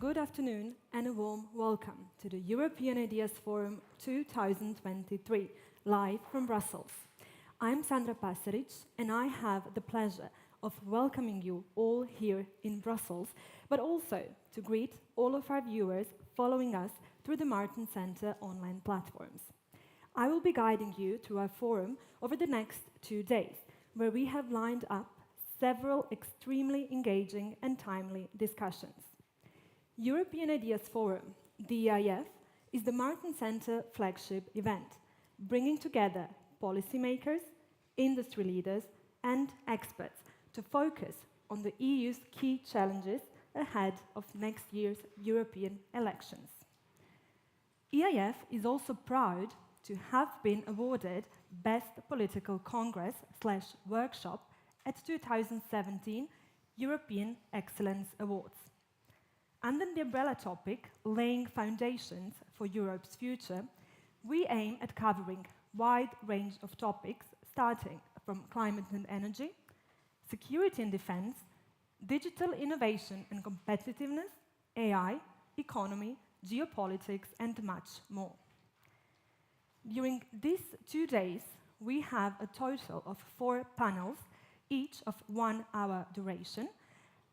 good afternoon and a warm welcome to the European Ideas Forum 2023, live from Brussels. I'm Sandra Pasaric, and I have the pleasure of welcoming you all here in Brussels, but also to greet all of our viewers following us through the Martin Center online platforms. I will be guiding you through our forum over the next 2 days, where we have lined up several extremely engaging and timely discussions. European Ideas Forum, the EIF, is the Martin Center flagship event, bringing together policymakers, industry leaders, and experts to focus on the EU's key challenges ahead of next year's European elections. EIF is also proud to have been awarded Best Political Congress/Workshop at 2017 European Excellence Awards. Under the umbrella topic, Laying Foundations for Europe's Future, we aim at covering a wide range of topics, starting from climate and energy, security and defense, digital innovation and competitiveness, AI, economy, geopolitics, and much more. During these 2 days, we have a total of 4 panels, each of 1 hour duration,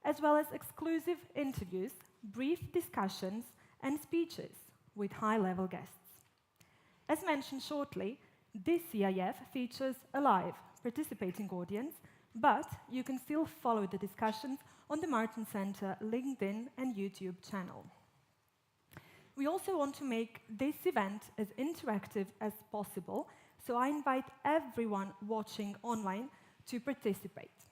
as well as exclusive interviews, brief discussions, and speeches with high-level guests. As mentioned shortly, this EIF features a live participating audience, but you can still follow the discussions on the Martin Center LinkedIn and YouTube channel. We also want to make this event as interactive as possible, so I invite everyone watching online to participate.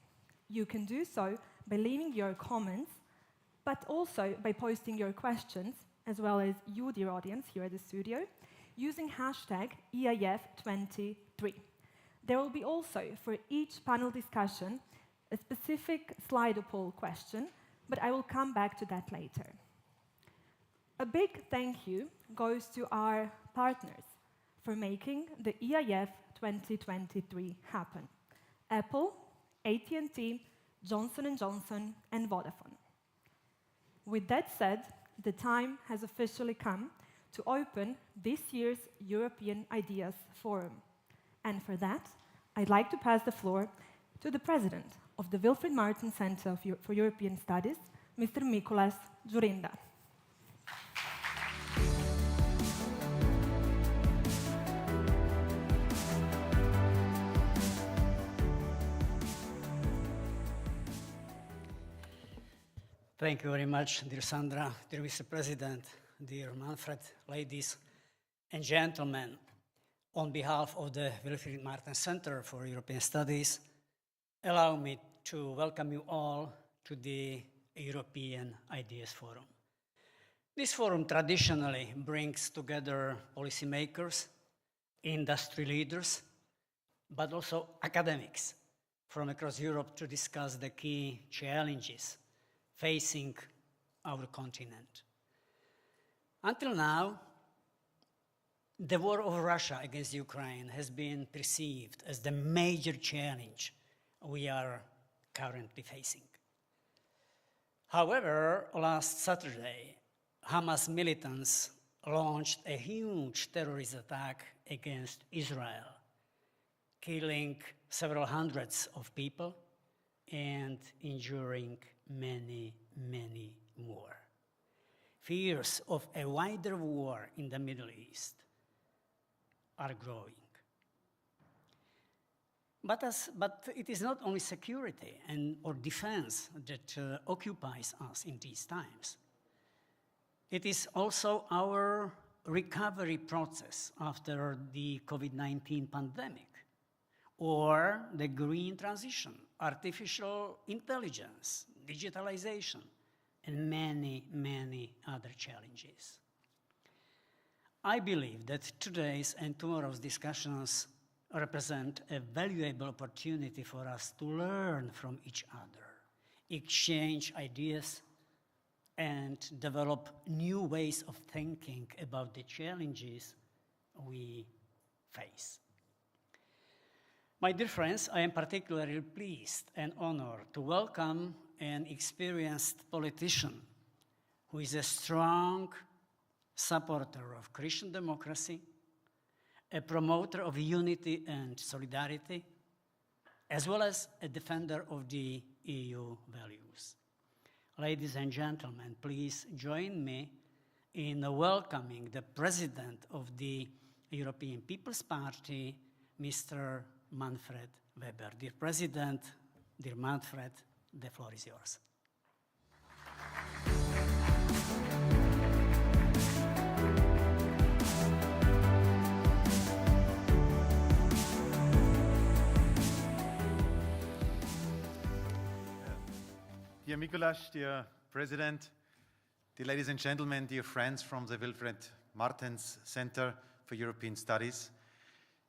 You can do so by leaving your comments, but also by posting your questions, as well as you, dear audience, here at the studio, using hashtag EIF23. There will be also, for each panel discussion, a specific Slido poll question, but I will come back to that later. A big thank you goes to our partners for making the EIF 2023 happen: Apple, AT&T, Johnson & Johnson, and Vodafone. With that said, the time has officially come to open this year's European Ideas Forum. And for that, I'd like to pass the floor to the president of the Wilfried Martin Center for European Studies, Mr. Mikuláš Dzurinda. Thank you very much, dear Sandra, dear Vice President, dear Manfred, ladies and gentlemen. On behalf of the Wilfried Martin Center for European Studies, allow me to welcome you all to the European Ideas Forum. This forum traditionally brings together policymakers, industry leaders, but also academics from across Europe to discuss the key challenges facing our continent. Until now, the war of Russia against Ukraine has been perceived as the major challenge we are currently facing. However, last Saturday, Hamas militants launched a huge terrorist attack against Israel, killing several hundreds of people and injuring many, many more. Fears of a wider war in the Middle East are growing. But it is not only security or defense that occupies us in these times. It is also our recovery process after the COVID-19 pandemic, or the green transition, artificial intelligence, digitalization, and many, many other challenges. I believe that today's and tomorrow's discussions represent a valuable opportunity for us to learn from each other, exchange ideas, and develop new ways of thinking about the challenges we face. My dear friends, I am particularly pleased and honored to welcome an experienced politician who is a strong supporter of Christian democracy, a promoter of unity and solidarity, as well as a defender of the EU values. Ladies and gentlemen, please join me in welcoming the President of the European People's Party, Mr. Manfred Weber. Dear President, dear Manfred, the floor is yours. Dear Mikuláš, dear President, dear ladies and gentlemen, dear friends from the Wilfried Martens Center for European Studies.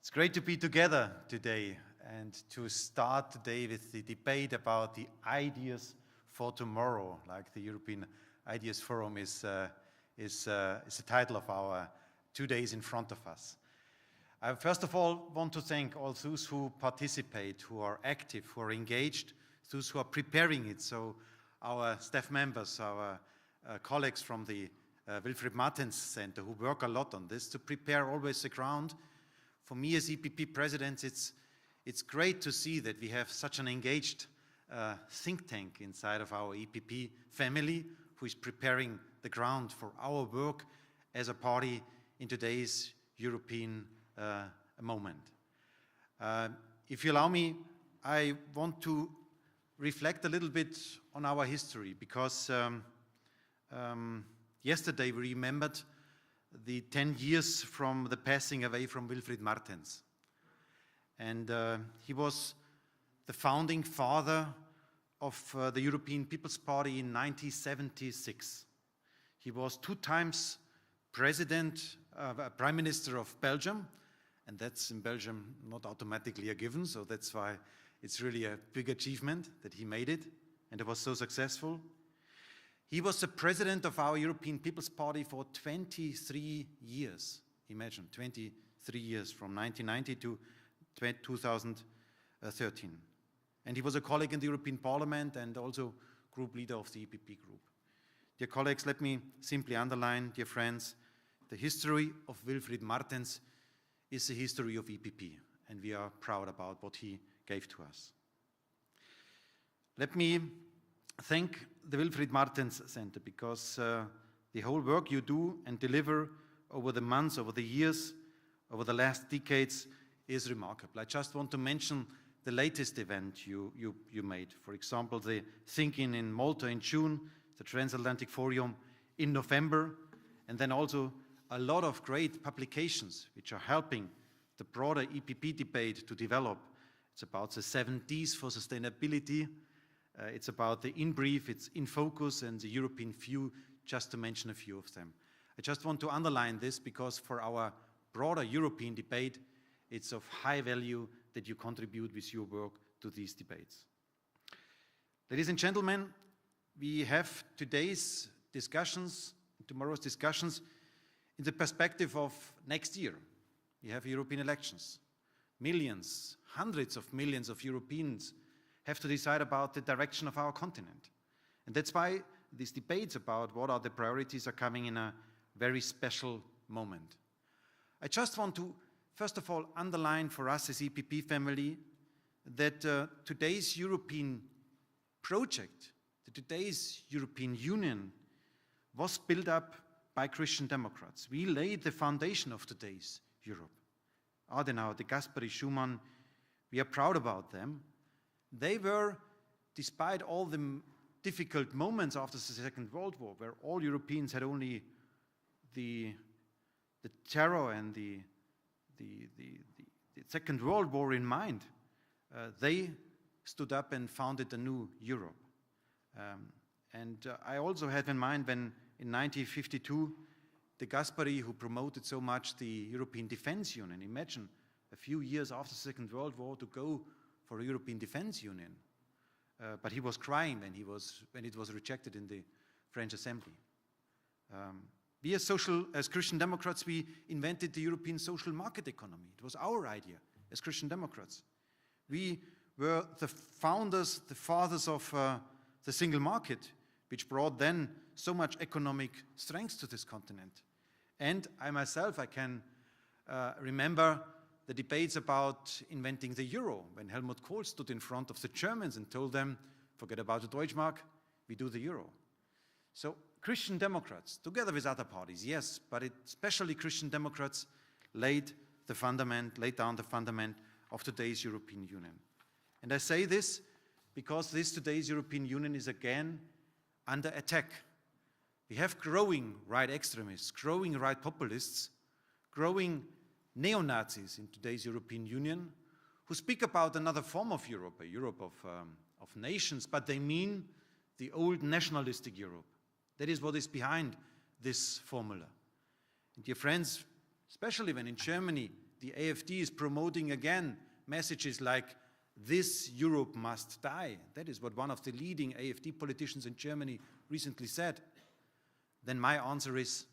It's great to be together today and to start today with the debate about the ideas for tomorrow, like the European Ideas Forum is the title of our 2 days in front of us. I first of all want to thank all those who participate, who are active, who are engaged, those who are preparing it. So our staff members, our colleagues from the Wilfried Martens Center who work a lot on this to prepare always the ground. For me as EPP president, it's great to see that we have such an engaged think tank inside of our EPP family who is preparing the ground for our work as a party in today's European moment. If you allow me, I want to reflect a little bit on our history because yesterday we remembered the 10 years from the passing away from Wilfried Martens. And he was the founding father of the European People's Party in 1976. He was 2 times Prime Minister of Belgium, and that's in Belgium not automatically a given, so that's why it's really a big achievement that he made it, and it was so successful. He was the president of our European People's Party for 23 years. Imagine, 23 years, from 1990 to 2013. And he was a colleague in the European Parliament and also group leader of the EPP group. Dear colleagues, let me simply underline, dear friends, the history of Wilfried Martens is the history of EPP, and we are proud about what he gave to us. Let me thank the Wilfried Martens Center because the whole work you do and deliver over the months, over the years, over the last decades is remarkable. I just want to mention the latest event you made. For example, the Thinking in Malta in June, the Transatlantic Forum in November, and then also a lot of great publications which are helping the broader EPP debate to develop. It's about the 7 Ds for sustainability. It's about the In Brief, it's In Focus, and the European View, just to mention a few of them. I just want to underline this because for our broader European debate, it's of high value that you contribute with your work to these debates. Ladies and gentlemen, we have today's discussions, tomorrow's discussions, in the perspective of next year. We have European elections. Millions, hundreds of millions of Europeans have to decide about the direction of our continent. And that's why these debates about what are the priorities are coming in a very special moment. I just want to, first of all, underline for us as EPP family that today's European project, today's European Union, was built up by Christian Democrats. We laid the foundation of today's Europe. Adenauer, de Gasperi, Schuman, we are proud about them. They were, despite all the difficult moments after the Second World War, where all Europeans had only the terror and the Second World War in mind, they stood up and founded a new Europe. I also had in mind when in 1952, de Gasperi, who promoted so much the European Defense Union, imagine a few years after the Second World War to go for a European Defense Union. But he was crying when it was rejected in the French Assembly. We as Christian Democrats, we invented the European social market economy. It was our idea as Christian Democrats. We were the founders, the fathers of the single market, which brought then so much economic strength to this continent. And I myself, I can remember the debates about inventing the euro, when Helmut Kohl stood in front of the Germans and told them, forget about the Deutschmark, we do the euro. So Christian Democrats, together with other parties, yes, but especially Christian Democrats laid down the fundament of today's European Union. And I say this because today's European Union is again under attack. We have growing right extremists, growing right populists, growing neo-Nazis in today's European Union who speak about another form of Europe, a Europe of nations, but they mean the old nationalistic Europe. That is what is behind this formula. And dear friends, especially when in Germany the AfD is promoting again messages like, this Europe must die. That is what one of the leading AfD politicians in Germany recently said. Then my answer is,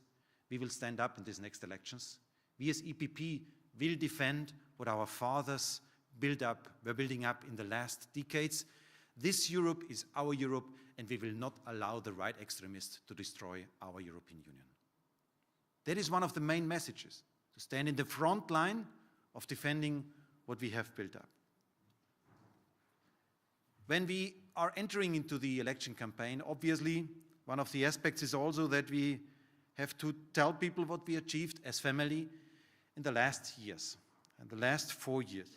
we will stand up in these next elections. We as EPP will defend what our fathers were building up in the last decades. This Europe is our Europe, and we will not allow the right extremists to destroy our European Union. That is one of the main messages, to stand in the front line of defending what we have built up. When we are entering into the election campaign, obviously, one of the aspects is also that we have to tell people what we achieved as family in the last years, and the last 4 years.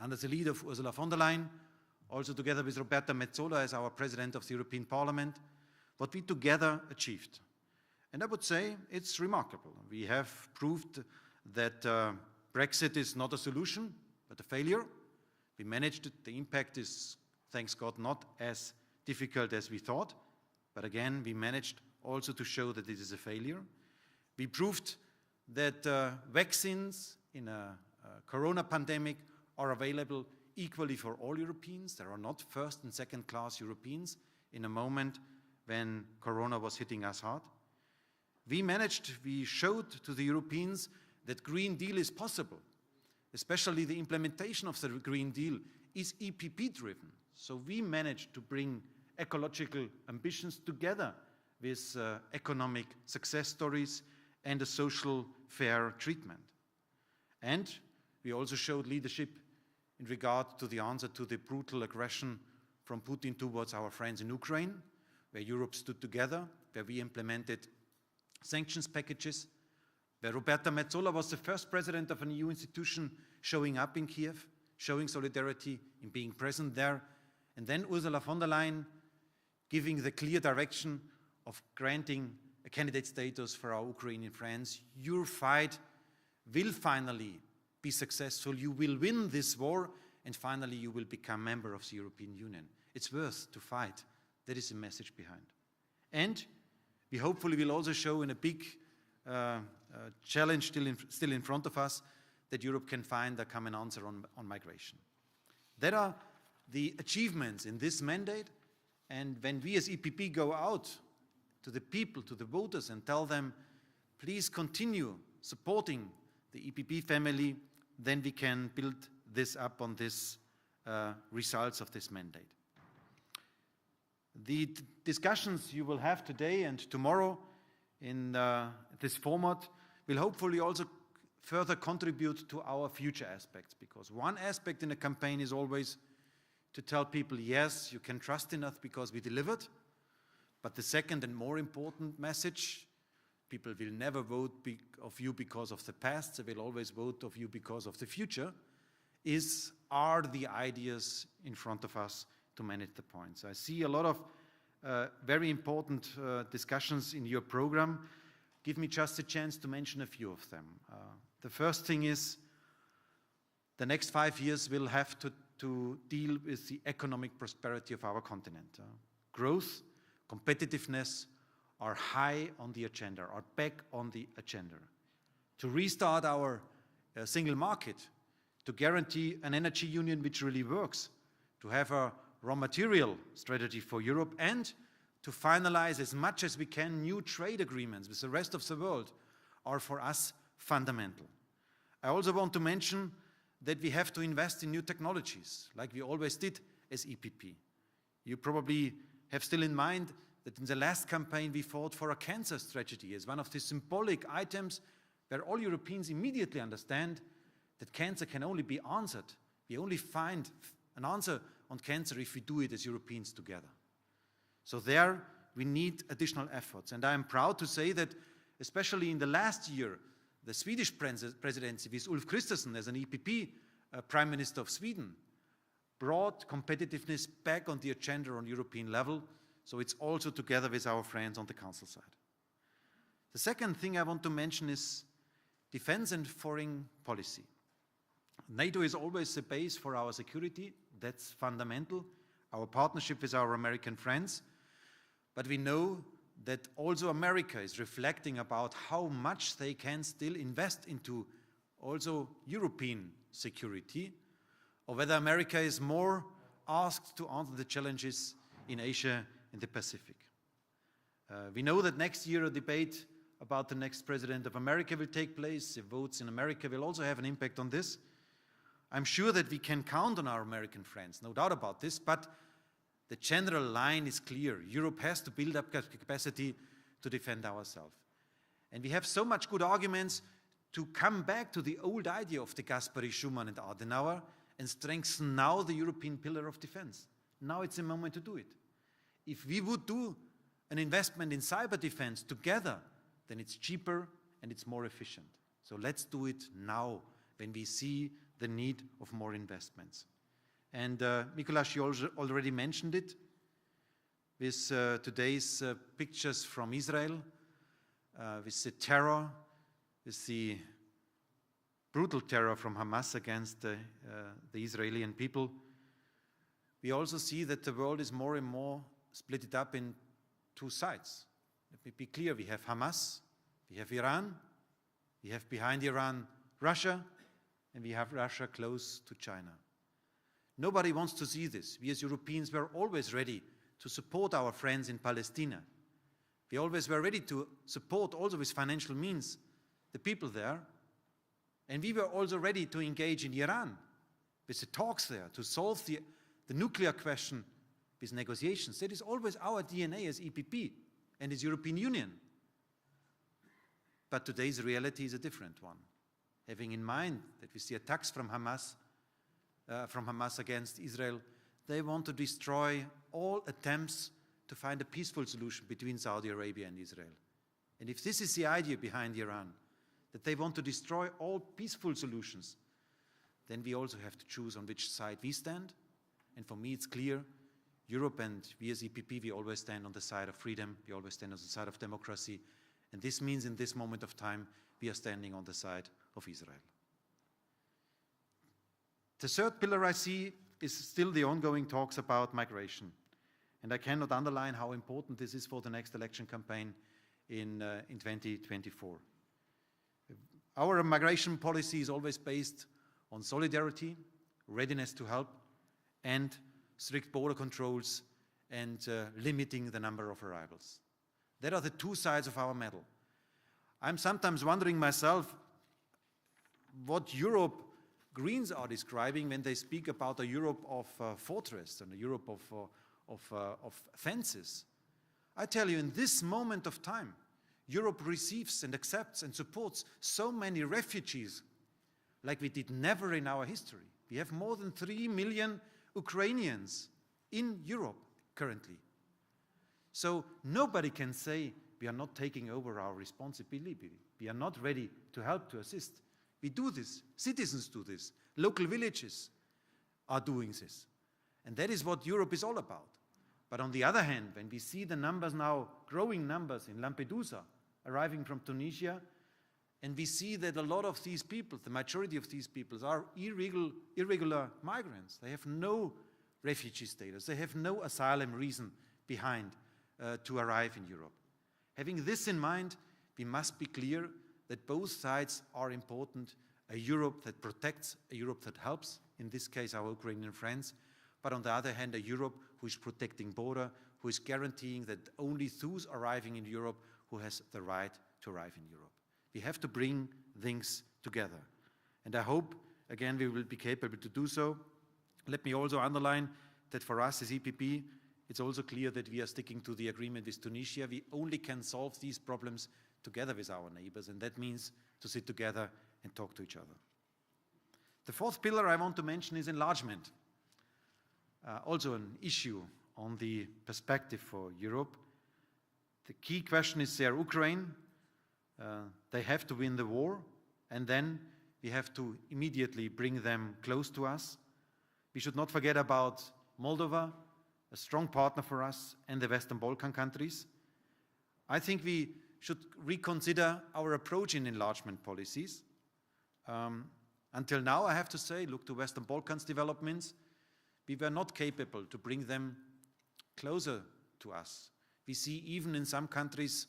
Under the lead of Ursula von der Leyen, also together with Roberta Metsola as our President of the European Parliament, what we together achieved. And I would say it's remarkable. We have proved that Brexit is not a solution, but a failure. We managed it. The impact is, thanks God, not as difficult as we thought. But again, we managed also to show that it is a failure. We proved that vaccines in a corona pandemic are available equally for all Europeans. There are not first and second class Europeans in a moment when corona was hitting us hard. We showed to the Europeans that Green Deal is possible. Especially the implementation of the Green Deal is EPP driven. So we managed to bring ecological ambitions together with economic success stories and a social fair treatment. And we also showed leadership in regard to the answer to the brutal aggression from Putin towards our friends in Ukraine, where Europe stood together, where we implemented sanctions packages, where Roberta Metsola was the first president of an EU institution showing up in Kiev, showing solidarity in being present there, and then Ursula von der Leyen giving the clear direction of granting a candidate status for our Ukrainian friends. Your fight will finally be successful. You will win this war, and finally you will become a member of the European Union. It's worth to fight. That is the message behind. And we hopefully will also show in a big challenge still in front of us that Europe can find a common answer on migration. That are the achievements in this mandate, and when we as EPP go out to the people, to the voters, and tell them, please continue supporting the EPP family, then we can build this up on this results of this mandate. The discussions you will have today and tomorrow in this format will hopefully also further contribute to our future aspects, because one aspect in a campaign is always to tell people, yes, you can trust in us because we delivered. But the second and more important message, people will never vote of you because of the past, they will always vote of you because of the future, are the ideas in front of us to manage the points. I see a lot of very important discussions in your program. Give me just a chance to mention a few of them. The first thing is the next 5 years will have to deal with the economic prosperity of our continent. Growth, competitiveness are high on the agenda, are back on the agenda. To restart our single market, to guarantee an energy union which really works, to have a raw material strategy for Europe, and to finalize as much as we can new trade agreements with the rest of the world are for us fundamental. I also want to mention that we have to invest in new technologies, like we always did as EPP. You probably have still in mind that in the last campaign we fought for a cancer strategy as one of the symbolic items where all Europeans immediately understand that cancer can only be answered. We only find an answer on cancer if we do it as Europeans together. So there we need additional efforts. And I am proud to say that especially in the last year, the Swedish presidency with Ulf Kristersson as an EPP Prime Minister of Sweden brought competitiveness back on the agenda on European level. So it's also together with our friends on the Council side. The second thing I want to mention is defense and foreign policy. NATO is always the base for our security. That's fundamental, our partnership with our American friends. But we know that also America is reflecting about how much they can still invest into also European security, or whether America is more asked to answer the challenges in Asia and the Pacific. We know that next year a debate about the next president of America will take place. The votes in America will also have an impact on this. I'm sure that we can count on our American friends, no doubt about this, but the general line is clear. Europe has to build up capacity to defend ourselves. And we have so much good arguments to come back to the old idea of de Gasperi, Schuman and Adenauer and strengthen now the European pillar of defense. Now it's the moment to do it. If we would do an investment in cyber defense together, then it's cheaper and it's more efficient. So let's do it now when we see the need of more investments. And Mikuláš, you already mentioned it with today's pictures from Israel, with the terror, with the brutal terror from Hamas against the Israeli people. We also see that the world is more and more split up in two sides. Let me be clear, we have Hamas, we have Iran, we have behind Iran Russia, and we have Russia close to China. Nobody wants to see this. We as Europeans were always ready to support our friends in Palestine. We always were ready to support, also with financial means, the people there. And we were also ready to engage in Iran with the talks there to solve the nuclear question with negotiations. That is always our DNA as EPP and as European Union. But today's reality is a different one. Having in mind that we see attacks from Hamas against Israel, they want to destroy all attempts to find a peaceful solution between Saudi Arabia and Israel. And if this is the idea behind Iran, that they want to destroy all peaceful solutions, then we also have to choose on which side we stand. And for me, it's clear, Europe and we as EPP, we always stand on the side of freedom, we always stand on the side of democracy. And this means in this moment of time, we are standing on the side of Israel. The third pillar I see is still the ongoing talks about migration. And I cannot underline how important this is for the next election campaign in 2024. Our migration policy is always based on solidarity, readiness to help, and strict border controls and limiting the number of arrivals. That are the two sides of our medal. I'm sometimes wondering myself what Europe Greens are describing when they speak about a Europe of fortress and a Europe of fences. I tell you, in this moment of time, Europe receives and accepts and supports so many refugees like we did never in our history. We have more than 3 million Ukrainians in Europe currently. So nobody can say we are not taking over our responsibility. We are not ready to help, to assist. We do this. Citizens do this. Local villages are doing this. And that is what Europe is all about. But on the other hand, when we see the numbers now, growing numbers in Lampedusa, arriving from Tunisia, and we see that a lot of these people, the majority of these people, are irregular migrants. They have no refugee status. They have no asylum reason behind to arrive in Europe. Having this in mind, we must be clear that both sides are important. A Europe that protects, a Europe that helps, in this case our Ukrainian friends, but on the other hand, a Europe who is protecting border, who is guaranteeing that only those arriving in Europe who has the right to arrive in Europe. We have to bring things together. And I hope, again, we will be capable to do so. Let me also underline that for us as EPP, it's also clear that we are sticking to the agreement with Tunisia. We only can solve these problems together with our neighbors, and that means to sit together and talk to each other. The fourth pillar I want to mention is enlargement. Also an issue on the perspective for Europe. The key question is there Ukraine. They have to win the war, and then we have to immediately bring them close to us. We should not forget about Moldova, a strong partner for us, and the Western Balkan countries. I think we should reconsider our approach in enlargement policies. Until now, I have to say, look to Western Balkans developments, we were not capable to bring them closer to us. We see even in some countries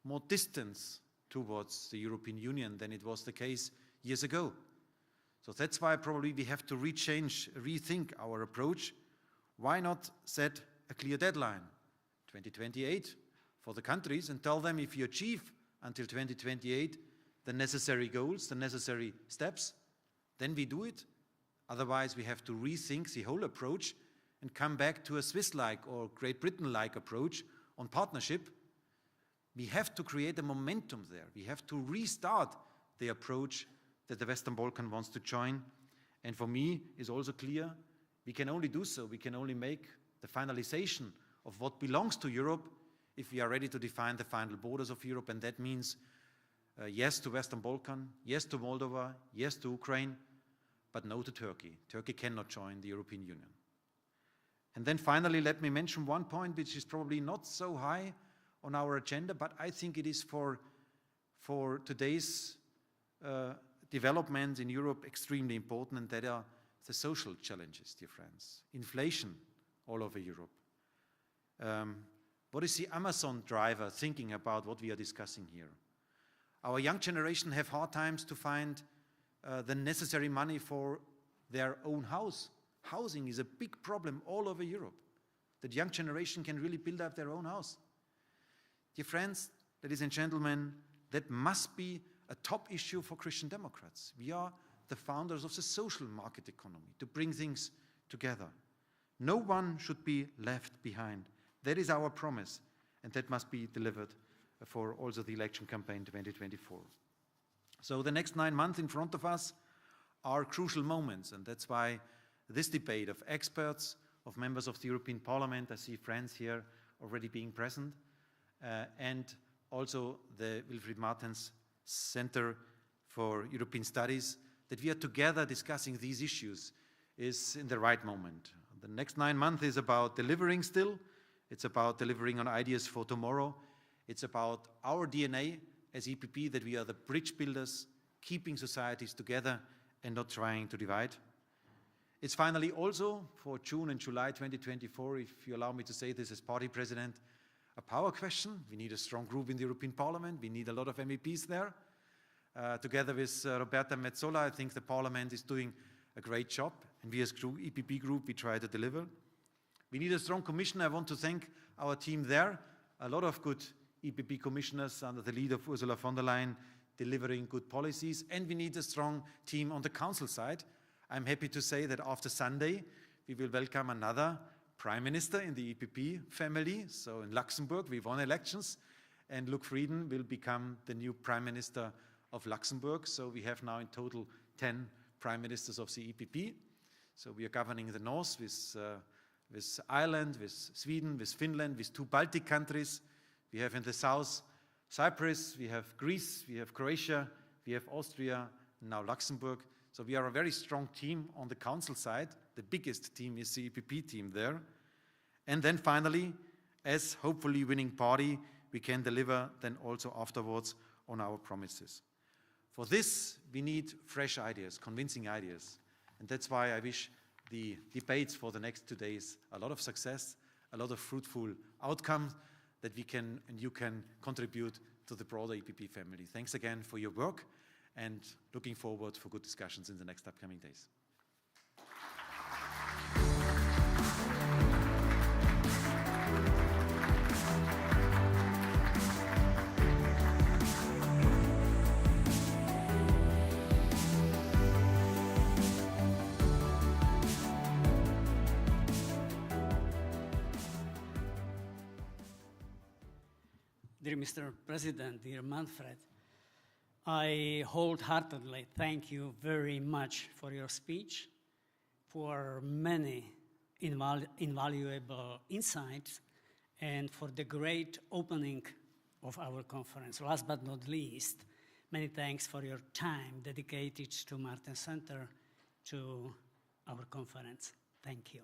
more distance towards the European Union than it was the case years ago. So that's why probably we have to rethink our approach. Why not set a clear deadline, 2028, for the countries, and tell them if you achieve until 2028 the necessary goals, the necessary steps, then we do it. Otherwise, we have to rethink the whole approach and come back to a Swiss-like or Great Britain-like approach on partnership. We have to create a momentum there. We have to restart the approach that the Western Balkan wants to join. And for me, it's also clear we can only do so. We can only make the finalization of what belongs to Europe if we are ready to define the final borders of Europe. And that means yes to Western Balkan, yes to Moldova, yes to Ukraine, but no to Turkey. Turkey cannot join the European Union. And then finally, let me mention one point which is probably not so high on our agenda, but I think it is for today's development in Europe extremely important, and that are the social challenges, dear friends. Inflation all over Europe. What is the Amazon driver thinking about what we are discussing here? Our young generation have hard times to find the necessary money for their own house. Housing is a big problem all over Europe. That young generation can really build up their own house. Dear friends, ladies and gentlemen, that must be a top issue for Christian Democrats. We are the founders of the social market economy, to bring things together. No one should be left behind. That is our promise, and that must be delivered for also the election campaign 2024. So the next 9 months in front of us are crucial moments, and that's why this debate of experts, of members of the European Parliament, I see friends here already being present, and also the Wilfried Martens Center for European Studies, that we are together discussing these issues is in the right moment. The next 9 months is about delivering still. It's about delivering on ideas for tomorrow. It's about our DNA as EPP, that we are the bridge builders, keeping societies together and not trying to divide. It's finally also for June and July 2024, if you allow me to say this as party president, a power question. We need a strong group in the European Parliament. We need a lot of MEPs there. Together with Roberta Metsola, I think the Parliament is doing a great job, and we as EPP group, we try to deliver. We need a strong commission. I want to thank our team there. A lot of good EPP commissioners under the lead of Ursula von der Leyen delivering good policies, and we need a strong team on the council side. I'm happy to say that after Sunday, we will welcome another prime minister in the EPP family. So in Luxembourg, we won elections, and Luc Frieden will become the new prime minister of Luxembourg. So we have now in total 10 prime ministers of the EPP. So we are governing the north with Ireland, with Sweden, with Finland, with 2 Baltic countries. We have in the south Cyprus, we have Greece, we have Croatia, we have Austria, and now Luxembourg. So we are a very strong team on the council side. The biggest team is the EPP team there. And then finally, as hopefully winning party, we can deliver then also afterwards on our promises. For this, we need fresh ideas, convincing ideas. And that's why I wish the debates for the next 2 days a lot of success, a lot of fruitful outcomes that we can and you can contribute to the broader EPP family. Thanks again for your work, and looking forward for good discussions in the next upcoming days. dear Mr. President, dear Manfred, I wholeheartedly thank you very much for your speech, for many invaluable insights, and for the great opening of our conference. Last but not least, many thanks for your time dedicated to Martin Center, to our conference. Thank you.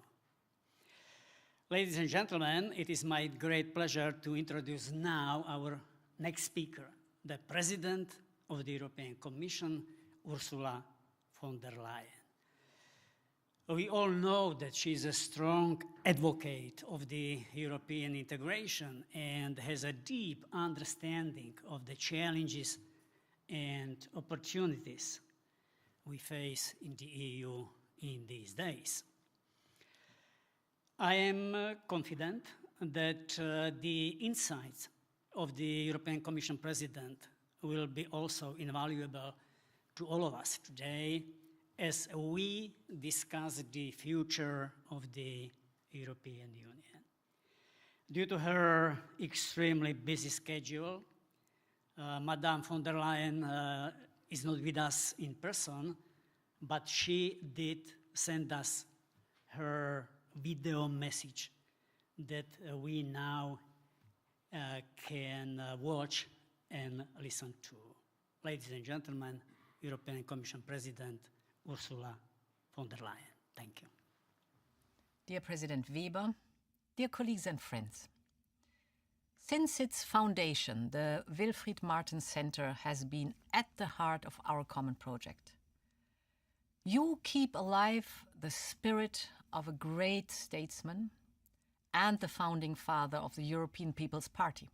Ladies and gentlemen, it is my great pleasure to introduce now our next speaker, the President of the European Commission, Ursula von der Leyen. We all know that she is a strong advocate of the European integration and has a deep understanding of the challenges and opportunities we face in the EU in these days. I am confident that the insights of the European Commission President will be also invaluable to all of us today as we discuss the future of the European Union. Due to her extremely busy schedule, Madame von der Leyen is not with us in person, but she did send us her video message that we now can watch and listen to. Ladies and gentlemen, European Commission President Ursula von der Leyen. Thank you. Dear President Weber, dear colleagues and friends, since its foundation, the Wilfried Martens Center has been at the heart of our common project. You keep alive the spirit of a great statesman and the founding father of the European People's Party.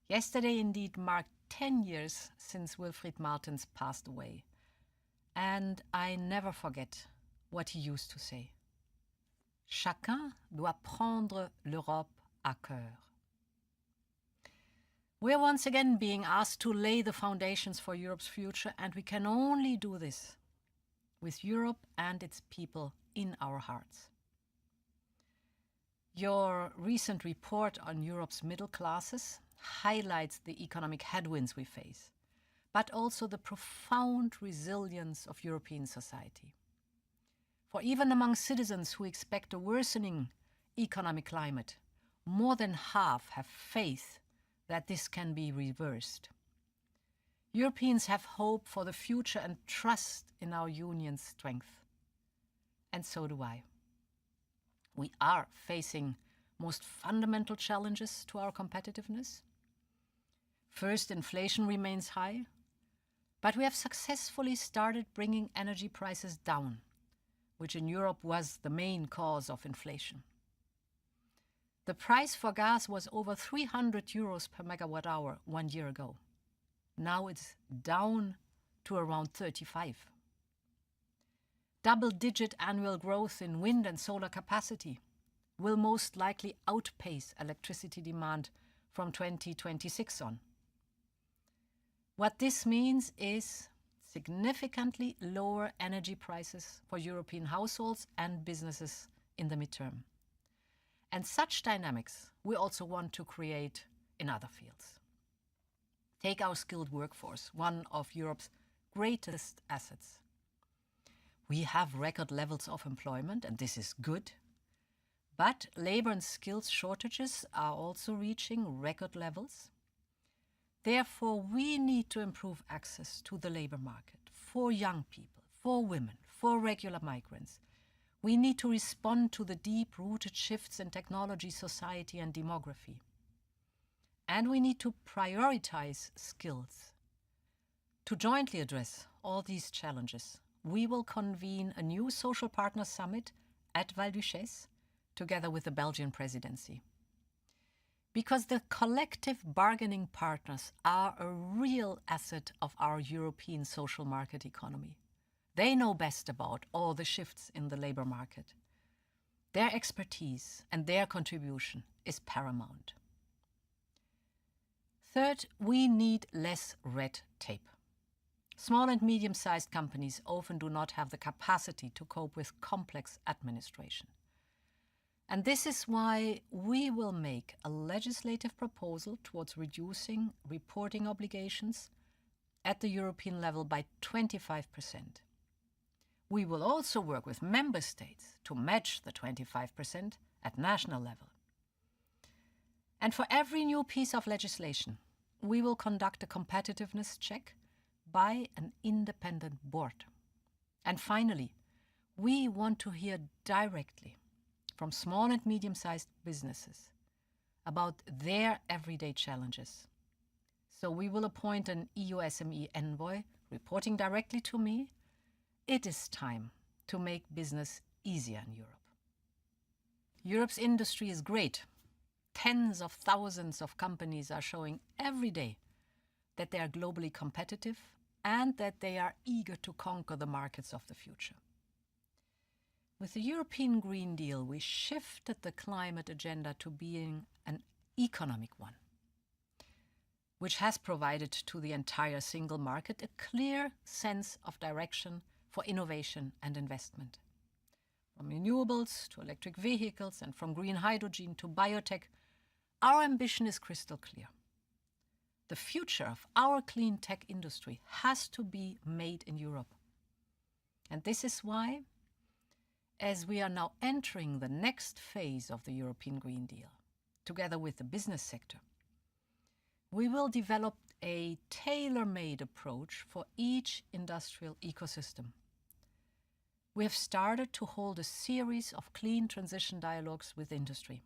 Yesterday indeed marked 10 years since Wilfried Martens passed away, and I never forget what he used to say. Chacun doit prendre l'Europe à cœur. We are once again being asked to lay the foundations for Europe's future, and we can only do this with Europe and its people in our hearts. Your recent report on Europe's middle classes highlights the economic headwinds we face, but also the profound resilience of European society. For even among citizens who expect a worsening economic climate, more than half have faith that this can be reversed. Europeans have hope for the future and trust in our union's strength. And so do I. We are facing most fundamental challenges to our competitiveness. First, inflation remains high, but we have successfully started bringing energy prices down, which in Europe was the main cause of inflation. The price for gas was over 300 euros per megawatt hour 1 year ago. Now it's down to around 35. Double-digit annual growth in wind and solar capacity will most likely outpace electricity demand from 2026 on. What this means is significantly lower energy prices for European households and businesses in the midterm. And such dynamics we also want to create in other fields. Take our skilled workforce, one of Europe's greatest assets. We have record levels of employment, and this is good. But labor and skills shortages are also reaching record levels. Therefore, we need to improve access to the labor market for young people, for women, for regular migrants. We need to respond to the deep-rooted shifts in technology, society, and demography. And we need to prioritize skills. To jointly address all these challenges, we will convene a new Social Partners Summit at Val d'Uquesse, together with the Belgian presidency. Because the collective bargaining partners are a real asset of our European social market economy. They know best about all the shifts in the labor market. Their expertise and their contribution is paramount. Third, we need less red tape. Small and medium-sized companies often do not have the capacity to cope with complex administration. And this is why we will make a legislative proposal towards reducing reporting obligations at the European level by 25%. We will also work with member states to match the 25% at national level. And for every new piece of legislation, we will conduct a competitiveness check by an independent board. And finally, we want to hear directly from small and medium-sized businesses about their everyday challenges. So we will appoint an EU SME envoy reporting directly to me. It is time to make business easier in Europe. Europe's industry is great. Tens of thousands of companies are showing every day that they are globally competitive and that they are eager to conquer the markets of the future. With the European Green Deal, we shifted the climate agenda to being an economic one, which has provided to the entire single market a clear sense of direction for innovation and investment. From renewables to electric vehicles and from green hydrogen to biotech, our ambition is crystal clear. The future of our clean tech industry has to be made in Europe. And this is why, as we are now entering the next phase of the European Green Deal, together with the business sector, we will develop a tailor-made approach for each industrial ecosystem. We have started to hold a series of clean transition dialogues with industry.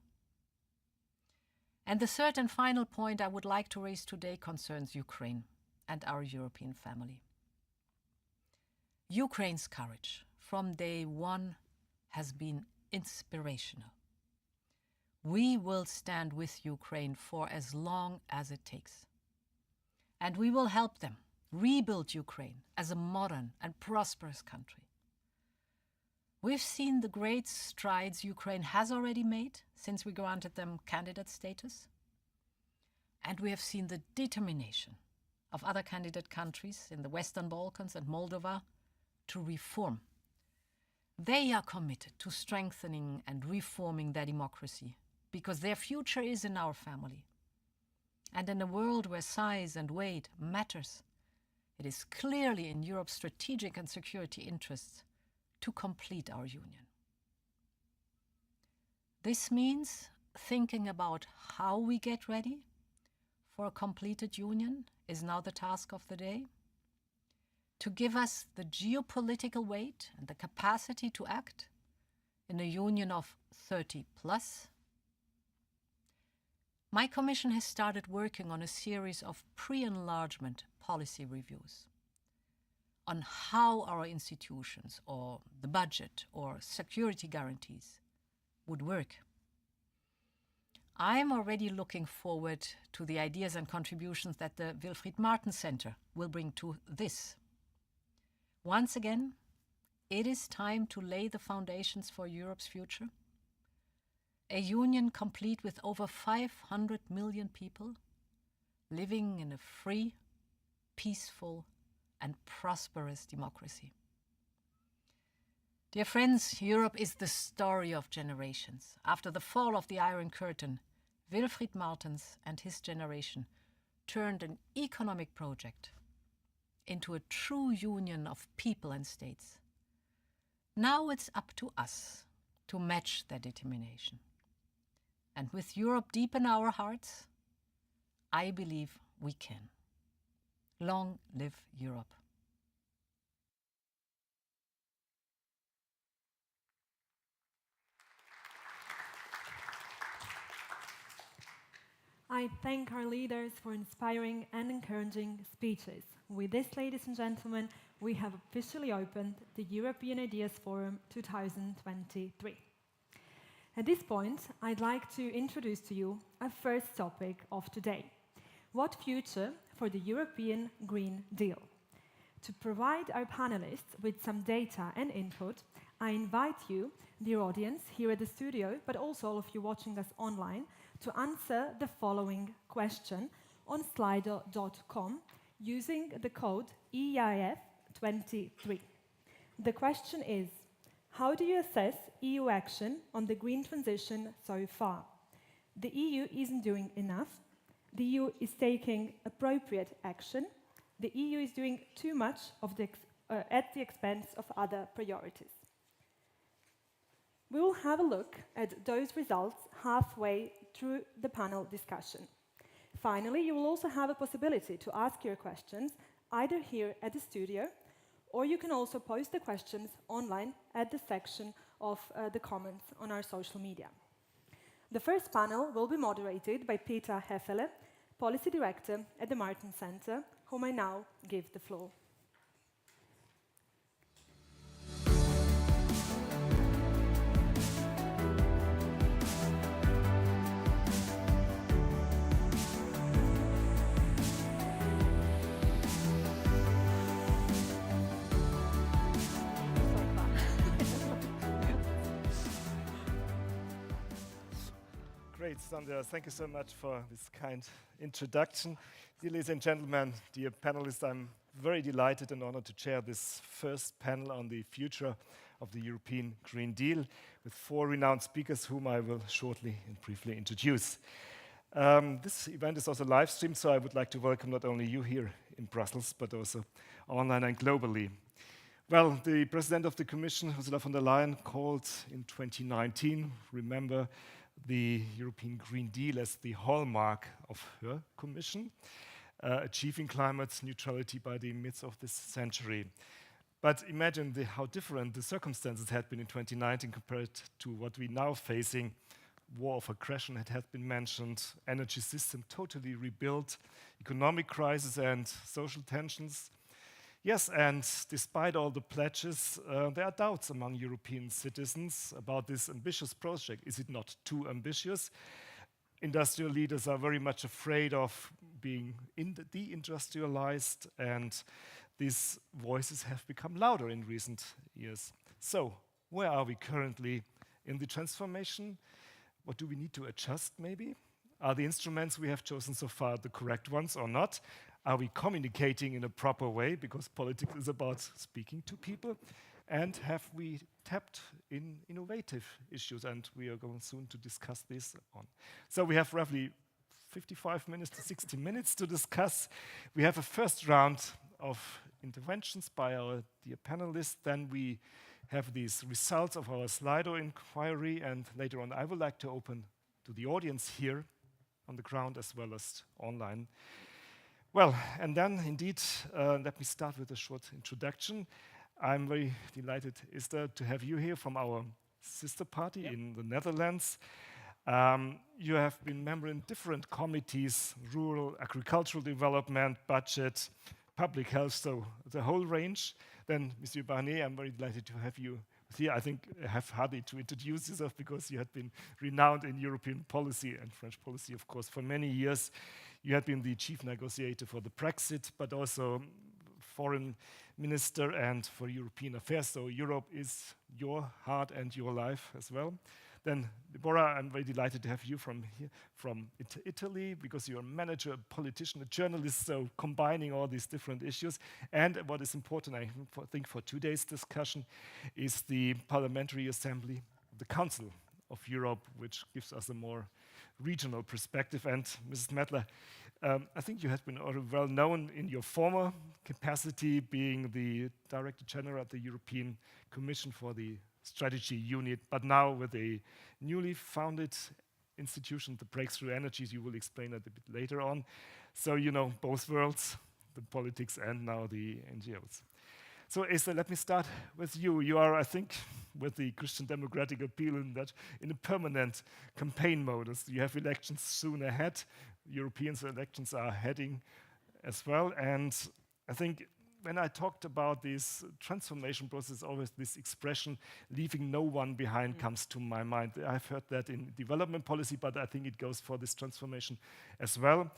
And the third and final point I would like to raise today concerns Ukraine and our European family. Ukraine's courage from day one has been inspirational. We will stand with Ukraine for as long as it takes. And we will help them rebuild Ukraine as a modern and prosperous country. We've seen the great strides Ukraine has already made since we granted them candidate status. And we have seen the determination of other candidate countries in the Western Balkans and Moldova to reform. They are committed to strengthening and reforming their democracy because their future is in our family. And in a world where size and weight matters, it is clearly in Europe's strategic and security interests to complete our union. This means thinking about how we get ready for a completed union is now the task of the day. To give us the geopolitical weight and the capacity to act in a union of 30 plus. My Commission has started working on a series of pre-enlargement policy reviews on how our institutions or the budget or security guarantees would work. I'm already looking forward to the ideas and contributions that the Wilfried Martens Center will bring to this. Once again, it is time to lay the foundations for Europe's future. A union complete with over 500 million people living in a free, peaceful, and prosperous democracy. Dear friends, Europe is the story of generations. After the fall of the Iron Curtain, Wilfried Martens and his generation turned an economic project into a true union of people and states. Now it's up to us to match their determination. And with Europe deep in our hearts, I believe we can. Long live Europe. I thank our leaders for inspiring and encouraging speeches. With this, ladies and gentlemen, we have officially opened the European Ideas Forum 2023. At this point, I'd like to introduce to you our first topic of today. What future for the European Green Deal? To provide our panelists with some data and input, I invite you, dear audience, here at the studio, but also all of you watching us online, to answer the following question on slido.com using the code EIF23. The question is, How do you assess EU action on the green transition so far? The EU isn't doing enough. The EU is taking appropriate action. The EU is doing too much at the expense of other priorities. We will have a look at those results halfway through the panel discussion. Finally, you will also have a possibility to ask your questions either here at the studio, or you can also post the questions online at the section of the comments on our social media. The first panel will be moderated by Peter Heffele, Policy Director at the Martin Center, whom I now give the floor. Great, Sandra. Thank you so much for this kind introduction. Dear ladies and gentlemen, dear panelists, I'm very delighted and honored to chair this first panel on the future of the European Green Deal with 4 renowned speakers whom I will shortly and briefly introduce. This event is also live streamed, so I would like to welcome not only you here in Brussels, but also online and globally. Well, the President of the Commission, Ursula von der Leyen, called in 2019, remember, the European Green Deal as the hallmark of her Commission, achieving climate neutrality by the midst of this century. But imagine how different the circumstances had been in 2019 compared to what we're now facing. War of aggression had been mentioned, energy system totally rebuilt, economic crisis and social tensions. Yes, and despite all the pledges, there are doubts among European citizens about this ambitious project. Is it not too ambitious? Industrial leaders are very much afraid of being deindustrialized, and these voices have become louder in recent years. So, where are we currently in the transformation? What do we need to adjust, maybe? Are the instruments we have chosen so far the correct ones or not? Are we communicating in a proper way? Because politics is about speaking to people. And have we tapped in innovative issues? And we are going soon to discuss this on. So we have roughly 55 minutes to 60 minutes to discuss. We have a first round of interventions by our dear panelists. Then we have these results of our Slido inquiry. And later on, I would like to open to the audience here on the ground as well as online. Well, and then indeed, let me start with a short introduction. I'm very delighted, Esther, to have you here from our sister party in the Netherlands. You have been member in different committees, rural, agricultural development, budget, public health, so the whole range. Then, Monsieur Barnier, I'm very delighted to have you here. I think I have hardly to introduce yourself because you had been renowned in European policy and French policy, of course, for many years. You had been the chief negotiator for the Brexit, but also foreign minister and for European affairs. So Europe is your heart and your life as well. Then, Deborah, I'm very delighted to have you from here, from Italy, because you're a manager, a politician, a journalist, so combining all these different issues. And what is important, I think, for today's discussion is the Parliamentary Assembly of the Council of Europe, which gives us a more regional perspective. And Mrs. Medler, I think you have been already well known in your former capacity, being the Director General of the European Commission for the Strategy Unit, but now with a newly founded institution, the Breakthrough Energies. You will explain that a bit later on. So you know both worlds, the politics and now the NGOs. So Esther, let me start with you. You are, I think, with the Christian Democratic appeal in a permanent campaign mode. You have elections soon ahead. European elections are heading as well. And I think when I talked about this transformation process, always this expression, leaving no one behind, comes to my mind. I've heard that in development policy, but I think it goes for this transformation as well.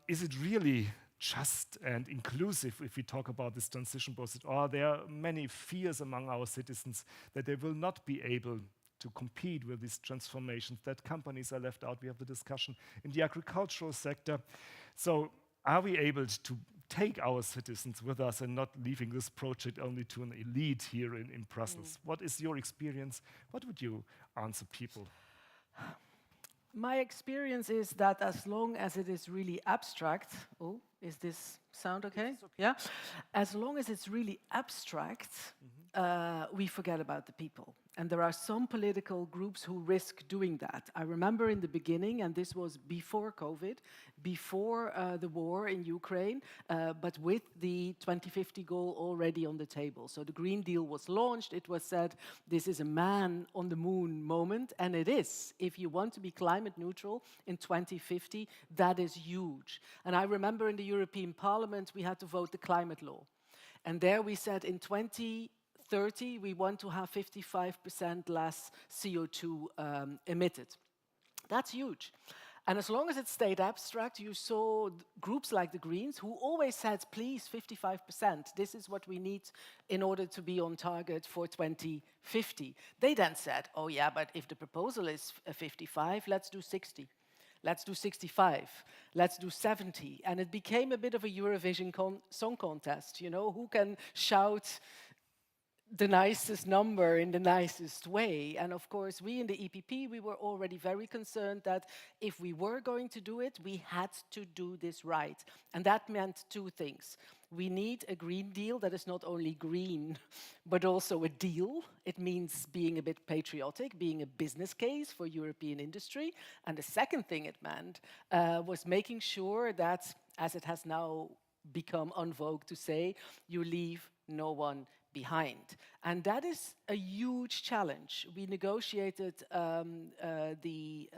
Is it really just and inclusive if we talk about this transition process? Or there are many fears among our citizens that they will not be able to compete with these transformations, that companies are left out. We have the discussion in the agricultural sector. So are we able to take our citizens with us and not leaving this project only to an elite here in Brussels. What is your experience? What would you answer people? My experience is that as long as it is really abstract, oh, is this sound okay? Yeah? As long as it's really abstract, we forget about the people. And there are some political groups who risk doing that. I remember in the beginning, and this was before COVID, before the war in Ukraine, but with the 2050 goal already on the table. So the Green Deal was launched. It was said, this is a man on the moon moment, and it is. If you want to be climate neutral in 2050, that is huge. And I remember in the European Parliament, we had to vote the climate law. And there we said in 2030, we want to have 55% less CO2 emitted. That's huge. And as long as it stayed abstract, you saw groups like the Greens who always said, please, 55%. This is what we need in order to be on target for 2050. They then said, oh yeah, but if the proposal is 55, let's do 60. Let's do 65, let's do 70. And it became a bit of a Eurovision song contest, you know, who can shout the nicest number in the nicest way. And of course, we in the EPP, we were already very concerned that if we were going to do it, we had to do this right. And that meant two things. We need a Green Deal that is not only green, but also a deal. It means being a bit patriotic, being a business case for European industry. And the second thing it meant was making sure that, as it has now become en vogue to say, you leave no one behind. And that is a huge challenge. We negotiated the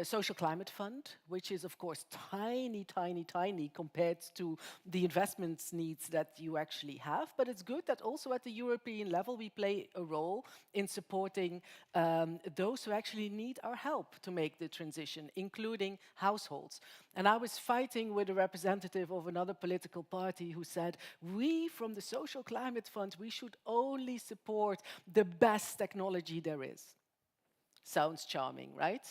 Social Climate Fund, which is, of course, tiny, tiny, tiny compared to the investments needs that you actually have. But it's good that also at the European level, we play a role in supporting those who actually need our help to make the transition, including households. And I was fighting with a representative of another political party who said, we from the Social Climate Fund, we should only support the best technology there is. Sounds charming, right?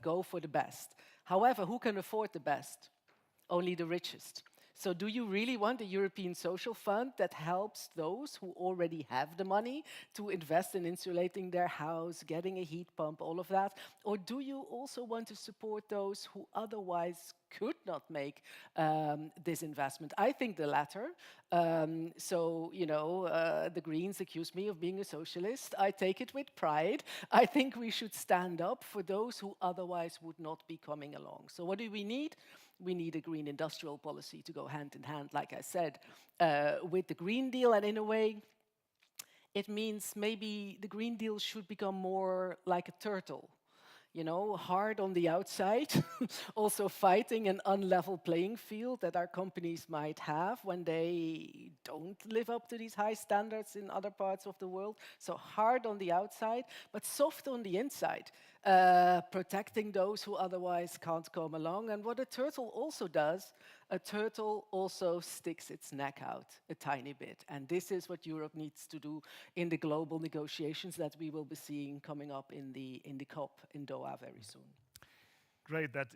Go for the best. However, who can afford the best? Only the richest. So do you really want a European social fund that helps those who already have the money to invest in insulating their house, getting a heat pump, all of that? Or do you also want to support those who otherwise could not make this investment? I think the latter. So, you know, the Greens accuse me of being a socialist. I take it with pride. I think we should stand up for those who otherwise would not be coming along. So what do we need? We need a green industrial policy to go hand in hand, like I said, with the Green Deal. And in a way, it means maybe the Green Deal should become more like a turtle. You know, hard on the outside, also fighting an unlevel playing field that our companies might have when they don't live up to these high standards in other parts of the world. So hard on the outside, but soft on the inside, protecting those who otherwise can't come along. And what a turtle also does, a turtle also sticks its neck out a tiny bit. And this is what Europe needs to do in the global negotiations that we will be seeing coming up in the COP in Doha very soon. Great, that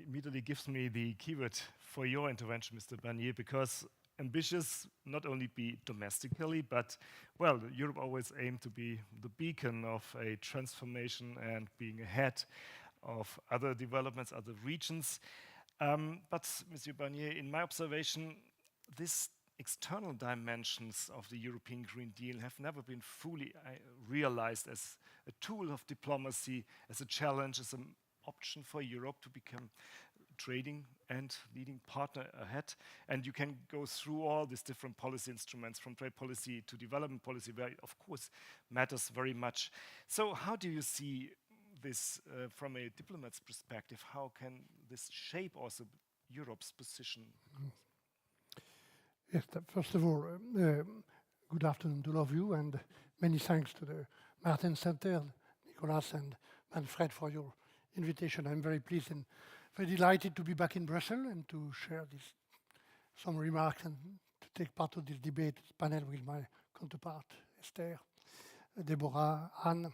immediately gives me the keyword for your intervention, Mr. Barnier, because ambitious not only be domestically, but, well, Europe always aimed to be the beacon of a transformation and being ahead of other developments, other regions. But, Monsieur Barnier, in my observation, these external dimensions of the European Green Deal have never been fully realized as a tool of diplomacy, as a challenge, as an option for Europe to become trading and leading partner ahead. And you can go through all these different policy instruments, from trade policy to development policy, where it, of course, matters very much. So how do you see this from a diplomat's perspective? How can this shape also Europe's position? Yes, first of all, good afternoon to all of you, and many thanks to the Martin Center, Mikuláš and Manfred for your invitation. I'm very pleased and very delighted to be back in Brussels and to share some remarks and to take part of this debate panel with my counterpart, Esther, Deborah, Anne.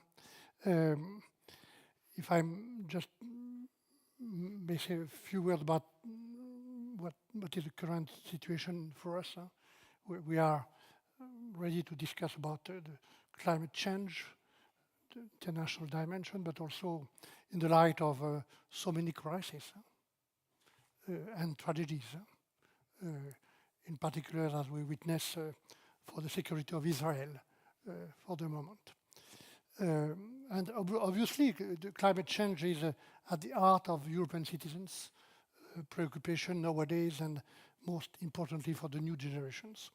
If I'm just may say a few words about what is the current situation for us. We are ready to discuss about the climate change, the international dimension, but also in the light of so many crises and tragedies, in particular as we witness for the security of Israel for the moment. And obviously, the climate change is at the heart of European citizens' preoccupation nowadays, and most importantly for the new generations.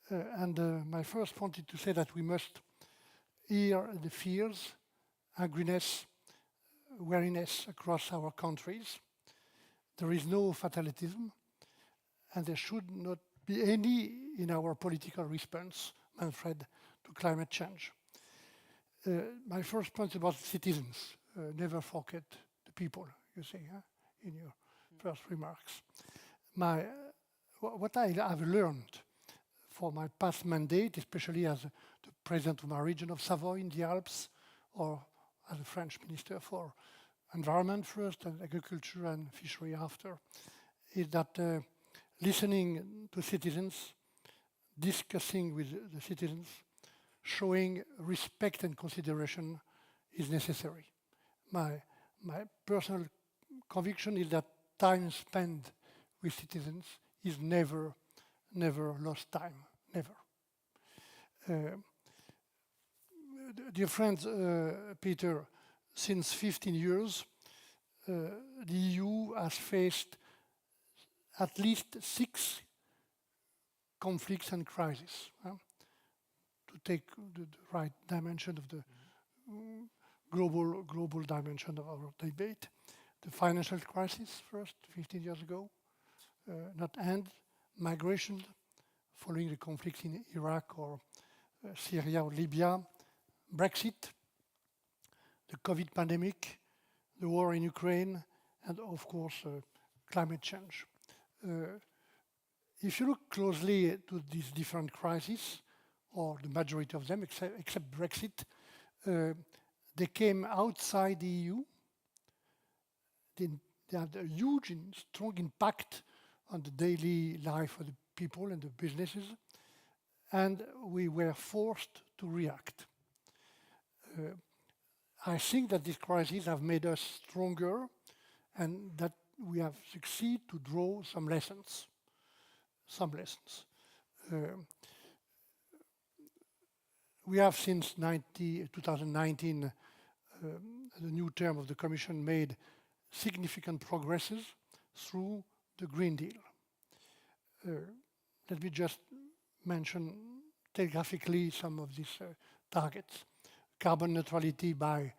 My first wanted to say that we must hear the fears, angriness, weariness across our countries. There is no fatalism, and there should not be any in our political response, Manfred, to climate change. My first point about citizens. Never forget the people, you say, in your first remarks. What I have learned for my past mandate, especially as the president of my region of Savoy in the Alps, or as a French minister for environment first and agriculture and fishery after, is that listening to citizens, discussing with the citizens, showing respect and consideration is necessary. My personal conviction is that time spent with citizens is never lost time, never. Dear friends, Peter, since 15 years, the EU has faced at least 6 conflicts and crises. To take the right dimension of the global dimension of our debate. The financial crisis first, 15 years ago, not end. Migration, following the conflicts in Iraq or Syria or Libya. Brexit, the COVID pandemic, the war in Ukraine, and of course, climate change. If you look closely to these different crises, or the majority of them, except Brexit, they came outside the EU. They had a huge and strong impact on the daily life of the people and the businesses, and we were forced to react. I think that these crises have made us stronger, and that we have succeeded to draw some lessons. We have since 2019, the new term of the Commission, made significant progresses through the Green Deal. Let me just mention telegraphically some of these targets. Carbon neutrality by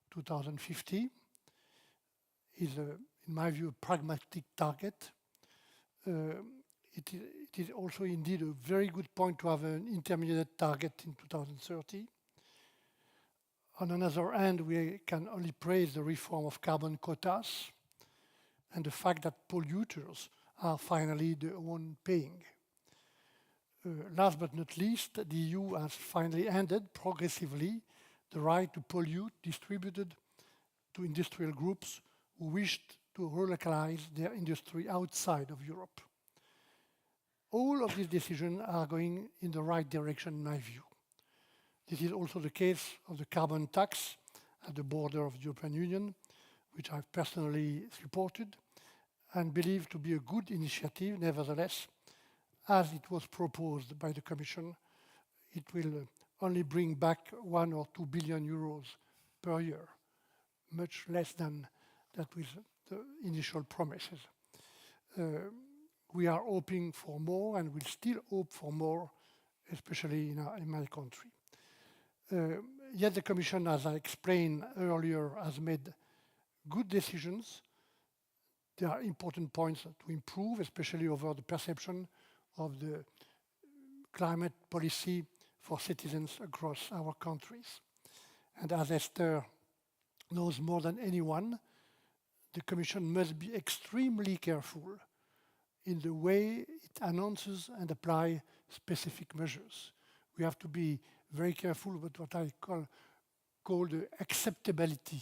2050 is, in my view, a pragmatic target. It is also indeed a very good point to have an intermediate target in 2030. On another hand, we can only praise the reform of carbon quotas and the fact that polluters are finally the one paying. Last but not least, the EU has finally ended progressively the right to pollute distributed to industrial groups who wished to relocalize their industry outside of Europe. All of these decisions are going in the right direction, in my view. This is also the case of the carbon tax at the border of the European Union, which I've personally supported and believe to be a good initiative. Nevertheless, as it was proposed by the Commission, it will only bring back 1 or 2 billion euros per year, much less than that with the initial promises. We are hoping for more, and will still hope for more, especially in my country. Yet the Commission, as I explained earlier, has made good decisions. There are important points to improve, especially over the perception of the climate policy for citizens across our countries. And as Esther knows more than anyone, the Commission must be extremely careful in the way it announces and applies specific measures. We have to be very careful about what I call the acceptability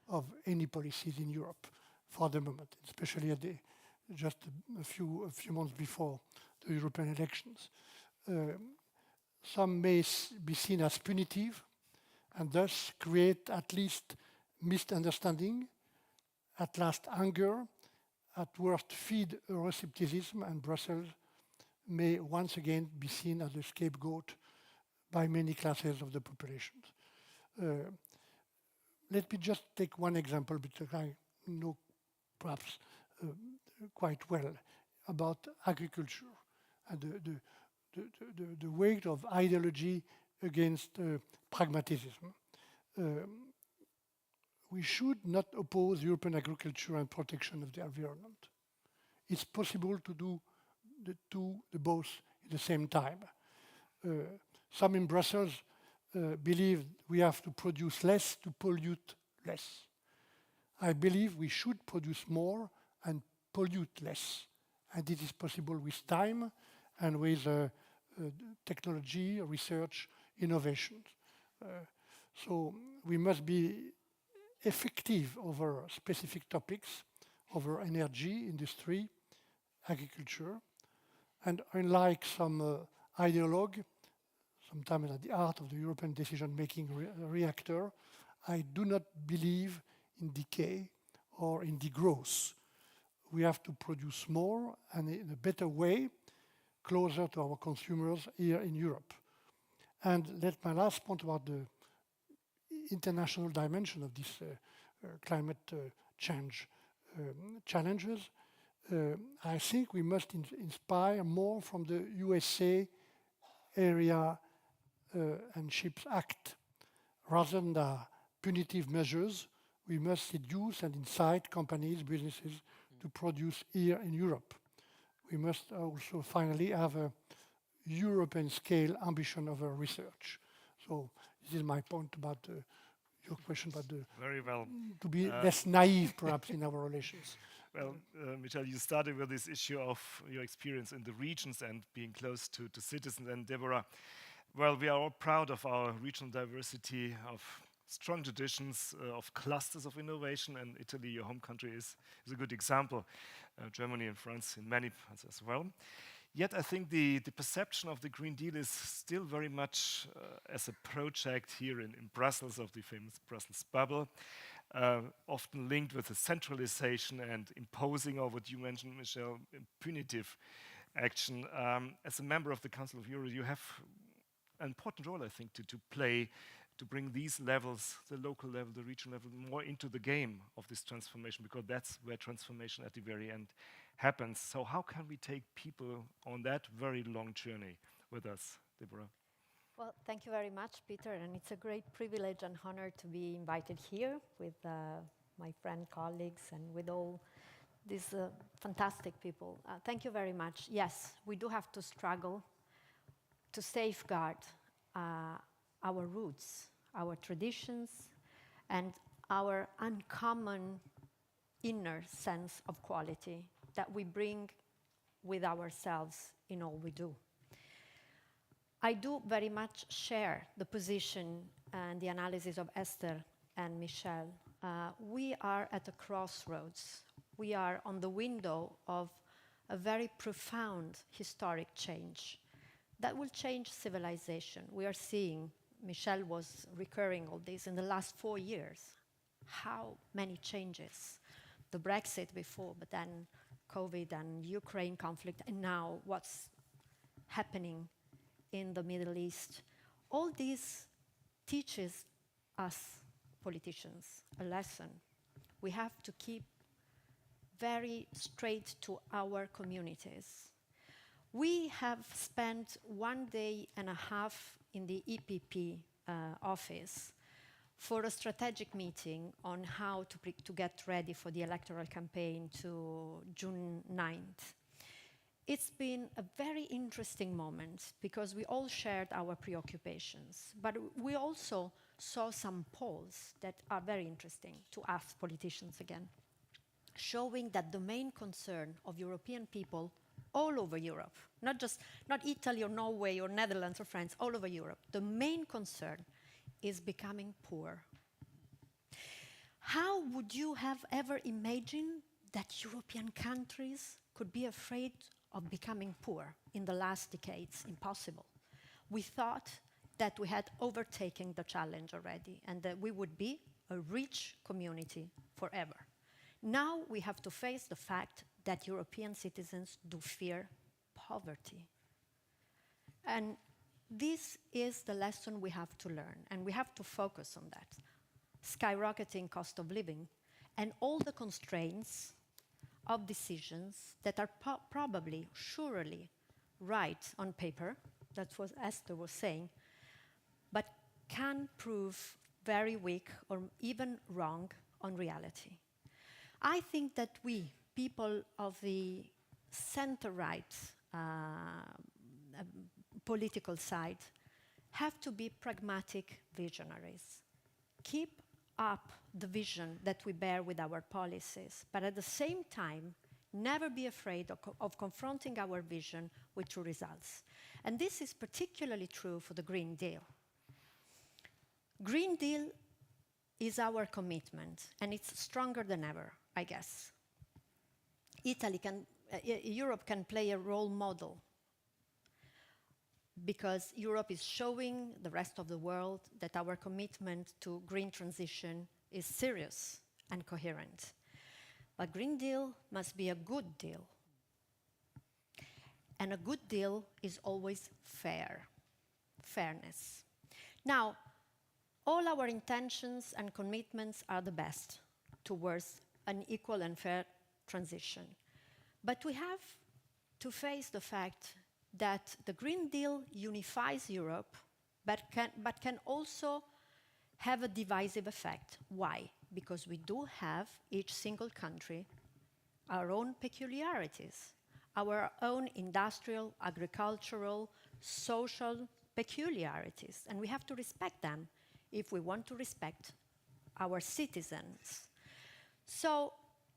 of any policies in Europe for the moment, especially at the just a few months before the European elections. Some may be seen as punitive and thus create at least misunderstanding, at last anger, at worst feed Euroscepticism, and Brussels may once again be seen as a scapegoat by many classes of the population. Let me just take one example, which I know perhaps quite well, about agriculture and the weight of ideology against pragmatism. We should not oppose European agriculture and protection of the environment. It's possible to do the both at the same time. Some in Brussels believe we have to produce less to pollute less. I believe we should produce more and pollute less. And it is possible with time and with technology, research, innovation. So we must be effective over specific topics, over energy, industry, agriculture. And unlike some ideologue, sometimes at the heart of the European decision-making reactor, I do not believe in decay or in degrowth. We have to produce more and in a better way, closer to our consumers here in Europe. And let my last point about the international dimension of this climate change challenges. I think we must inspire more from the USA Area and Ships Act. Rather than the punitive measures, we must seduce and incite companies, businesses to produce here in Europe. We must also finally have a European scale ambition over research. So this is my point about your question about very well. To be less naive perhaps in our relations. Well, Michel, you started with this issue of your experience in the regions and being close to citizens. And Deborah, well, we are all proud of our regional diversity, of strong traditions, of clusters of innovation, and Italy, your home country, is a good example. Germany and France in many parts as well. Yet I think the perception of the Green Deal is still very much as a project here in Brussels, of the famous Brussels bubble, often linked with the centralization and imposing, or what you mentioned, Michel, punitive action. As a member of the Council of Europe, you have an important role, I think, to play, to bring these levels, the local level, the regional level, more into the game of this transformation, because that's where transformation at the very end happens. So how can we take people on that very long journey with us, Deborah? Well, thank you very much, Peter, and it's a great privilege and honor to be invited here with my friend, colleagues, and with all these fantastic people. Thank you very much. Yes, we do have to struggle to safeguard our roots, our traditions, and our uncommon inner sense of quality that we bring with ourselves in all we do. I do very much share the position and the analysis of Esther and Michel. We are at a crossroads. We are on the window of a very profound historic change that will change civilization. We are seeing, Michel was recurring all this, in the last 4 years, how many changes. The Brexit before, but then COVID and Ukraine conflict, and now what's happening in the Middle East. All this teaches us politicians a lesson. We have to keep very straight to our communities. We have spent 1.5 days in the EPP office for a strategic meeting on how to get ready for the electoral campaign to June 9th. It's been a very interesting moment because we all shared our preoccupations, but we also saw some polls that are very interesting to us politicians again, showing that the main concern of European people all over Europe, not Italy or Norway or Netherlands or France, all over Europe, the main concern is becoming poor. How would you have ever imagined that European countries could be afraid of becoming poor in the last decades. Impossible. We thought that we had overtaken the challenge already and that we would be a rich community forever. Now we have to face the fact that European citizens do fear poverty. And this is the lesson we have to learn, and we have to focus on that. Skyrocketing cost of living and all the constraints of decisions that are probably, surely, right on paper, that's what Esther was saying, but can prove very weak or even wrong on reality. I think that we, people of the center-right political side, have to be pragmatic visionaries. Keep up the vision that we bear with our policies, but at the same time, never be afraid of confronting our vision with true results. And this is particularly true for the Green Deal. Green Deal is our commitment, and it's stronger than ever, I guess. Europe can play a role model because Europe is showing the rest of the world that our commitment to green transition is serious and coherent. But Green Deal must be a good deal. And a good deal is always fairness. Now, all our intentions and commitments are the best towards an equal and fair transition. But we have to face the fact that the Green Deal unifies Europe, but can also have a divisive effect. Why? Because we do have, each single country, our own peculiarities, our own industrial, agricultural, social peculiarities, and we have to respect them if we want to respect our citizens. So,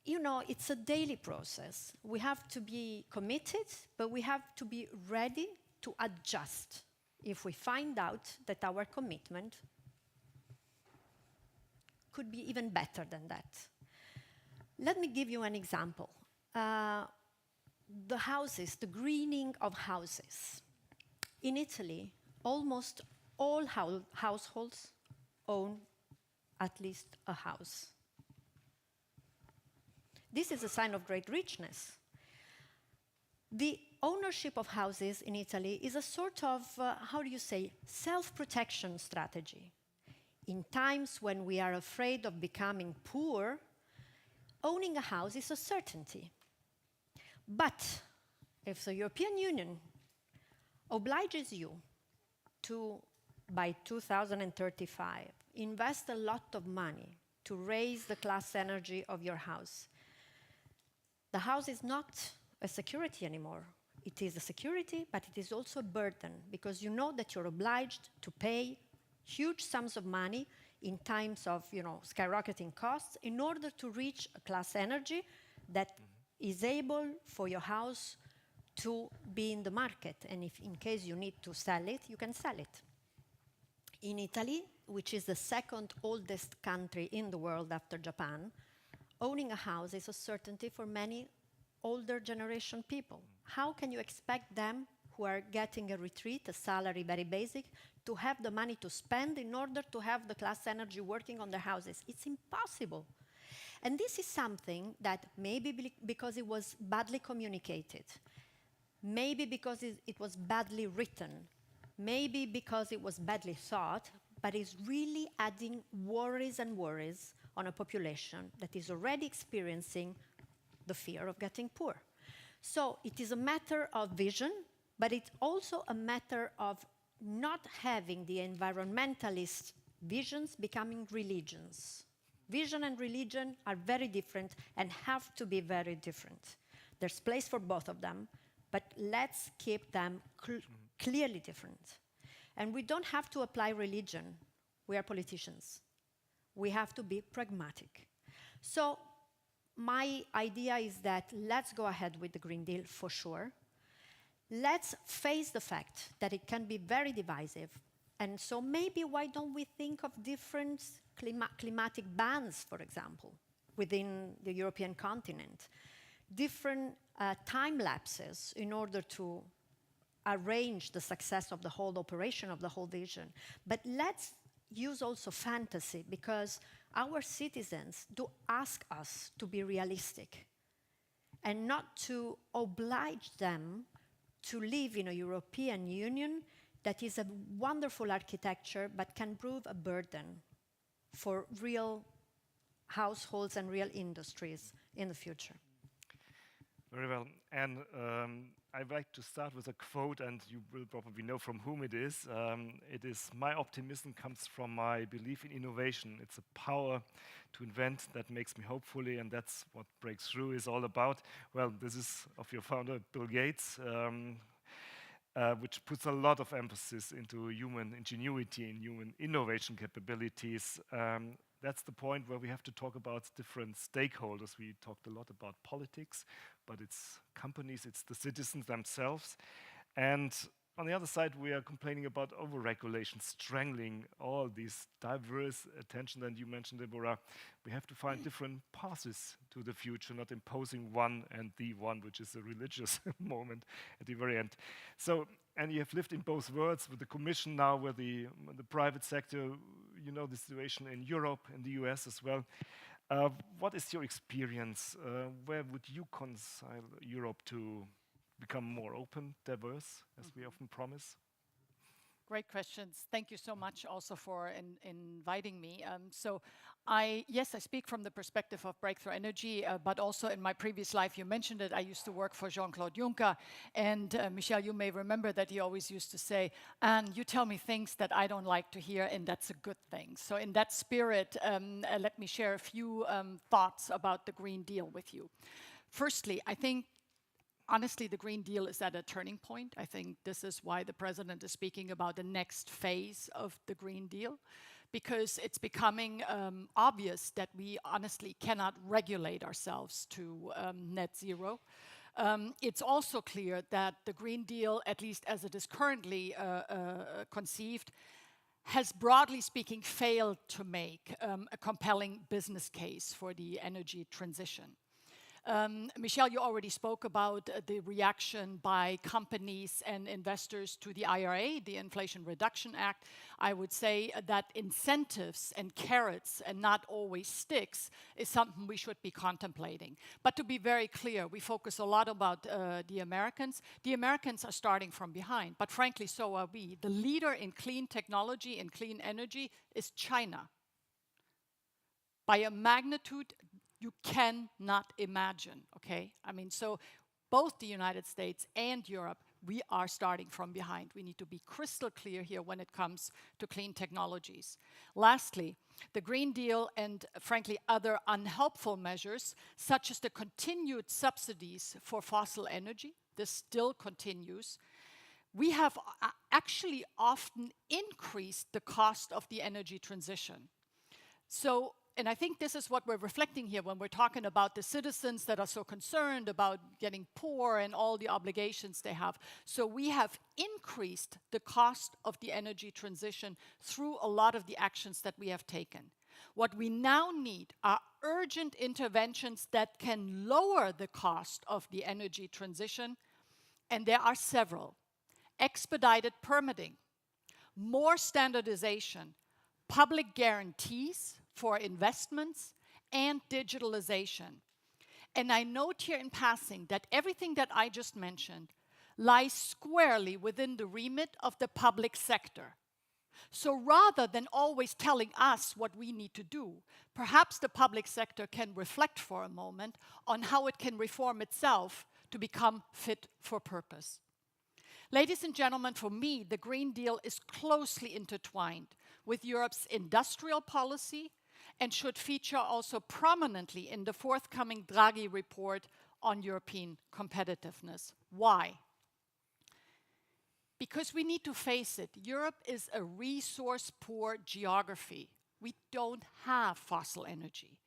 you know, it's a daily process. We have to be committed, but we have to be ready to adjust if we find out that our commitment could be even better than that. Let me give you an example. The houses, the greening of houses. In Italy, almost all households own at least a house. This is a sign of great richness. The ownership of houses in Italy is a sort of, self-protection strategy. In times when we are afraid of becoming poor, owning a house is a certainty. But if the European Union obliges you to, by 2035, invest a lot of money to raise the class energy of your house, the house is not a security anymore. It is a security, but it is also a burden, because you know that you're obliged to pay huge sums of money in times of, skyrocketing costs in order to reach a class energy that is able for your house to be in the market. And if in case you need to sell it, you can sell it. In Italy, which is the second oldest country in the world after Japan, owning a house is a certainty for many older generation people. How can you expect them, who are getting a retreat, a salary very basic, to have the money to spend in order to have the class energy working on their houses? It's impossible. And this is something that maybe because it was badly communicated, maybe because it was badly written, maybe because it was badly thought, but is really adding worries and worries on a population that is already experiencing the fear of getting poor. So it is a matter of vision, but it's also a matter of not having the environmentalist visions becoming religions. Vision and religion are very different and have to be very different. There's place for both of them, but let's keep them clearly different. And we don't have to apply religion. We are politicians. We have to be pragmatic. So my idea is that let's go ahead with the Green Deal for sure. Let's face the fact that it can be very divisive. And so maybe why don't we think of different climatic bans, for example? within the European continent. Different time lapses in order to arrange the success of the whole operation, of the whole vision. But let's use also fantasy, because our citizens do ask us to be realistic and not to oblige them to live in a European Union that is a wonderful architecture but can prove a burden for real households and real industries in the future. Very well. And I'd like to start with a quote, and you will probably know from whom it is. It is, "My optimism comes from my belief in innovation. It's a power to invent that makes me hopefully," and that's what Breakthrough is all about. Well, this is of your founder, Bill Gates, which puts a lot of emphasis into human ingenuity and human innovation capabilities. That's the point where we have to talk about different stakeholders. We talked a lot about politics, but it's companies, it's the citizens themselves. And on the other side, we are complaining about over-regulation, strangling all these diverse attention. And you mentioned, Deborah, we have to find different paths to the future, not imposing one and the one, which is a religious moment at the very end. So, and you have lived in both worlds, with the Commission now, with the private sector. You know the situation in Europe, in the US as well. What is your experience? Where would you reconcile Europe to become more open, diverse, as we often promise? Great questions. Thank you so much also for inviting me. Yes, I speak from the perspective of Breakthrough Energy, but also in my previous life, you mentioned it, I used to work for Jean-Claude Juncker. And Michel, you may remember that he always used to say, "Anne, you tell me things that I don't like to hear, and that's a good thing." So in that spirit, let me share a few thoughts about the Green Deal with you. Firstly, I think honestly, the Green Deal is at a turning point. I think this is why the president is speaking about the next phase of the Green Deal, because it's becoming obvious that we honestly cannot regulate ourselves to net zero. It's also clear that the Green Deal, at least as it is currently conceived, has broadly speaking failed to make a compelling business case for the energy transition. Michel, you already spoke about the reaction by companies and investors to the IRA, the Inflation Reduction Act. I would say that incentives and carrots and not always sticks is something we should be contemplating. But to be very clear, we focus a lot about the Americans. The Americans are starting from behind, but frankly, so are we. The leader in clean technology and clean energy is China. By a magnitude you cannot imagine, okay? I mean, so both the United States and Europe, we are starting from behind. We need to be crystal clear here when it comes to clean technologies. Lastly, the Green Deal and, frankly, other unhelpful measures, such as the continued subsidies for fossil energy, this still continues. We have actually often increased the cost of the energy transition. So, and I think this is what we're reflecting here when we're talking about the citizens that are so concerned about getting poor and all the obligations they have. So we have increased the cost of the energy transition through a lot of the actions that we have taken. What we now need are urgent interventions that can lower the cost of the energy transition, and there are several. Expedited permitting, more standardization, public guarantees for investments, and digitalization. And I note here in passing that everything that I just mentioned lies squarely within the remit of the public sector. So rather than always telling us what we need to do, perhaps the public sector can reflect for a moment on how it can reform itself to become fit for purpose. Ladies and gentlemen, for me, the Green Deal is closely intertwined with Europe's industrial policy and should feature also prominently in the forthcoming Draghi report on European competitiveness. Why? Because we need to face it, Europe is a resource-poor geography. We don't have fossil energy.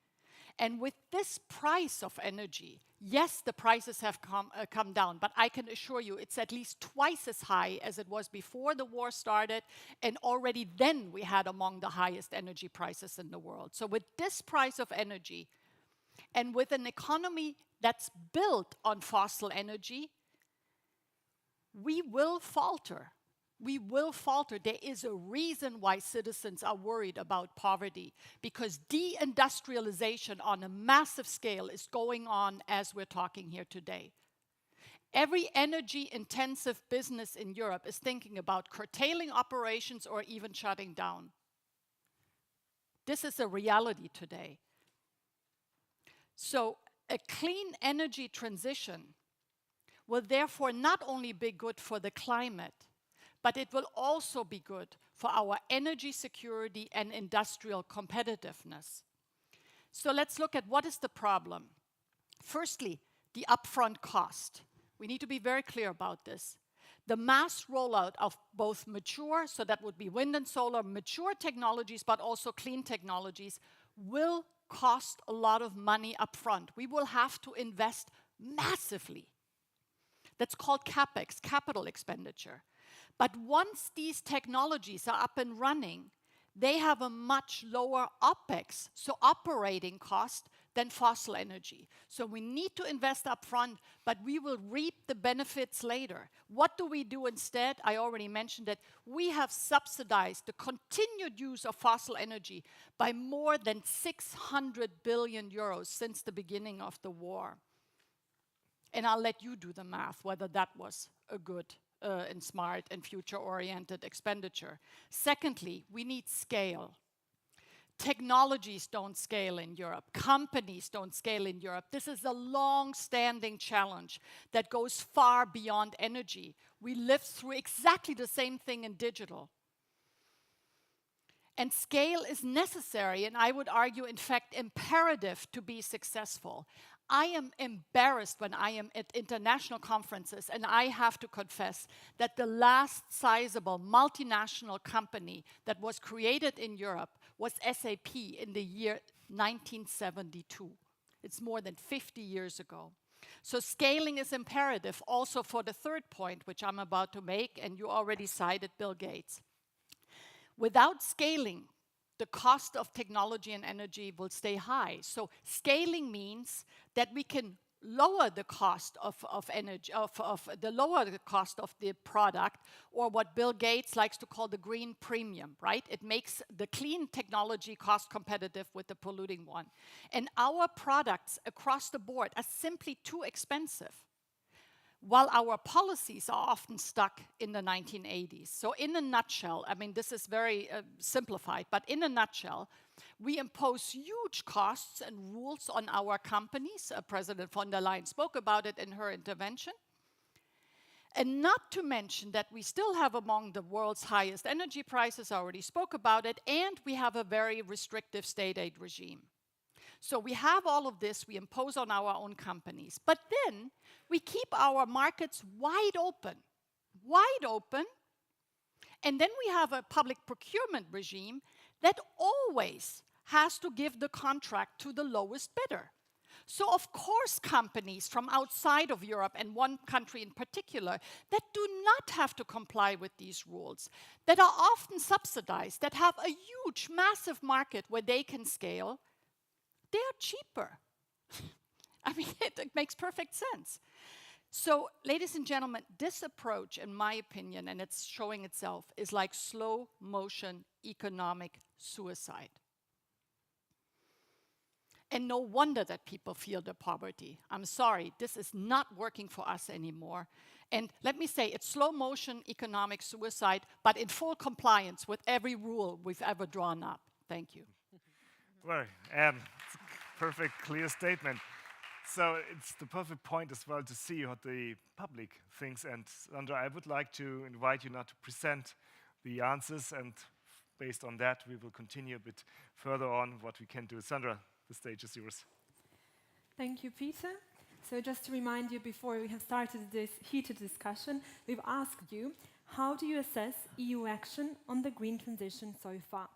And with this price of energy, yes, the prices have come down, but I can assure you it's at least twice as high as it was before the war started, and already then we had among the highest energy prices in the world. So with this price of energy, And with an economy that's built on fossil energy, we will falter. We will falter. There is a reason why citizens are worried about poverty, because deindustrialization on a massive scale is going on as we're talking here today. Every energy-intensive business in Europe is thinking about curtailing operations or even shutting down. This is a reality today. So a clean energy transition will therefore not only be good for the climate, but it will also be good for our energy security and industrial competitiveness. So let's look at what is the problem. Firstly, the upfront cost. We need to be very clear about this. The mass rollout of both mature, so that would be wind and solar, mature technologies, but also clean technologies, will cost a lot of money upfront. We will have to invest massively. That's called CapEx, capital expenditure. But once these technologies are up and running, they have a much lower OpEx, so operating cost, than fossil energy. So we need to invest upfront, but we will reap the benefits later. What do we do instead? I already mentioned that we have subsidized the continued use of fossil energy by more than 600 billion euros since the beginning of the war. And I'll let you do the math, whether that was a good and smart and future-oriented expenditure. Secondly, we need scale. Technologies don't scale in Europe. Companies don't scale in Europe. This is a long-standing challenge that goes far beyond energy. We live through exactly the same thing in digital. And scale is necessary, and I would argue, in fact, imperative to be successful. I am embarrassed when I am at international conferences, and I have to confess that the last sizable multinational company that was created in Europe was SAP in the year 1972. It's more than 50 years ago. So scaling is imperative also for the third point, which I'm about to make, and you already cited Bill Gates. Without scaling, the cost of technology and energy will stay high. So scaling means that we can lower the cost of energy, lower the cost of the product, or what Bill Gates likes to call the green premium, right? It makes the clean technology cost competitive with the polluting one. And our products across the board are simply too expensive, while our policies are often stuck in the 1980s. So in a nutshell, I mean, this is very simplified, but in a nutshell, we impose huge costs and rules on our companies. President von der Leyen spoke about it in her intervention. And not to mention that we still have among the world's highest energy prices, I already spoke about it, and we have a very restrictive state aid regime. So we have all of this we impose on our own companies. But then we keep our markets wide open, and then we have a public procurement regime that always has to give the contract to the lowest bidder. So of course companies from outside of Europe, and one country in particular, that do not have to comply with these rules, that are often subsidized, that have a huge, massive market where they can scale, they are cheaper. I mean, it makes perfect sense. So, ladies and gentlemen, this approach, in my opinion, and it's showing itself, is like slow motion economic suicide. And no wonder that people feel the poverty. I'm sorry, this is not working for us anymore. And let me say, it's slow motion economic suicide, but in full compliance with every rule we've ever drawn up. Thank you. Well, it's a perfect, clear statement. So it's the perfect point as well to see what the public thinks. And Sandra, I would like to invite you now to present the answers, and based on that, we will continue a bit further on what we can do. Sandra, the stage is yours. Thank you, Peter. So just to remind you, before we have started this heated discussion, we've asked you, how do you assess EU action on the green transition so far?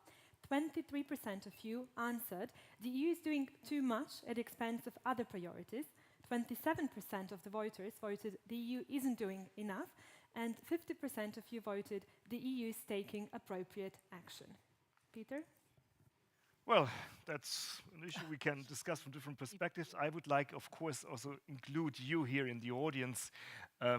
23% of you answered the EU is doing too much at the expense of other priorities. 27% of the voters voted the EU isn't doing enough, and 50% of you voted the EU is taking appropriate action. Peter? Well, that's an issue we can discuss from different perspectives. I would like, of course, also include you here in the audience,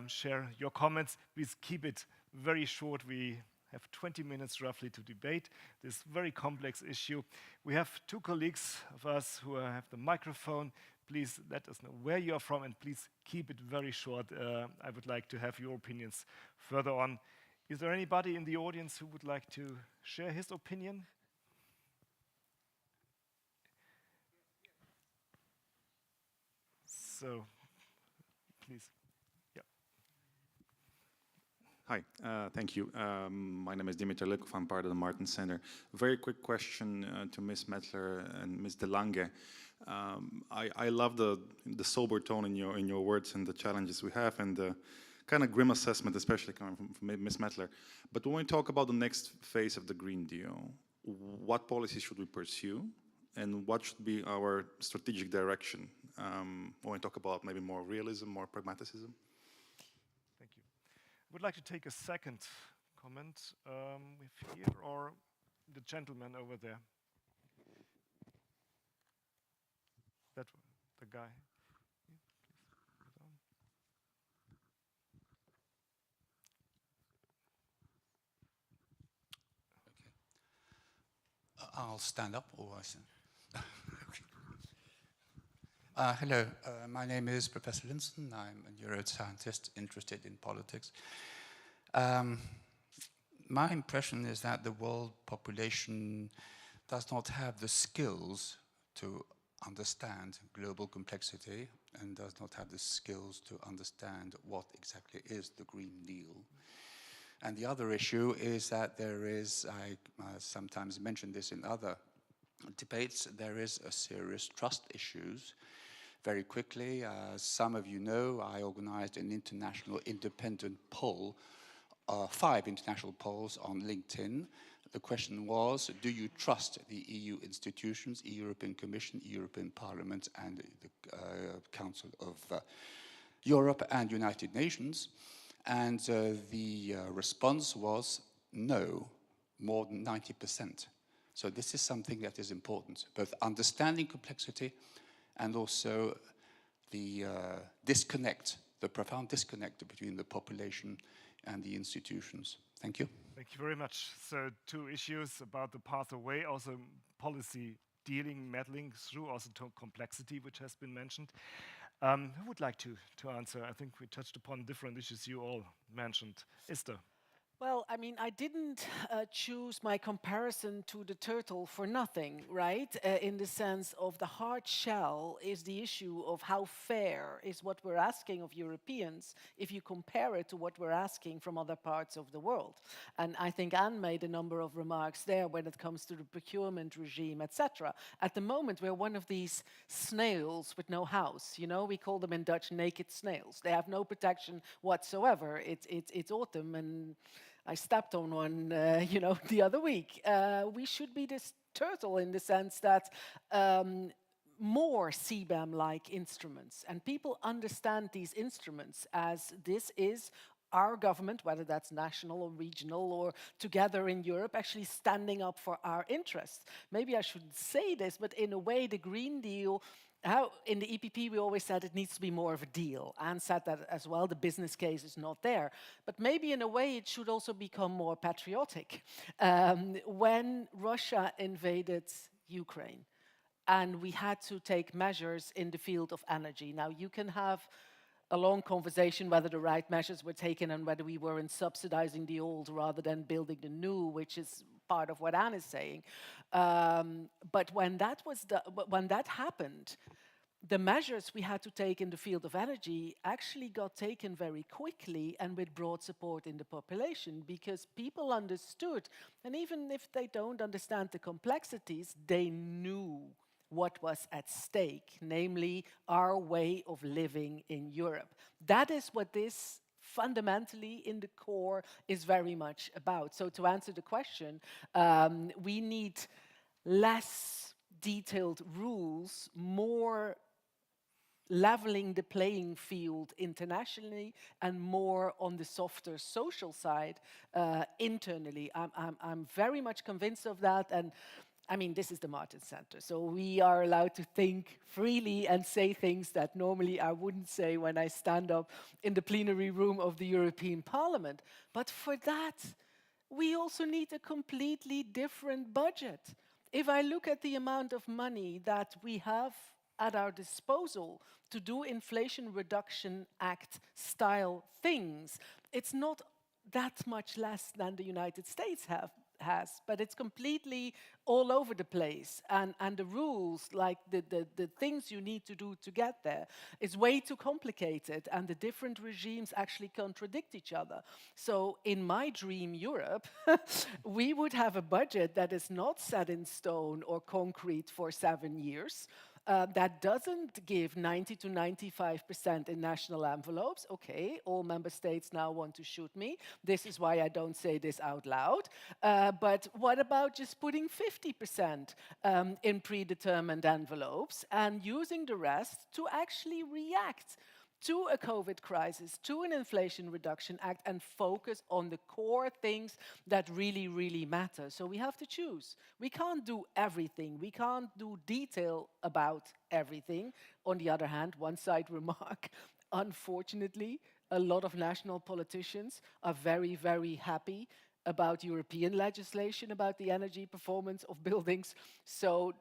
share your comments. Please keep it very short. We have 20 minutes roughly to debate this very complex issue. We have two colleagues of us who have the microphone. Please let us know where you are from, and please keep it very short. I would like to have your opinions further on. Is there anybody in the audience who would like to share his opinion? So, please. Yeah. Hi, thank you. My name is Dimitri Likov. I'm part of the Martin Center. Very quick question to Ms. Mettler and Ms. De Lange. I love the sober tone in your words and the challenges we have, and the kind of grim assessment, especially coming from Ms. Mettler. But when we talk about the next phase of the Green Deal, what policies should we pursue, and what should be our strategic direction when we talk about maybe more realism, more pragmaticism? Thank you. Would like to take a second comment with here or the gentleman over there. That one, the guy. I'll stand up, or I stand. Hello, my name is Professor Linson. I'm a neuroscientist interested in politics. My impression is that the world population does not have the skills to understand global complexity and does not have the skills to understand what exactly is the Green Deal. And the other issue is that there is, I sometimes mention this in other debates, there is a serious trust issues. Very quickly, as some of you know, I organized an international independent poll, 5 international polls on LinkedIn. The question was, do you trust the EU institutions, European Commission, European Parliament, and the Council of Europe and United Nations? And the response was no, more than 90%. So this is something that is important, both understanding complexity and also the disconnect, the profound disconnect between the population and the institutions. Thank you. Thank you very much. So 2 issues about the path away, also policy dealing, meddling through also to complexity, which has been mentioned. Who would like to answer? I think we touched upon different issues you all mentioned. Esther. Well, I mean, I didn't choose my comparison to the turtle for nothing, right? In the sense of the hard shell is the issue of how fair is what we're asking of Europeans if you compare it to what we're asking from other parts of the world. And I think Anne made a number of remarks there when it comes to the procurement regime, etc. At the moment, we're one of these snails with no house. You know, we call them in Dutch naked snails. They have no protection whatsoever. It's autumn, and I stepped on one, the other week. We should be this turtle in the sense that more CBAM-like instruments, and people understand these instruments as this is our government, whether that's national or regional or together in Europe, actually standing up for our interests. Maybe I shouldn't say this, but in a way, the Green Deal, how in the EPP we always said it needs to be more of a deal. Anne said that as well, the business case is not there. But maybe in a way it should also become more patriotic. When Russia invaded Ukraine and we had to take measures in the field of energy. Now you can have a long conversation whether the right measures were taken and whether we were in subsidizing the old rather than building the new, which is part of what Anne is saying. But when that happened, the measures we had to take in the field of energy actually got taken very quickly and with broad support in the population because people understood, and even if they don't understand the complexities, they knew what was at stake, namely our way of living in Europe. That is what this fundamentally in the core is very much about. So to answer the question, we need less detailed rules, more leveling the playing field internationally and more on the softer social side internally. I'm very much convinced of that, and I mean, this is the Martin Center, so we are allowed to think freely and say things that normally I wouldn't say when I stand up in the plenary room of the European Parliament. But for that, we also need a completely different budget. If I look at the amount of money that we have at our disposal to do Inflation Reduction Act style things, it's not that much less than the United States has, but it's completely all over the place. And the rules, like the things you need to do to get there, is way too complicated, and the different regimes actually contradict each other. So in my dream Europe, we would have a budget that is not set in stone or concrete for 7 years, that doesn't give 90 to 95% in national envelopes. Okay, all member states now want to shoot me. This is why I don't say this out loud. But what about just putting 50% in predetermined envelopes and using the rest to actually react to a COVID crisis, to an Inflation Reduction Act, and focus on the core things that really, really matter. So we have to choose. We can't do everything. We can't do detail about everything. On the other hand, one side remark, unfortunately, a lot of national politicians are very, very happy about European legislation about the energy performance of buildings, so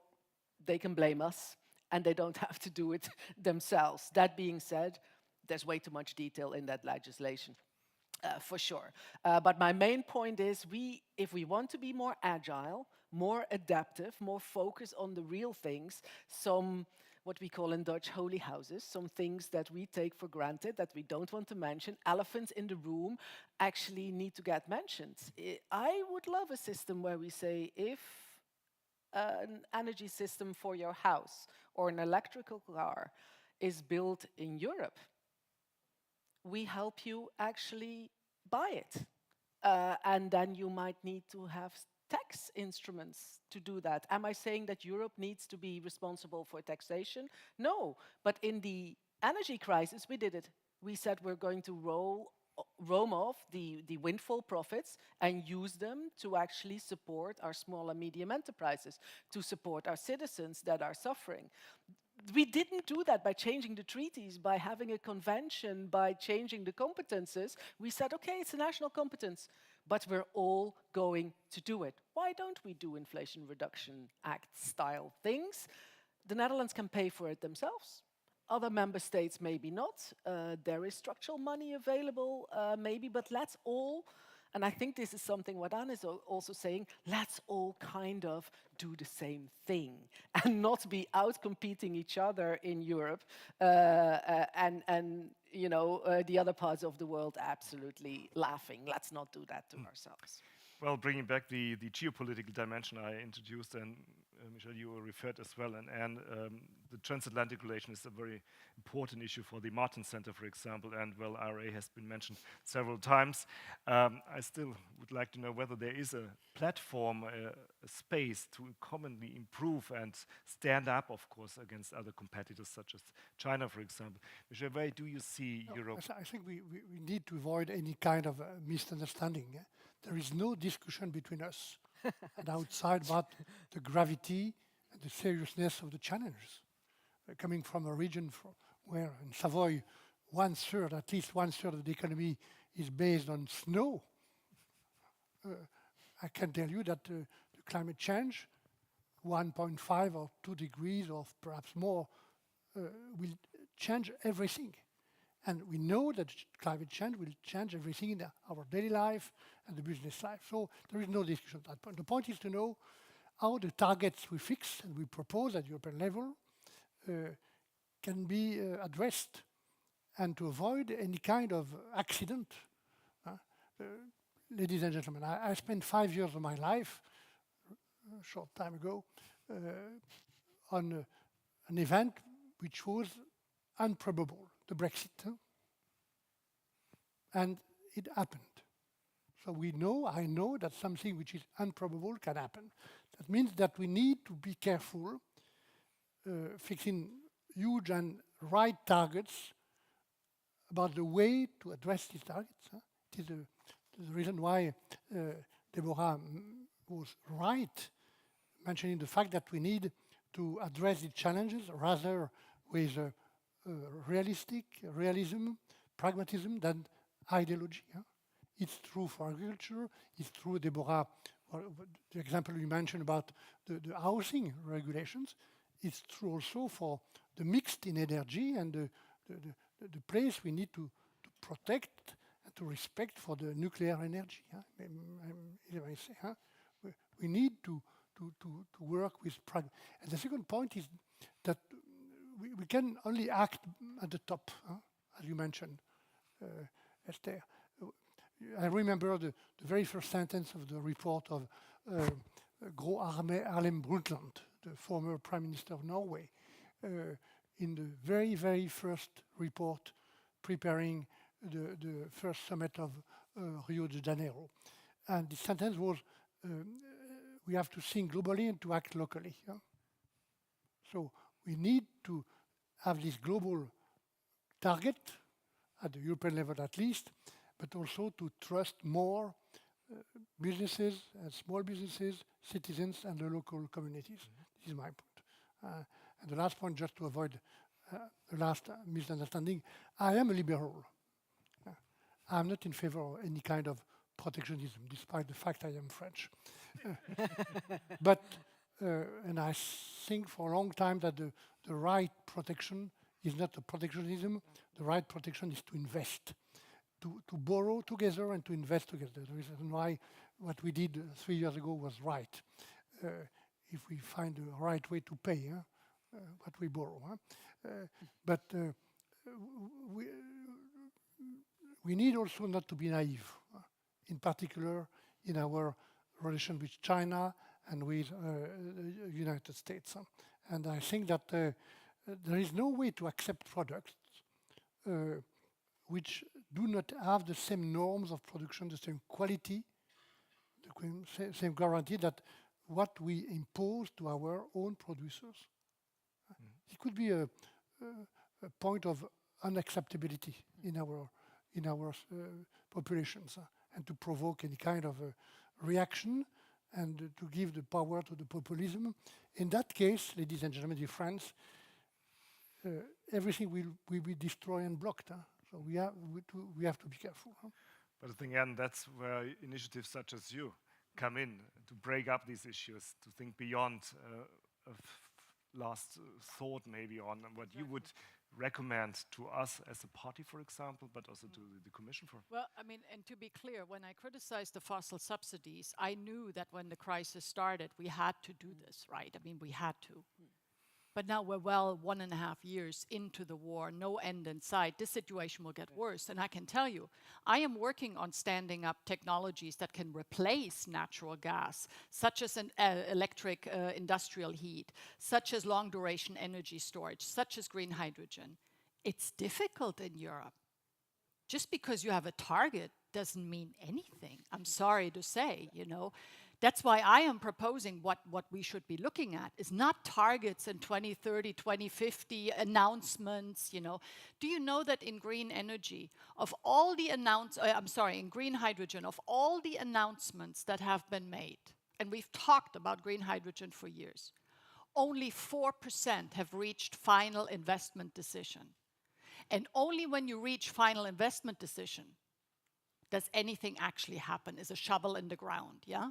they can blame us and they don't have to do it themselves. That being said, there's way too much detail in that legislation, for sure. But my main point is, if we want to be more agile, more adaptive, more focused on the real things, some what we call in Dutch holy houses, some things that we take for granted that we don't want to mention, elephants in the room, actually need to get mentioned. I would love a system where we say, if an energy system for your house or an electrical car is built in Europe, we help you actually buy it. And then you might need to have tax instruments to do that. Am I saying that Europe needs to be responsible for taxation? No, but in the energy crisis, we did it. We said we're going to roam off the windfall profits and use them to actually support our small and medium enterprises, to support our citizens that are suffering. We didn't do that by changing the treaties, by having a convention, by changing the competences. We said, okay, it's a national competence, but we're all going to do it. Why don't we do Inflation Reduction Act style things? The Netherlands can pay for it themselves. Other member states maybe not. There is structural money available, maybe, but let's all, and I think this is something what Anne is also saying, let's all kind of do the same thing and not be out competing each other in Europe and you know, the other parts of the world absolutely laughing. Let's not do that to ourselves. Well, bringing back the geopolitical dimension I introduced, and Michelle, you referred as well, and the transatlantic relation is a very important issue for the Martin Center, for example, and well, IRA has been mentioned several times. I still would like to know whether there is a platform, a space to commonly improve and stand up, of course, against other competitors such as China, for example. Michelle, where do you see Europe? I think we need to avoid any kind of misunderstanding. There is no discussion between us and outside about the gravity and the seriousness of the challenges. Coming from a region where in Savoy, at least one third of the economy is based on snow, I can tell you that the climate change, 1.5 or 2 degrees or perhaps more, will change everything. And we know that climate change will change everything in our daily life and the business life. So there is no discussion at that point. The point is to know how the targets we fix and we propose at European level can be addressed, and to avoid any kind of accident. Ladies and gentlemen, I spent 5 years of my life, a short time ago, on an event which was improbable, the Brexit. And it happened. So I know that something which is improbable can happen. That means that we need to be careful fixing huge and right targets about the way to address these targets. It is the reason why Deborah was right mentioning the fact that we need to address the challenges rather with realism, pragmatism than ideology. It's true for agriculture, it's true, Deborah, the example you mentioned about the housing regulations, it's true also for the mixed in energy and the place we need to protect and to respect for the nuclear energy. We need to work with pragmatism. And the second point is that we can only act at the top, as you mentioned, Esther. I remember the very first sentence of the report of Gro Harlem Brundtland, the former Prime Minister of Norway, in the very, very first report preparing the first summit of Rio de Janeiro. And the sentence was, we have to think globally and to act locally. So we need to have this global target, at the European level at least, but also to trust more businesses, small businesses, citizens, and the local communities. This is my point. And the last point, just to avoid the last misunderstanding, I am a liberal. I'm not in favor of any kind of protectionism, despite the fact I am French. But, and I think for a long time that the right protection is not a protectionism. The right protection is to invest, to borrow together and to invest together. The reason why what we did 3 years ago was right. If we find the right way to pay what we borrow. But we need also not to be naive, in particular in our relation with China and with the United States. And I think that there is no way to accept products which do not have the same norms of production, the same quality, the same guarantee that what we impose to our own producers. It could be a point of unacceptability in our populations and to provoke any kind of reaction and to give the power to the populism. In that case, ladies and gentlemen, dear friends, everything will be destroyed and blocked. So we have to be careful. But I think, again, that's where initiatives such as you come in, to break up these issues, to think beyond last thought maybe on what you would recommend to us as a party, for example, but also to the Commission for. Well, I mean, and to be clear, when I criticized the fossil subsidies, I knew that when the crisis started, we had to do this, right? I mean, we had to. But now we're well 1.5 years into the war, no end in sight. This situation will get worse. And I can tell you, I am working on standing up technologies that can replace natural gas, such as an electric industrial heat, such as long duration energy storage, such as green hydrogen. It's difficult in Europe. Just because you have a target doesn't mean anything. I'm sorry to say, you know. That's why I am proposing what we should be looking at is not targets in 2030, 2050, announcements, you know. Do you know that in green energy, of all the in green hydrogen, of all the announcements that have been made, and we've talked about green hydrogen for years, only 4% have reached final investment decision. And only when you reach final investment decision does anything actually happen, is a shovel in the ground, yeah?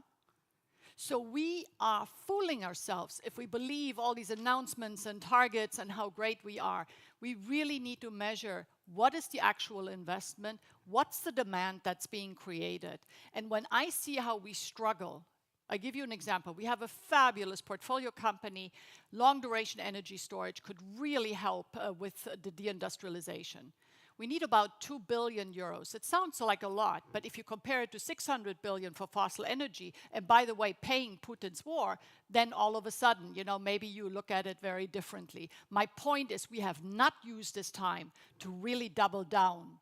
So we are fooling ourselves if we believe all these announcements and targets and how great we are. We really need to measure what is the actual investment, what's the demand that's being created. And when I see how we struggle, I give you an example. We have a fabulous portfolio company. Long duration energy storage could really help with the deindustrialization. We need about 2 billion euros. It sounds like a lot, but if you compare it to 600 billion for fossil energy, and by the way, paying Putin's war, then all of a sudden, you know, maybe you look at it very differently. My point is we have not used this time to really double down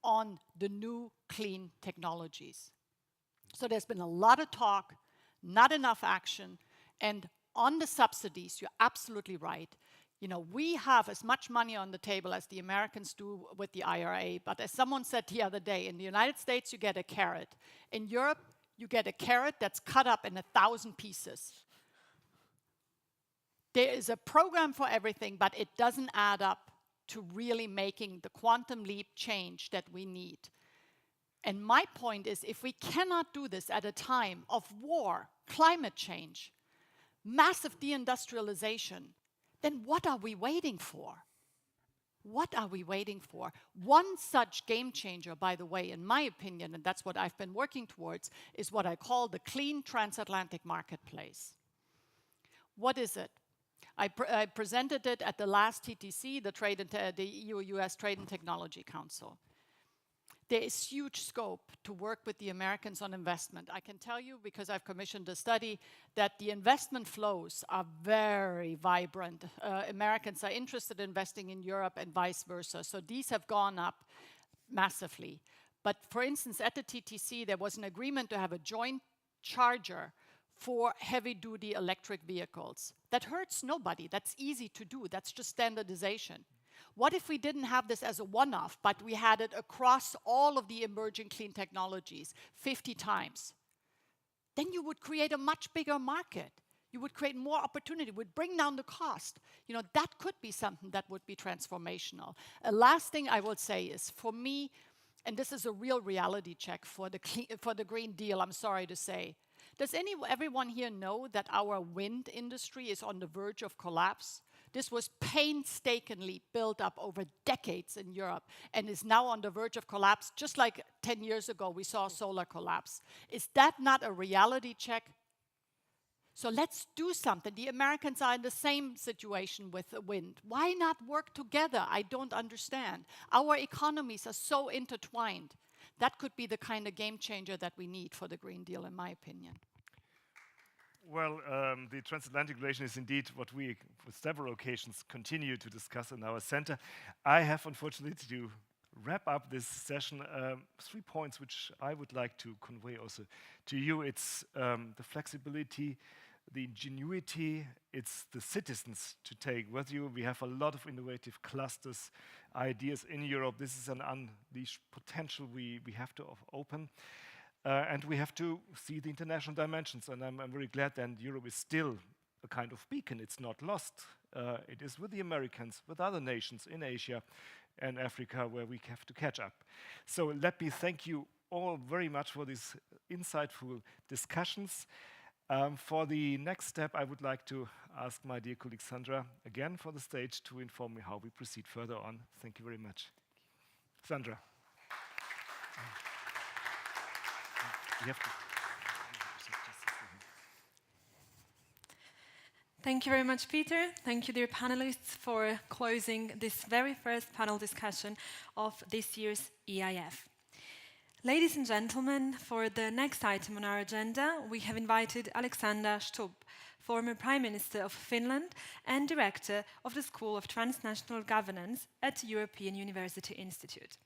on the new clean technologies. So there's been a lot of talk, not enough action, and on the subsidies, you're absolutely right. You know, we have as much money on the table as the Americans do with the IRA, but as someone said the other day, in the United States, you get a carrot. In Europe, you get a carrot that's cut up in 1,000 pieces. There is a program for everything, but it doesn't add up to really making the quantum leap change that we need. And my point is, if we cannot do this at a time of war, climate change, massive deindustrialization, then what are we waiting for? What are we waiting for? One such game changer, by the way, in my opinion, and that's what I've been working towards, is what I call the clean transatlantic marketplace. What is it? I presented it at the last TTC, the EU-US Trade and Technology Council. There is huge scope to work with the Americans on investment. I can tell you, because I've commissioned a study, that the investment flows are very vibrant. Americans are interested in investing in Europe and vice versa. So these have gone up massively. But for instance, at the TTC, there was an agreement to have a joint charger for heavy-duty electric vehicles. That hurts nobody. That's easy to do. That's just standardization. What if we didn't have this as a one-off, but we had it across all of the emerging clean technologies 50 times? Then you would create a much bigger market. You would create more opportunity, would bring down the cost. You know, that could be something that would be transformational. A last thing I will say is, for me, and this is a real reality check for the Green Deal, I'm sorry to say, does everyone here know that our wind industry is on the verge of collapse? This was painstakingly built up over decades in Europe and is now on the verge of collapse, just like 10 years ago we saw solar collapse. Is that not a reality check? So let's do something. The Americans are in the same situation with the wind. Why not work together? I don't understand. Our economies are so intertwined. That could be the kind of game changer that we need for the Green Deal, in my opinion. Well, the transatlantic relation is indeed what we, for several occasions, continue to discuss in our center. I have, unfortunately, to wrap up this session, 3 points which I would like to convey also to you. It's the flexibility, the ingenuity, it's the citizens to take with you. We have a lot of innovative clusters, ideas in Europe. This is an unleashed potential we have to open. And we have to see the international dimensions. And I'm very glad that Europe is still a kind of beacon. It's not lost. It is with the Americans, with other nations in Asia and Africa where we have to catch up. So let me thank you all very much for these insightful discussions. For the next step, I would like to ask my dear colleague Sandra again for the stage to inform me how we proceed further on. Thank you very much. Sandra. Thank you very much, Peter. Thank you, dear panelists, for closing this very first panel discussion of this year's EIF. Ladies and gentlemen, for the next item on our agenda, we have invited Alexander Stubb, former Prime Minister of Finland and Director of the School of Transnational Governance at European University Institute.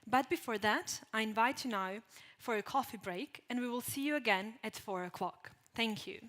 But before that, I invite you now for a coffee break, and we will see you again at 4 o'clock. Thank you.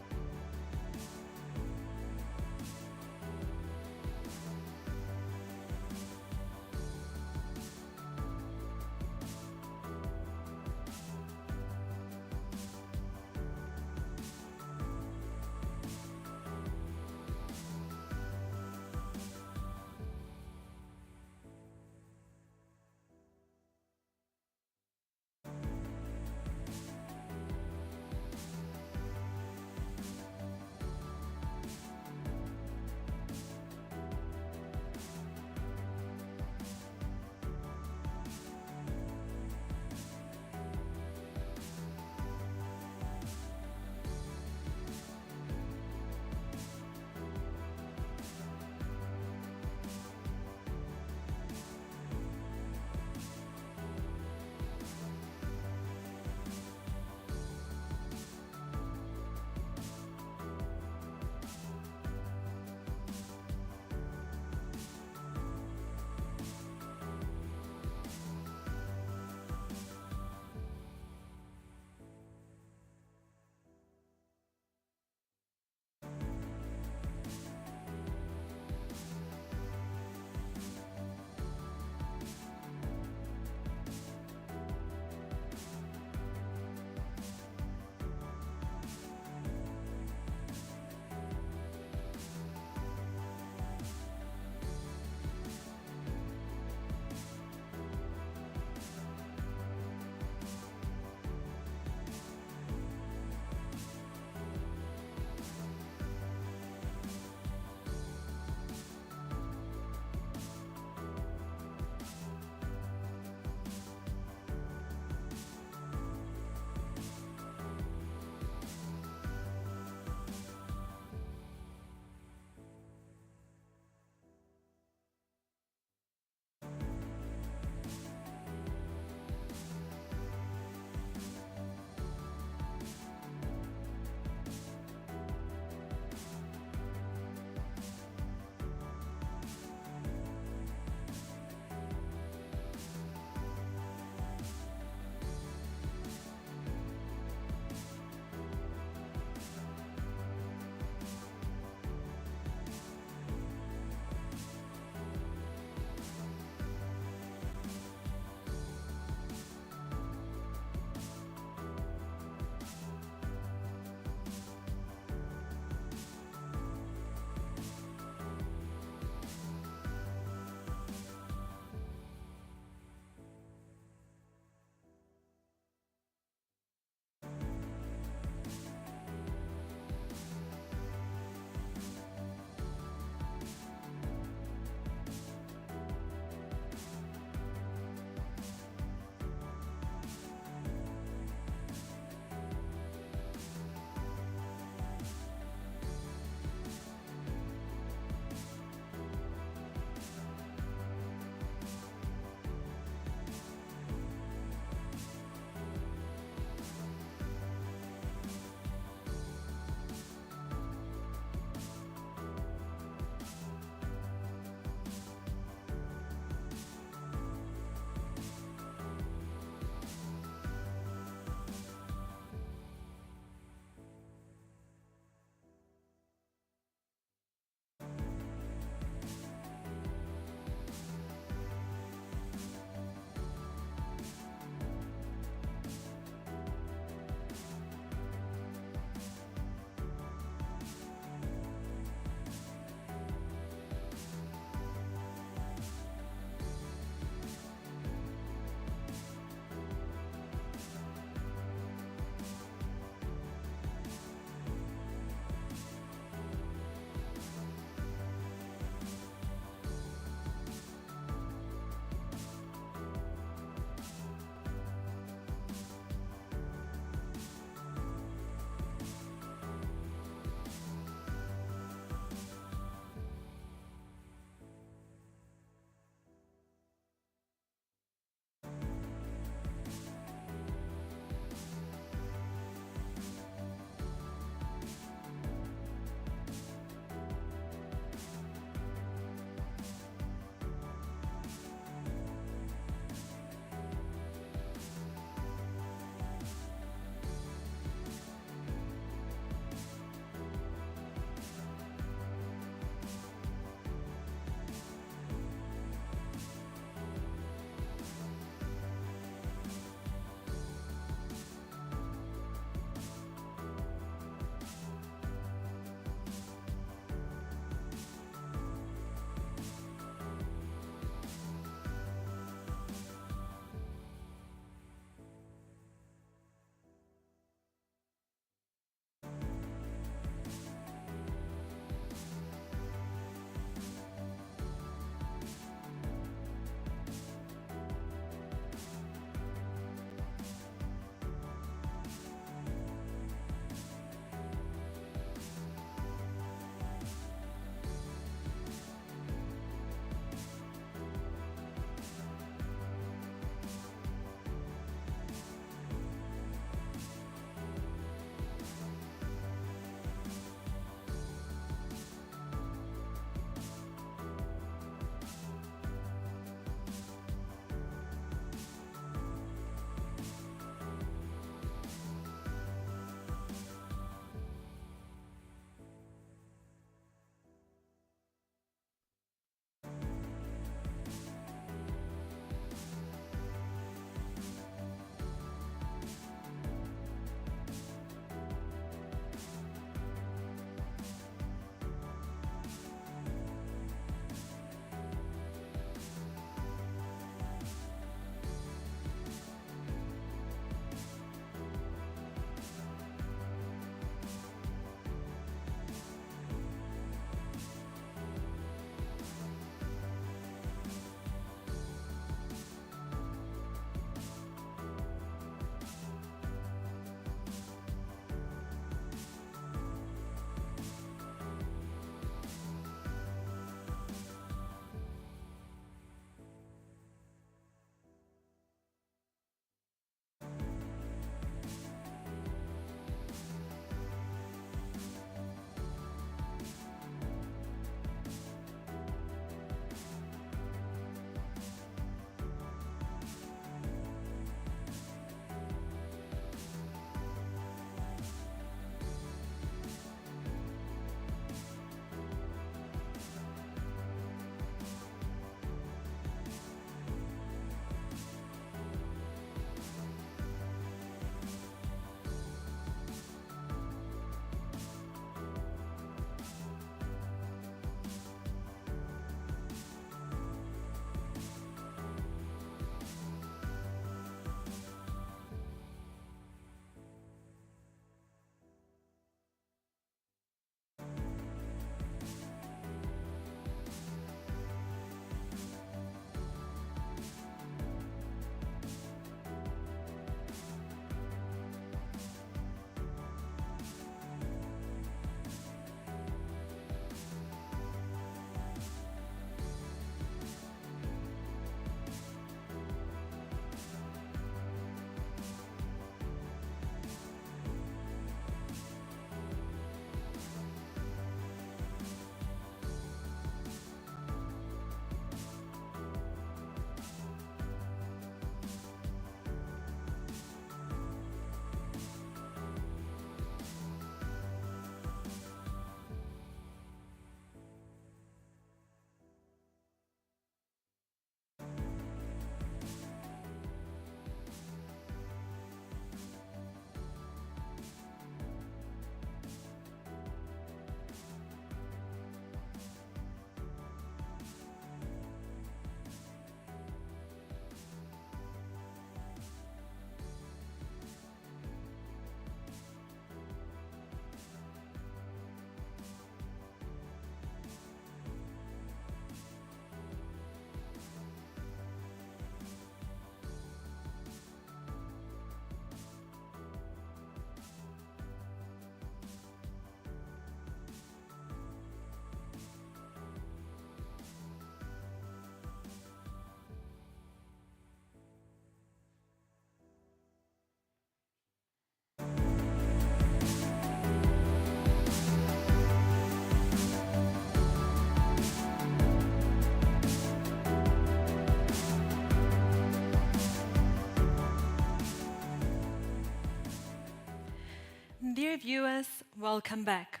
welcome back.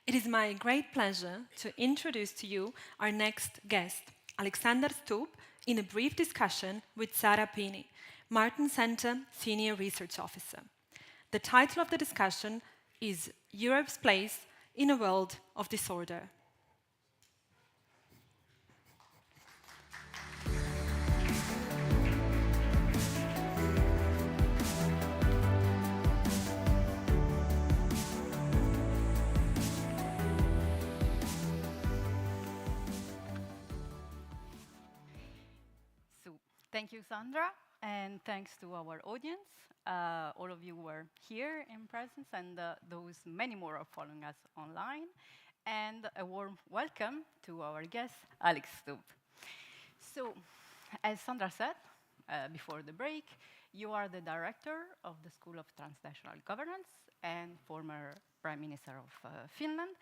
It is my great pleasure to introduce to you our next guest, Alexander Stubb, in a brief discussion with Sarah Pini, Martin Center Senior Research Officer. The title of the discussion is Europe's Place in a World of Disorder. Thank you, Sandra, and thanks to our audience. All of you were here in presence, and those many more are following us online. And a warm welcome to our guest, Alex Stubb. So, as Sandra said before the break, you are the director of the School of Transnational Governance and former Prime Minister of Finland.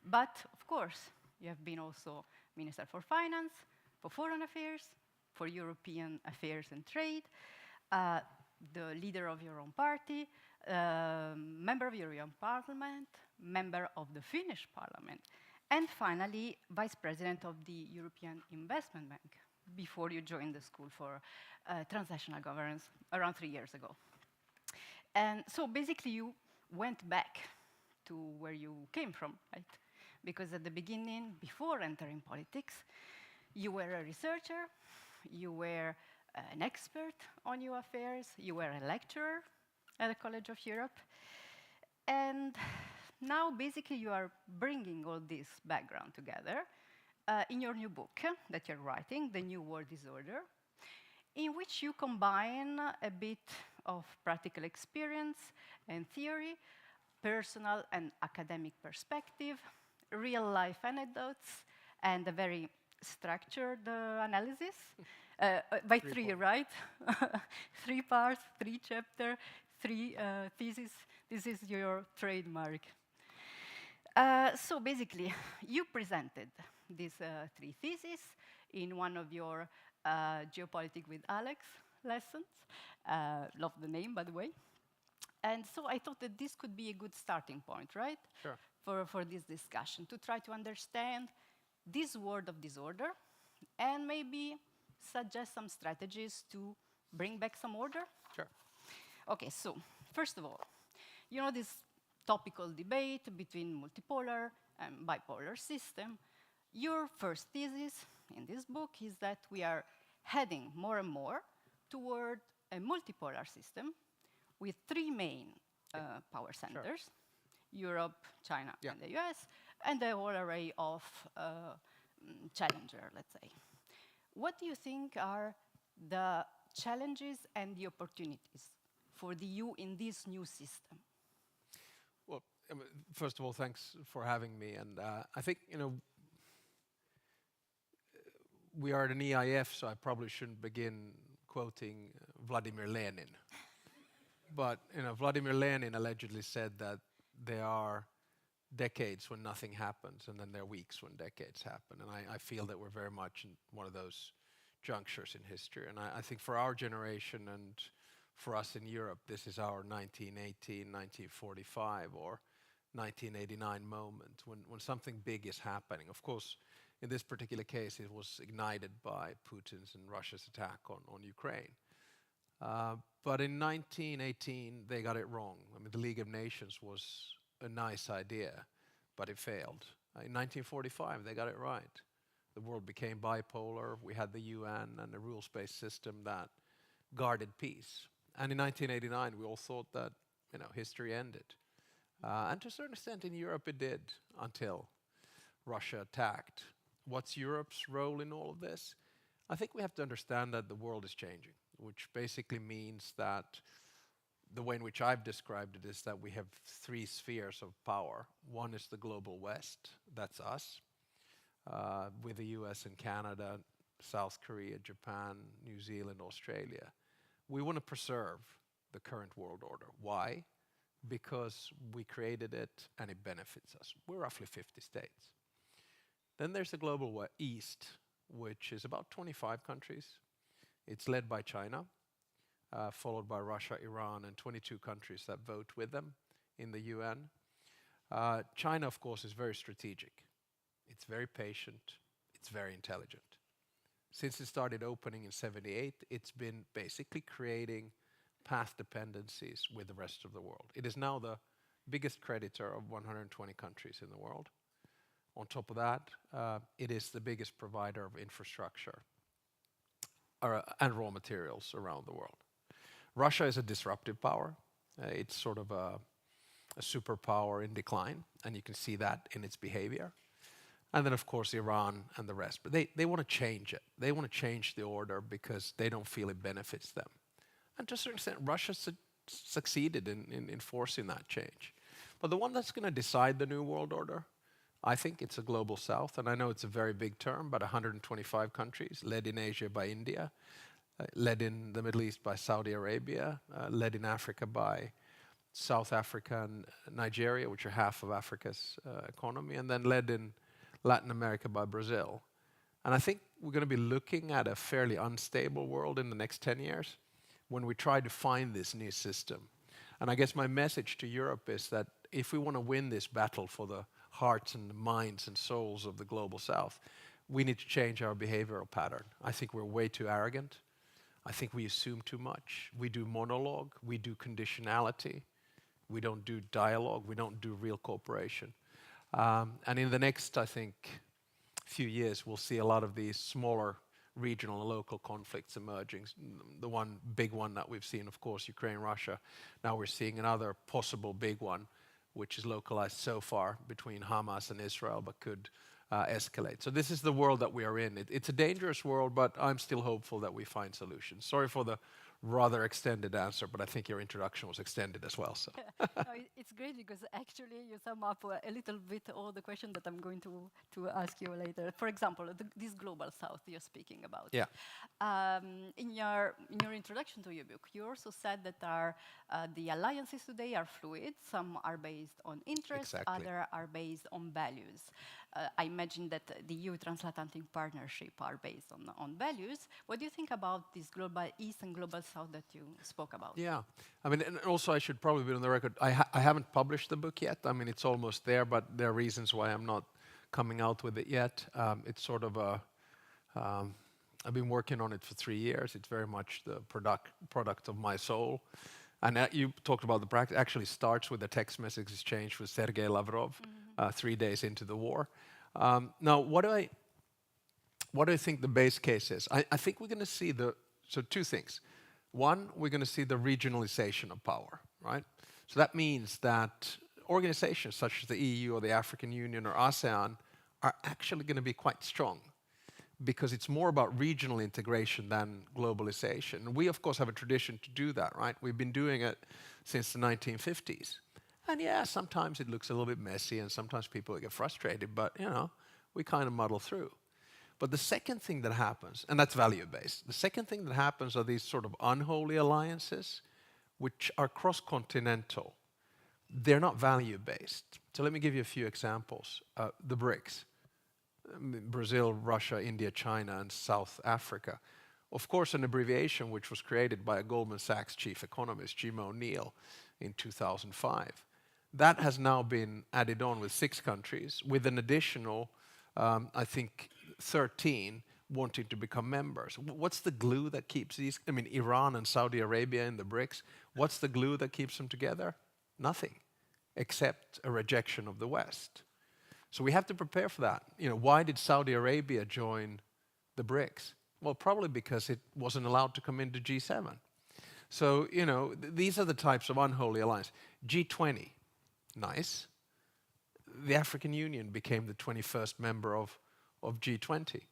But, of course, you have been also Minister for Finance, for Foreign Affairs, for European Affairs and Trade, the leader of your own party, member of European Parliament, member of the Finnish Parliament, and finally, Vice President of the European Investment Bank before you joined the School for Transnational Governance around 3 years ago. And so basically you went back to where you came from, right? Because at the beginning, before entering politics, you were a researcher, you were an expert on EU affairs, you were a lecturer at the College of Europe, and now basically you are bringing all this background together in your new book that you're writing, The New World Disorder, in which you combine a bit of practical experience and theory, personal and academic perspective, real-life anecdotes, and a very structured analysis by three, right? 3 parts, 3 chapters, 3 theses. This is your trademark. So basically, you presented these 3 theses in one of your Geopolitics with Alex lessons. Love the name, by the way. And so I thought that this could be a good starting point, right? Sure. For this discussion, to try to understand this world of disorder and maybe suggest some strategies to bring back some order? Sure. Okay, so first of all, you know this topical debate between multipolar and bipolar system. Your first thesis in this book is that we are heading more and more toward a multipolar system with 3 main power centers, Europe, China, and the US, and a whole array of challenger, let's say. What do you think are the challenges and the opportunities for the EU in this new system? Well, first of all, thanks for having me. And I think, you know, we are at an EIF, so I probably shouldn't begin quoting Vladimir Lenin. But, you know, Vladimir Lenin allegedly said that there are decades when nothing happens, and then there are weeks when decades happen. And I feel that we're very much in one of those junctures in history. And I think for our generation and for us in Europe, this is our 1918, 1945 or 1989 moment when something big is happening. Of course, in this particular case, it was ignited by Putin's and Russia's attack on Ukraine. But in 1918, they got it wrong. I mean, the League of Nations was a nice idea, but it failed. In 1945, they got it right. The world became bipolar. We had the UN and a rules-based system that guarded peace. And in 1989, we all thought that, you know, history ended. And to a certain extent in Europe it did, until Russia attacked. What's Europe's role in all of this? I think we have to understand that the world is changing, which basically means that the way in which I've described it is that we have 3 spheres of power. One is the global West, that's us, with the US and Canada, South Korea, Japan, New Zealand, Australia. We want to preserve the current world order. Why? Because we created it and it benefits us. We're roughly 50 states. Then there's the global East, which is about 25 countries. It's led by China, followed by Russia, Iran, and 22 countries that vote with them in the UN. China, of course, is very strategic. It's very patient. It's very intelligent. Since it started opening in '78, it's been basically creating path dependencies with the rest of the world. It is now the biggest creditor of 120 countries in the world. On top of that, it is the biggest provider of infrastructure and raw materials around the world. Russia is a disruptive power. It's sort of a superpower in decline, and you can see that in its behavior. And then, of course, Iran and the rest. But they want to change it. They want to change the order because they don't feel it benefits them. And to a certain extent, Russia succeeded in enforcing that change. But the one that's going to decide the new world order, I think it's a global south. And I know it's a very big term, but 125 countries, led in Asia by India, led in the Middle East by Saudi Arabia, led in Africa by South Africa and Nigeria, which are half of Africa's economy, and then led in Latin America by Brazil. And I think we're going to be looking at a fairly unstable world in the next 10 years when we try to find this new system. And I guess my message to Europe is that if we want to win this battle for the hearts and the minds and souls of the global south, we need to change our behavioral pattern. I think we're way too arrogant. I think we assume too much. We do monologue. We do conditionality. We don't do dialogue. We don't do real cooperation. And in the next, I think, few years, we'll see a lot of these smaller regional and local conflicts emerging. The one big one that we've seen, of course, Ukraine, Russia. Now we're seeing another possible big one, which is localized so far between Hamas and Israel, but could escalate. So this is the world that we are in. It's a dangerous world, but I'm still hopeful that we find solutions. Sorry for the rather extended answer, but I think your introduction was extended as well. So. No, it's great because actually you sum up a little bit all the questions that I'm going to ask you later. For example, this global south you're speaking about. Yeah. In your introduction to your book, you also said that the alliances today are fluid. Some are based on interest, others are based on values. I imagine that the EU transatlantic partnership are based on values. What do you think about this global east and global south that you spoke about? Yeah, I mean, and also I should probably be on the record. I haven't published the book yet. I mean, it's almost there, but there are reasons why I'm not coming out with it yet. It's sort of I've been working on it for 3 years. It's very much the product of my soul. And you talked about the practice. Actually starts with a text message exchange with Sergei Lavrov 3 days into the war. Now, what do I think the base case is? I think we're going to see two things. One, we're going to see the regionalization of power, right? So that means that organizations such as the EU or the African Union or ASEAN are actually going to be quite strong because it's more about regional integration than globalization. And we, of course, have a tradition to do that, right? We've been doing it since the 1950s. And yeah, sometimes it looks a little bit messy and sometimes people get frustrated, but, you know, we kind of muddle through. But the second thing that happens, and that's value-based, the second thing that happens are these sort of unholy alliances, which are cross-continental. They're not value-based. So let me give you a few examples. The BRICS, Brazil, Russia, India, China, and South Africa. Of course, an abbreviation which was created by a Goldman Sachs chief economist, Jim O'Neill, in 2005. That has now been added on with 6 countries, with an additional, I think, 13 wanting to become members. What's the glue that keeps these? I mean, Iran and Saudi Arabia in the BRICS, what's the glue that keeps them together? Nothing, except a rejection of the West. So we have to prepare for that. You know, why did Saudi Arabia join the BRICS? Well, probably because it wasn't allowed to come into G7. So, you know, these are the types of unholy alliances. G20, nice. The African Union became the 21st member of G20.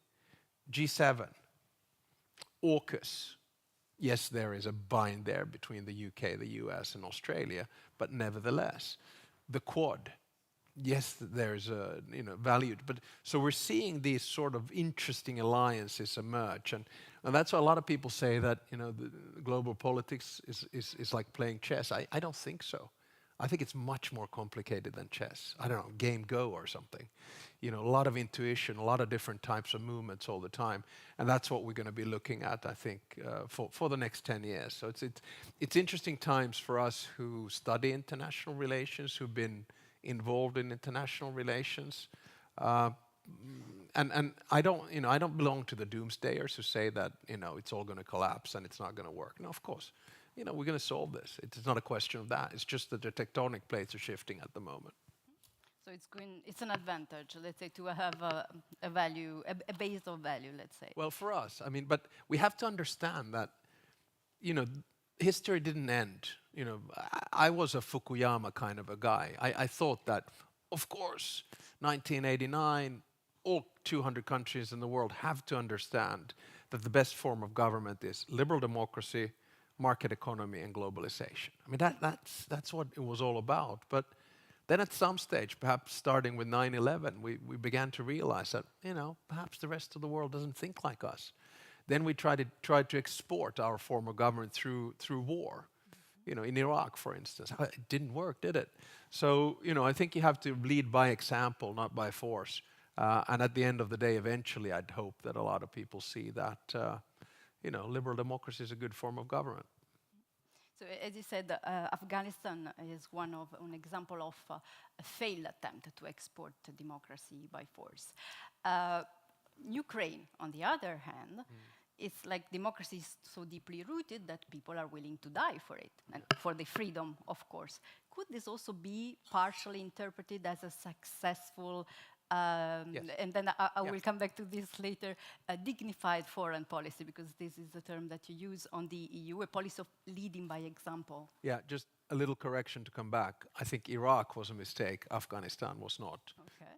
G7, AUKUS. Yes, there is a bind there between the UK, the US, and Australia, but nevertheless, the Quad. Yes, there's a valued, but so we're seeing these sort of interesting alliances emerge, and that's why a lot of people say that the global politics is like playing chess. I don't think so. I think it's much more complicated than chess. I don't know, game go or something. A lot of intuition, a lot of different types of movements all the time, and that's what we're going to be looking at, I think, for the next 10 years. So it's interesting times for us who study international relations, who've been involved in international relations. And I don't belong to the doomsdayers who say that it's all going to collapse and it's not going to work. No, of course, we're going to solve this. It's not a question of that. It's just that the tectonic plates are shifting at the moment. So it's an advantage, let's say, to have a value, a base of value, let's say. Well, for us, but we have to understand that, history didn't end. I was a Fukuyama kind of a guy. I thought that, of course, 1989, all 200 countries in the world have to understand that the best form of government is liberal democracy, market economy, and globalization. That's what it was all about. But then at some stage, perhaps starting with 9/11, we began to realize that, perhaps the rest of the world doesn't think like us. Then we tried to export our form of government through war. In Iraq, for instance. It didn't work, did it? So, I think you have to lead by example, not by force. And at the end of the day, eventually, I'd hope that a lot of people see that, liberal democracy is a good form of government. So, as you said, Afghanistan is an example of a failed attempt to export democracy by force. Ukraine, on the other hand, it's like democracy is so deeply rooted that people are willing to die for it, and for the freedom, of course. Could this also be partially interpreted as a successful, Yes. and then I will come back to this later, a dignified foreign policy, because this is the term that you use on the EU, a policy of leading by example? Yeah, just a little correction to come back. I think Iraq was a mistake, Afghanistan was not.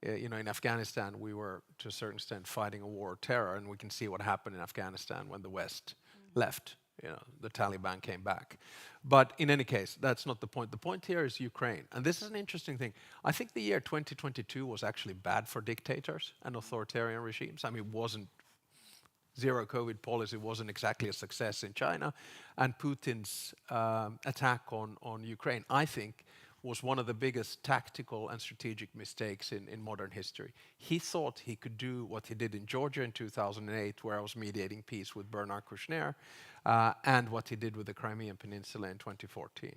Okay. In Afghanistan, we were, to a certain extent, fighting a war of terror, and we can see what happened in Afghanistan when the West left. The Taliban came back. But in any case, that's not the point. The point here is Ukraine. And this is an interesting thing. I think the year 2022 was actually bad for dictators and authoritarian regimes. It wasn't zero COVID policy wasn't exactly a success in China. And Putin's attack on Ukraine, I think, was one of the biggest tactical and strategic mistakes in modern history. He thought he could do what he did in Georgia in 2008, where I was mediating peace with Bernard Kouchner, and what he did with the Crimean Peninsula in 2014.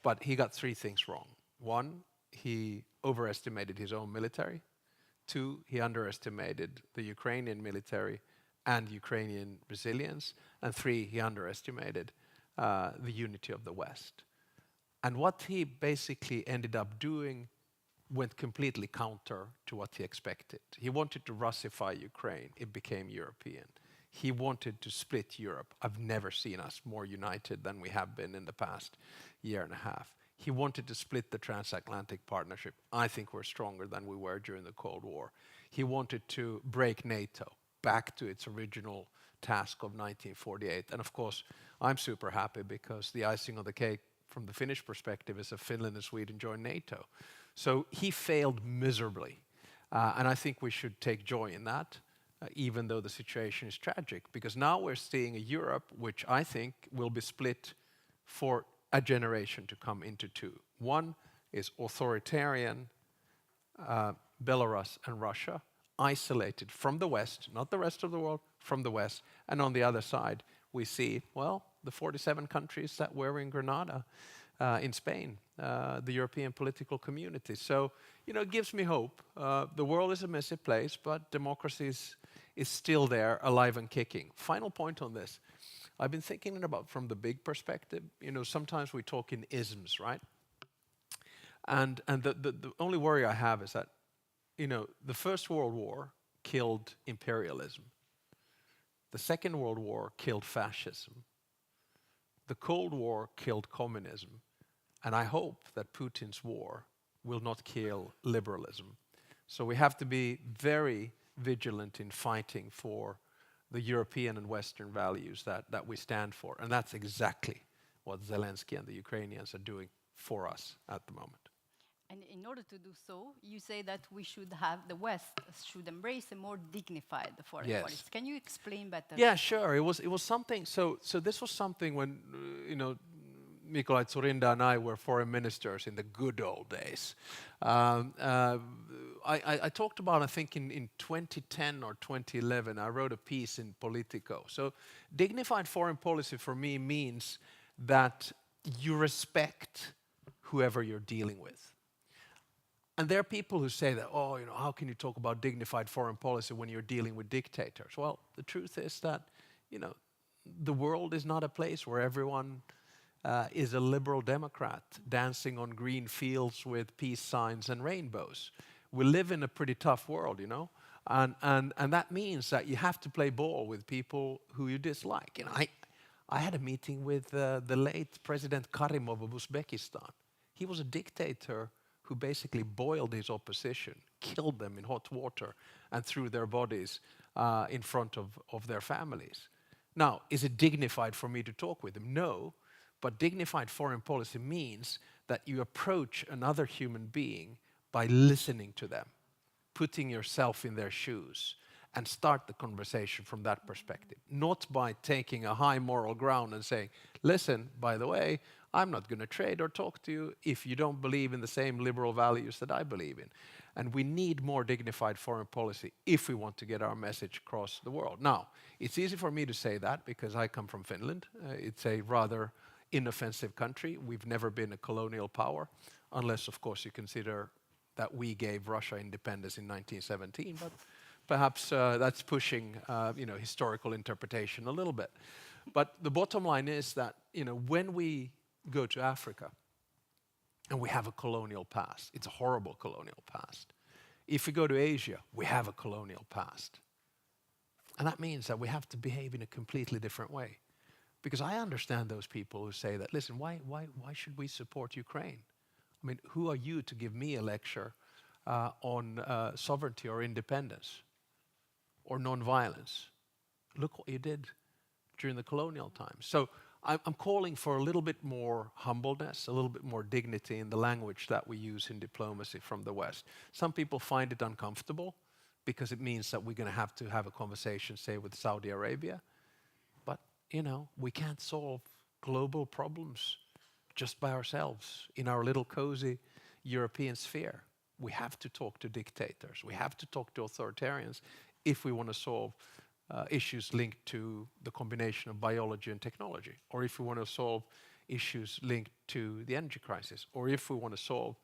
But he got three things wrong. One, he overestimated his own military. Two, he underestimated the Ukrainian military and Ukrainian resilience. And three, he underestimated the unity of the West. And what he basically ended up doing went completely counter to what he expected. He wanted to Russify Ukraine. It became European. He wanted to split Europe. I've never seen us more united than we have been in the past year and a half. He wanted to split the transatlantic partnership. I think we're stronger than we were during the Cold War. He wanted to break NATO back to its original task of 1948. And of course, I'm super happy because the icing on the cake from the Finnish perspective is that Finland and Sweden joined NATO. So he failed miserably. And I think we should take joy in that, even though the situation is tragic. Because now we're seeing a Europe which I think will be split for a generation to come into two. One is authoritarian Belarus and Russia, isolated from the West, not the rest of the world, from the West. And on the other side, we see, well, the 47 countries that were in Grenada, in Spain, the European political community. So, it gives me hope. The world is a messy place, but democracy is still there, alive and kicking. Final point on this. I've been thinking about from the big perspective. Sometimes we talk in isms, right? And the only worry I have is that, the First World War killed imperialism. The Second World War killed fascism. The Cold War killed communism. And I hope that Putin's war will not kill liberalism. So we have to be very vigilant in fighting for the European and Western values that we stand for. And that's exactly what Zelensky and the Ukrainians are doing for us at the moment. And in order to do so, you say that the West should embrace a more dignified foreign policy. Can you explain better? Yeah, sure. It was something. So this was something when Mikuláš, Dzurinda and I were foreign ministers in the good old days. I talked about, I think in 2010 or 2011, I wrote a piece in Politico. So dignified foreign policy for me means that you respect whoever you're dealing with. And there are people who say that, oh, you know, how can you talk about dignified foreign policy when you're dealing with dictators? Well, the truth is that, you know, the world is not a place where everyone is a liberal Democrat dancing on green fields with peace signs and rainbows. We live in a pretty tough world, you know, and that means that you have to play ball with people who you dislike. You know, I had a meeting with the late President Karimov of Uzbekistan. He was a dictator who basically boiled his opposition, killed them in hot water, and threw their bodies in front of their families. Now, is it dignified for me to talk with him? No, but dignified foreign policy means that you approach another human being by listening to them, putting yourself in their shoes, and start the conversation from that perspective. Not by taking a high moral ground and saying, listen, by the way, I'm not going to trade or talk to you if you don't believe in the same liberal values that I believe in. And we need more dignified foreign policy if we want to get our message across the world. Now, it's easy for me to say that because I come from Finland. It's a rather inoffensive country. We've never been a colonial power, unless, of course, you consider that we gave Russia independence in 1917. But perhaps that's pushing historical interpretation a little bit. But the bottom line is that when we go to Africa and we have a colonial past, it's a horrible colonial past. If we go to Asia, we have a colonial past. And that means that we have to behave in a completely different way. Because I understand those people who say that, listen, why should we support Ukraine? I mean, who are you to give me a lecture on sovereignty or independence or non-violence? Look what you did during the colonial times. So I'm calling for a little bit more humbleness, a little bit more dignity in the language that we use in diplomacy from the West. Some people find it uncomfortable because it means that we're going to have a conversation, say, with Saudi Arabia. But, we can't solve global problems just by ourselves in our little cozy European sphere. We have to talk to dictators. We have to talk to authoritarians if we want to solve issues linked to the combination of biology and technology, or if we want to solve issues linked to the energy crisis, or if we want to solve,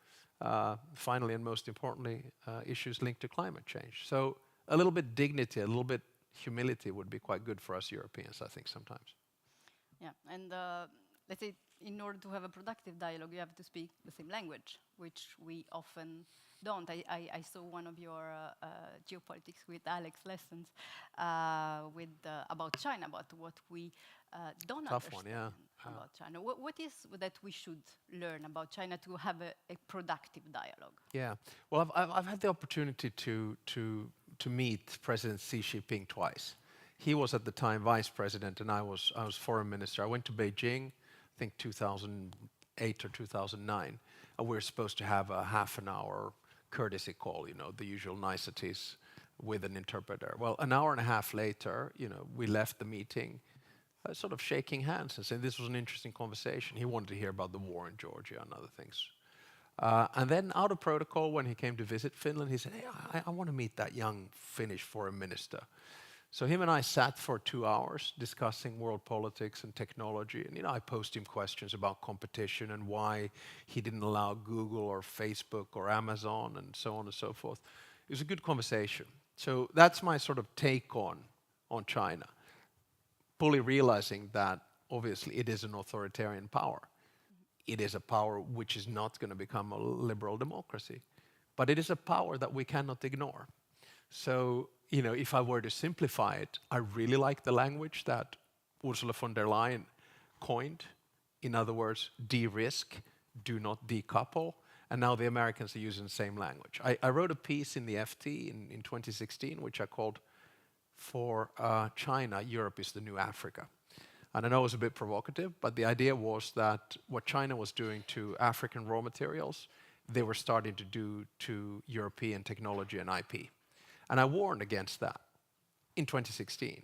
finally and most importantly, issues linked to climate change. So a little bit dignity, a little bit humility would be quite good for us Europeans, I think, sometimes. Yeah, and let's say in order to have a productive dialogue, you have to speak the same language, which we often don't. I saw one of your geopolitics with Alex lessons about China, about what we don't understand about China. What is that we should learn about China to have a productive dialogue? Yeah, well, I've had the opportunity to meet President Xi Jinping twice. He was at the time vice president, and I was foreign minister. I went to Beijing, I think 2008 or 2009, and we were supposed to have a half an hour courtesy call, the usual niceties with an interpreter. Well, an hour and a half later, we left the meeting sort of shaking hands and saying this was an interesting conversation. He wanted to hear about the war in Georgia and other things. And then out of protocol, when he came to visit Finland, he said, hey, I want to meet that young Finnish foreign minister. So him and I sat for 2 hours discussing world politics and technology. And, I posed him questions about competition and why he didn't allow Google or Facebook or Amazon and so on and so forth. It was a good conversation. So that's my sort of take on China, fully realizing that obviously it is an authoritarian power. It is a power which is not going to become a liberal democracy. But it is a power that we cannot ignore. So, if I were to simplify it, I really like the language that Ursula von der Leyen coined. In other words, de-risk, do not decouple. And now the Americans are using the same language. I wrote a piece in the FT in 2016, which I called, For China, Europe is the new Africa. And I know it was a bit provocative, but the idea was that what China was doing to African raw materials, they were starting to do to European technology and IP. And I warned against that in 2016.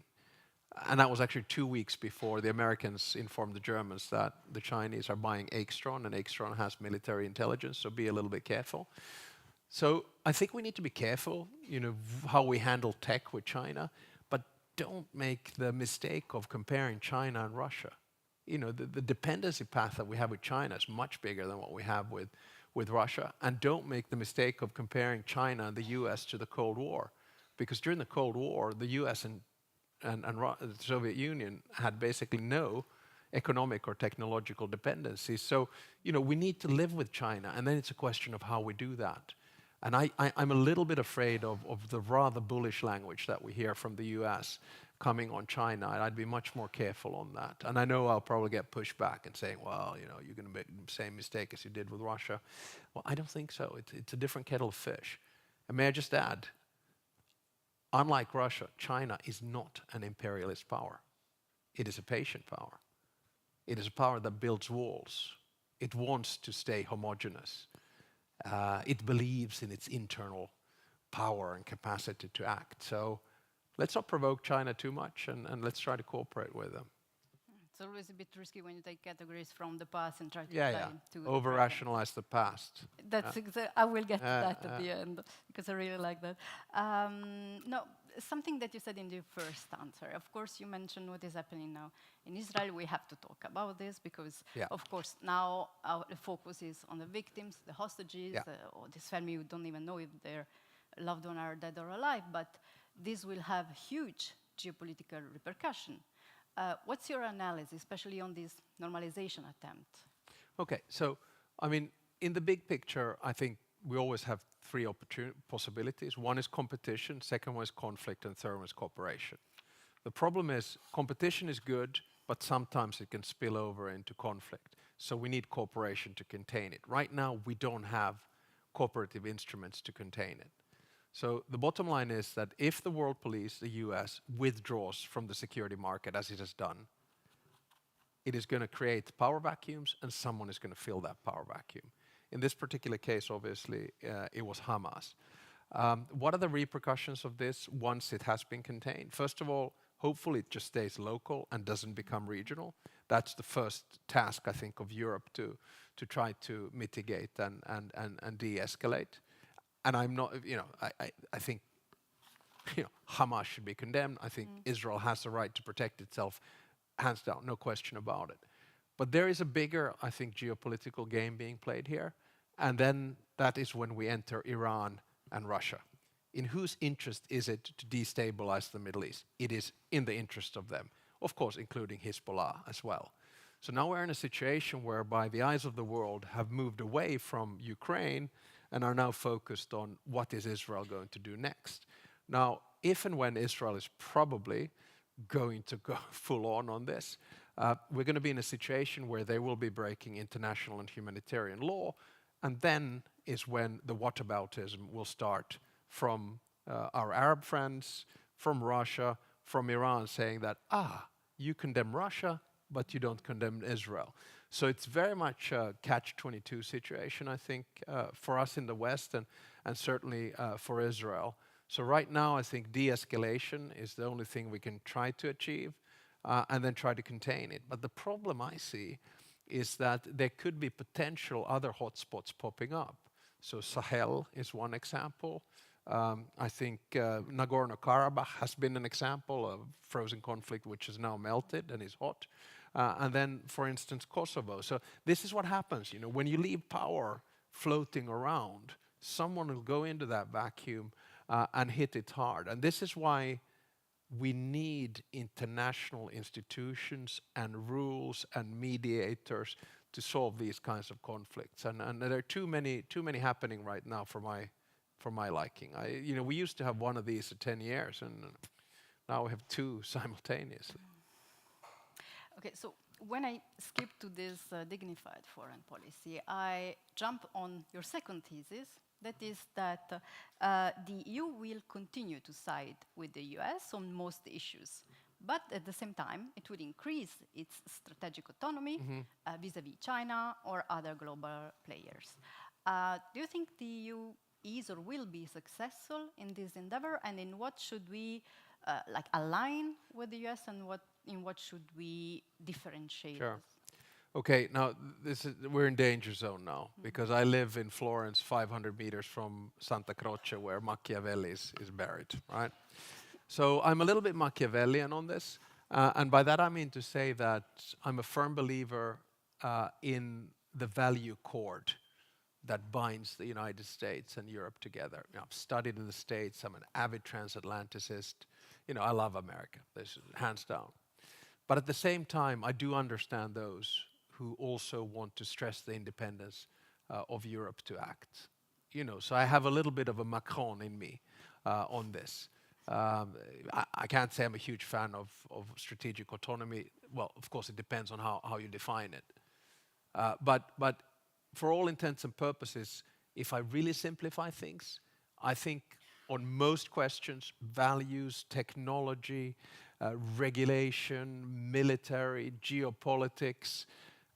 And that was actually 2 weeks before the Americans informed the Germans that the Chinese are buying Aikstron, and Aikstron has military intelligence, so be a little bit careful. So I think we need to be careful, how we handle tech with China, but don't make the mistake of comparing China and Russia. The dependency path that we have with China is much bigger than what we have with with Russia, and don't make the mistake of comparing China and the US to the Cold War. Because during the Cold War, the US and the Soviet Union had basically no economic or technological dependencies. So, we need to live with China, and then it's a question of how we do that. And I'm a little bit afraid of the rather bullish language that we hear from the US coming on China, and I'd be much more careful on that. And I know I'll probably get pushed back and saying, well, you're going to make the same mistake as you did with Russia. Well, I don't think so. It's a different kettle of fish. And may I just add, unlike Russia, China is not an imperialist power. It is a patient power. It is a power that builds walls. It wants to stay homogeneous. It believes in its internal power and capacity to act. So let's not provoke China too much, and let's try to cooperate with them. It's always a bit risky when you take categories from the past and try to apply to over-rationalize the past. That's I will get to that at the end, because I really like that. No, something that you said in your first answer. Of course, you mentioned what is happening now in Israel. We have to talk about this because, of course, now the focus is on the victims, the hostages, or this family who don't even know if their loved ones are dead or alive. But this will have huge geopolitical repercussion. What's your analysis, especially on this normalization attempt? Okay, so, in the big picture, I think we always have three possibilities. One is competition, second one is conflict, and third one is cooperation. The problem is competition is good, but sometimes it can spill over into conflict. So we need cooperation to contain it. Right now, we don't have cooperative instruments to contain it. So the bottom line is that if the world police, the US, withdraws from the security market as it has done, it is going to create power vacuums, and someone is going to fill that power vacuum. In this particular case, obviously, it was Hamas. What are the repercussions of this once it has been contained? First of all, hopefully it just stays local and doesn't become regional. That's the first task, I think, of Europe to try to mitigate and de-escalate. And I'm not, I think, Hamas should be condemned. I think Israel has the right to protect itself, hands down, no question about it. But there is a bigger, I think, geopolitical game being played here. And then that is when we enter Iran and Russia. In whose interest is it to destabilize the Middle East? It is in the interest of them, of course, including Hezbollah as well. So now we're in a situation whereby the eyes of the world have moved away from Ukraine and are now focused on what is Israel going to do next. Now, if and when Israel is probably going to go full on this, we're going to be in a situation where they will be breaking international and humanitarian law, and then is when the whataboutism will start from our Arab friends, from Russia, from Iran, saying that, you condemn Russia, but you don't condemn Israel. So it's very much a catch-22 situation, I think, for us in the West and certainly for Israel. So right now, I think de-escalation is the only thing we can try to achieve and then try to contain it. But the problem I see is that there could be potential other hotspots popping up. So Sahel is one example. I think Nagorno-Karabakh has been an example of frozen conflict which has now melted and is hot. And then, for instance, Kosovo. So this is what happens, when you leave power floating around, someone will go into that vacuum and hit it hard. And this is why we need international institutions and rules and mediators to solve these kinds of conflicts. And there are too many happening right now for my liking. We used to have one of these for 10 years, and now we have two simultaneously. Okay, so when I skip to this dignified foreign policy, I jump on your second thesis. That is that the EU will continue to side with the US on most issues, but at the same time, it will increase its strategic autonomy vis-à-vis China or other global players. Do you think the EU is or will be successful in this endeavor, and in what should we align with the US, and in what should we differentiate? Sure. Okay, now we're in danger zone now, because I live in Florence, 500 meters from Santa Croce, where Machiavelli is buried, right? So I'm a little bit Machiavellian on this, and by that I mean to say that I'm a firm believer in the value cord that binds the United States and Europe together. You know, I've studied in the States. I'm an avid transatlanticist. You know, I love America. This is hands down. But at the same time, I do understand those who also want to stress the independence of Europe to act. You know, so I have a little bit of a Macron in me on this. I can't say I'm a huge fan of strategic autonomy. Well, of course, it depends on how you define it. But for all intents and purposes, if I really simplify things, I think on most questions, values, technology, regulation, military, geopolitics,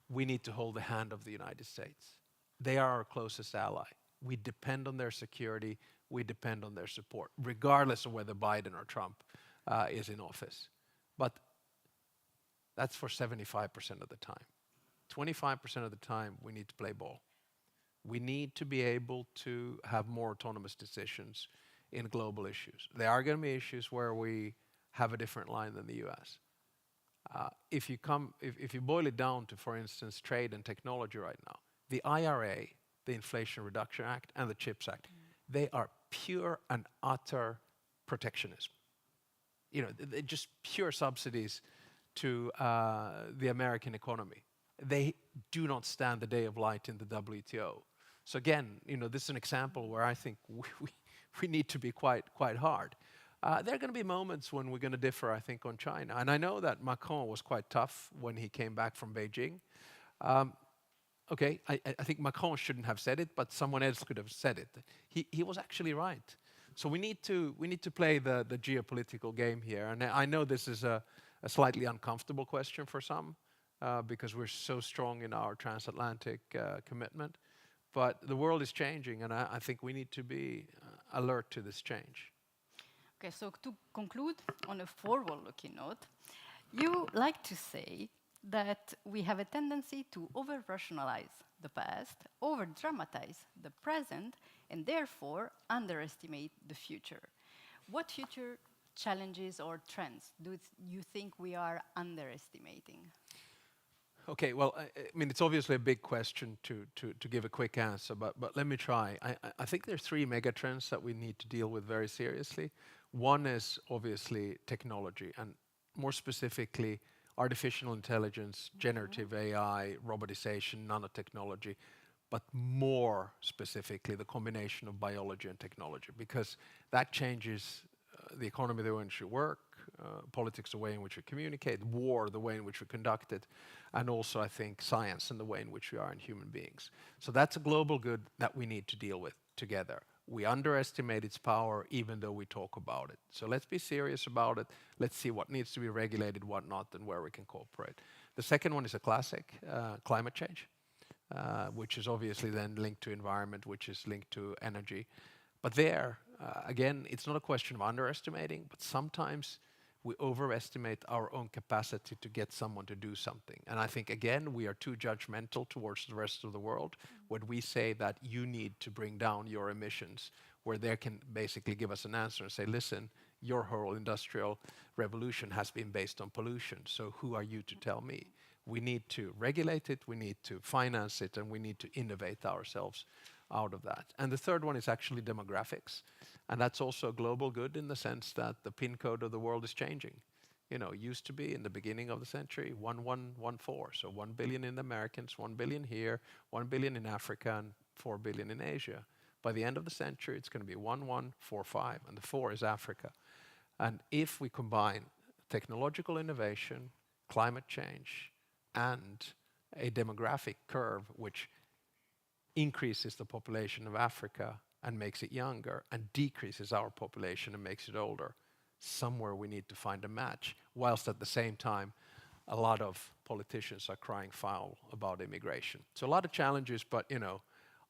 we need to hold the hand of the United States. They are our closest ally. We depend on their security. We depend on their support, regardless of whether Biden or Trump is in office. But that's for 75% of the time. 25% of the time, we need to play ball. We need to be able to have more autonomous decisions in global issues. There are going to be issues where we have a different line than the US. If you boil it down to, for instance, trade and technology right now, the IRA, the Inflation Reduction Act, and the CHIPS Act, they are pure and utter protectionism. You know, they're just pure subsidies to the American economy. They do not stand the day of light in the WTO. So again, you know, this is an example where I think we need to be quite hard. There are going to be moments when we're going to differ, I think, on China. And I know that Macron was quite tough when he came back from Beijing. Okay, I think Macron shouldn't have said it, but someone else could have said it. He was actually right. So we need to play the geopolitical game here. And I know this is a slightly uncomfortable question for some, because we're so strong in our transatlantic commitment. But the world is changing, and I think we need to be alert to this change. Okay, so to conclude on a forward-looking note, you like to say that we have a tendency to over-rationalize the past, over-dramatize the present, and therefore underestimate the future. What future challenges or trends do you think we are underestimating? Okay, well, I mean, it's obviously a big question to give a quick answer, but let me try. I think there's 3 megatrends that we need to deal with very seriously. One is obviously technology, and more specifically, artificial intelligence, generative AI, robotization, nanotechnology, but more specifically, the combination of biology and technology, because that changes the economy, the way in which we work, politics, the way in which we communicate, war, the way in which we conduct it, and also, I think, science and the way in which we are in human beings. So that's a global good that we need to deal with together. We underestimate its power even though we talk about it. So let's be serious about it. Let's see what needs to be regulated, what not, and where we can cooperate. The second one is a classic, climate change, which is obviously then linked to environment, which is linked to energy. But there, again, it's not a question of underestimating, but sometimes we overestimate our own capacity to get someone to do something. And I think, again, we are too judgmental towards the rest of the world when we say that you need to bring down your emissions, where they can basically give us an answer and say, listen, your whole industrial revolution has been based on pollution, so who are you to tell me? We need to regulate it, we need to finance it, and we need to innovate ourselves out of that. And the third one is actually demographics. And that's also a global good in the sense that the PIN code of the world is changing. You know, it used to be in the beginning of the century 1114. So 1 billion in the Americans, 1 billion here, 1 billion in Africa, and 4 billion in Asia. By the end of the century, it's going to be 1145, and the 4 is Africa. And if we combine technological innovation, climate change, and a demographic curve which increases the population of Africa and makes it younger, and decreases our population and makes it older, somewhere we need to find a match, whilst at the same time a lot of politicians are crying foul about immigration. So a lot of challenges, but you know,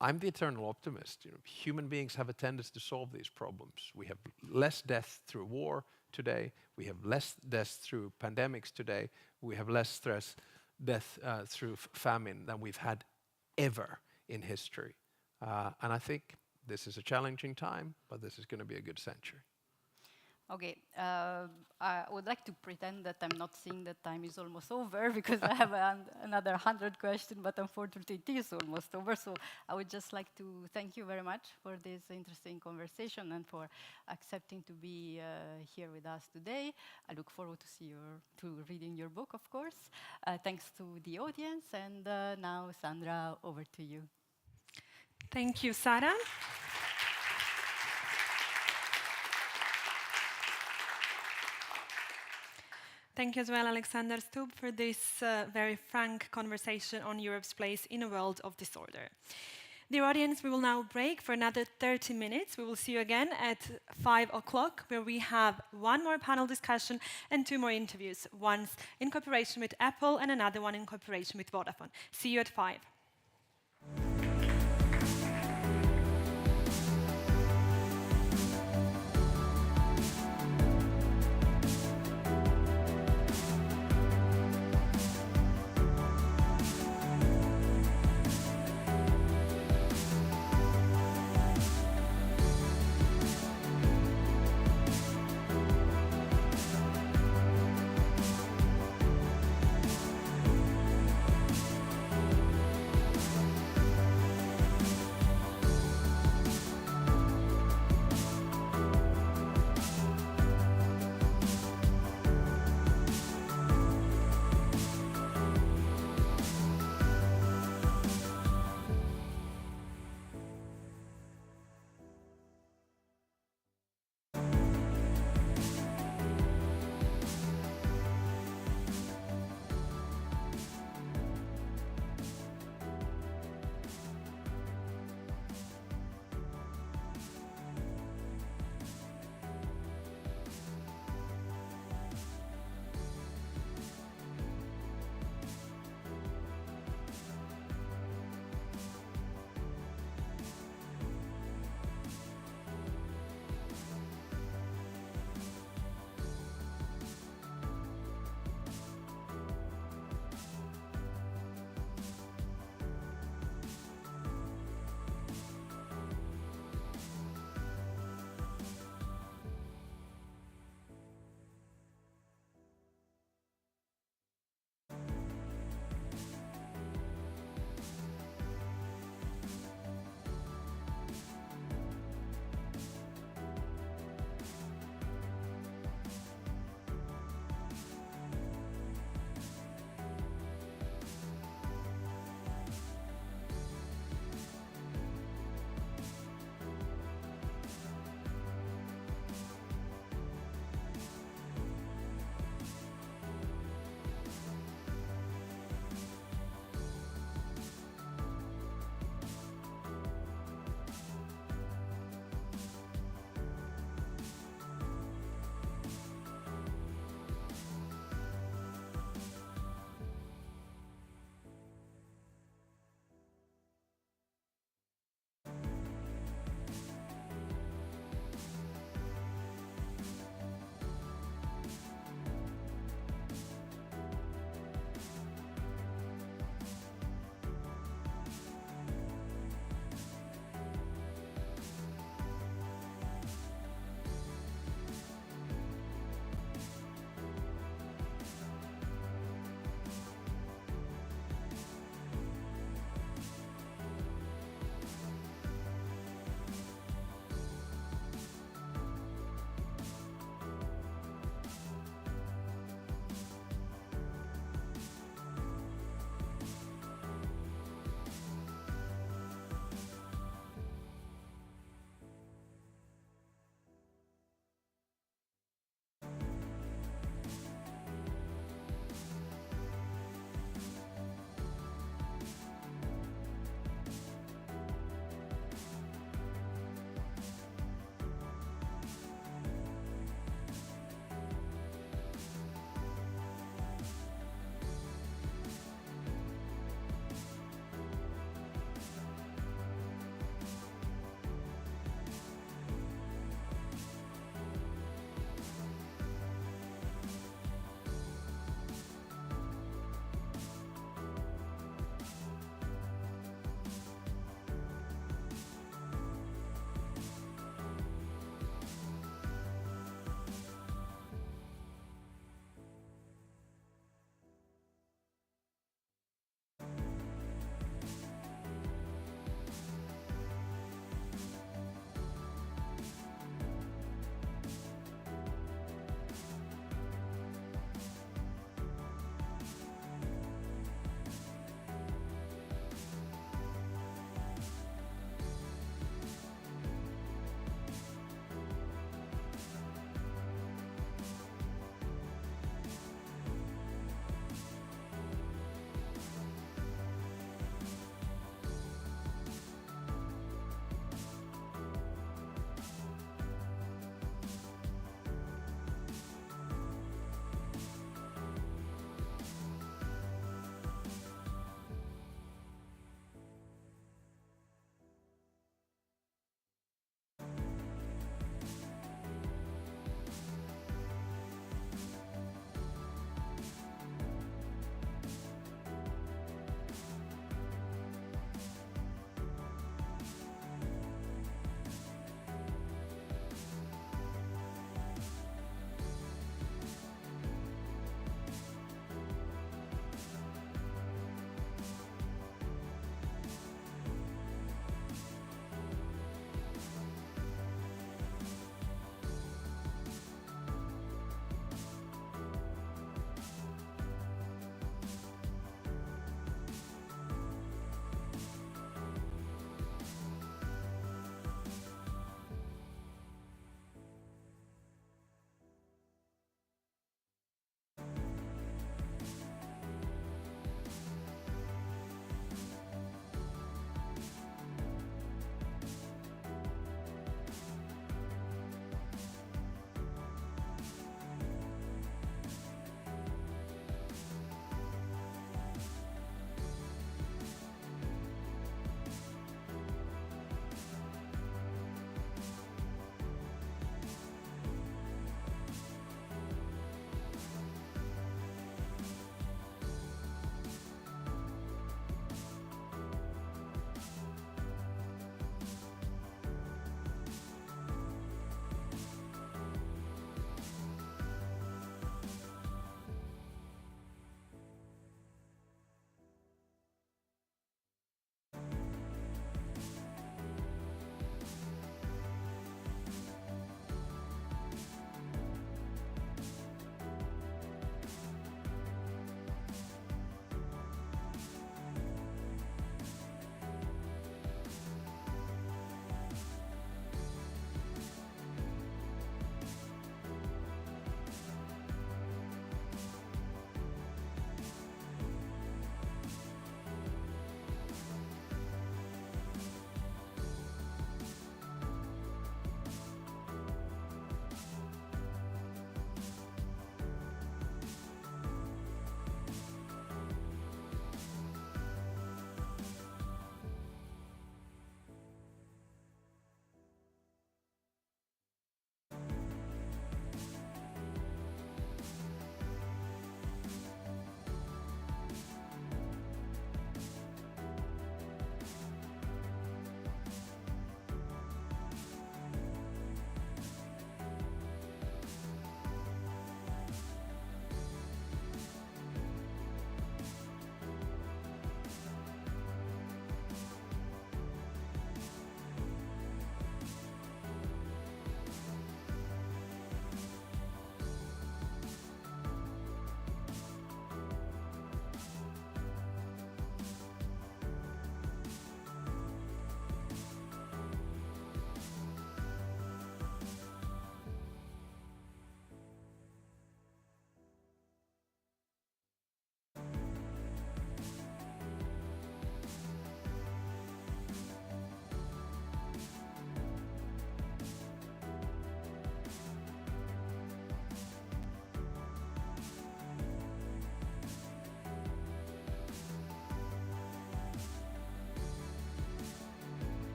I'm the eternal optimist. You know, human beings have a tendency to solve these problems. We have less death through war today, we have less death through pandemics today, we have less death through famine than we've had ever in history. And I think this is a challenging time, but this is going to be a good century. Okay, I would would like to pretend that I'm not seeing that time is almost over because I have another 100 questions, but unfortunately it is almost over. So I would just like to thank you very much for this interesting conversation and for accepting to be here with us today. I look forward to reading your book, of course. Thanks to the audience, and now Sandra, over to you. Thank you, Sarah. Thank you as well, Alexander Stubb, for this very frank conversation on Europe's place in a world of disorder. Dear audience, we will now break for another 30 minutes. We will see you again at 5 o'clock, where we have one more panel discussion and 2 more interviews, one in cooperation with Apple and another one in cooperation with Vodafone. See you at 5.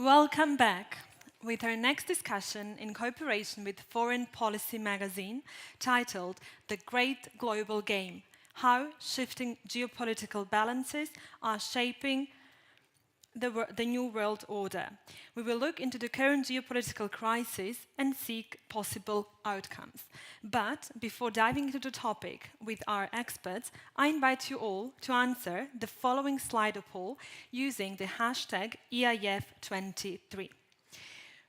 Welcome back with our next discussion in cooperation with Foreign Policy magazine titled The Great Global Game: How Shifting Geopolitical Balances Are Shaping the New World Order. We will look into the current geopolitical crisis and seek possible outcomes. But before diving into the topic with our experts, I invite you all to answer the following Slido poll using the hashtag EIF23.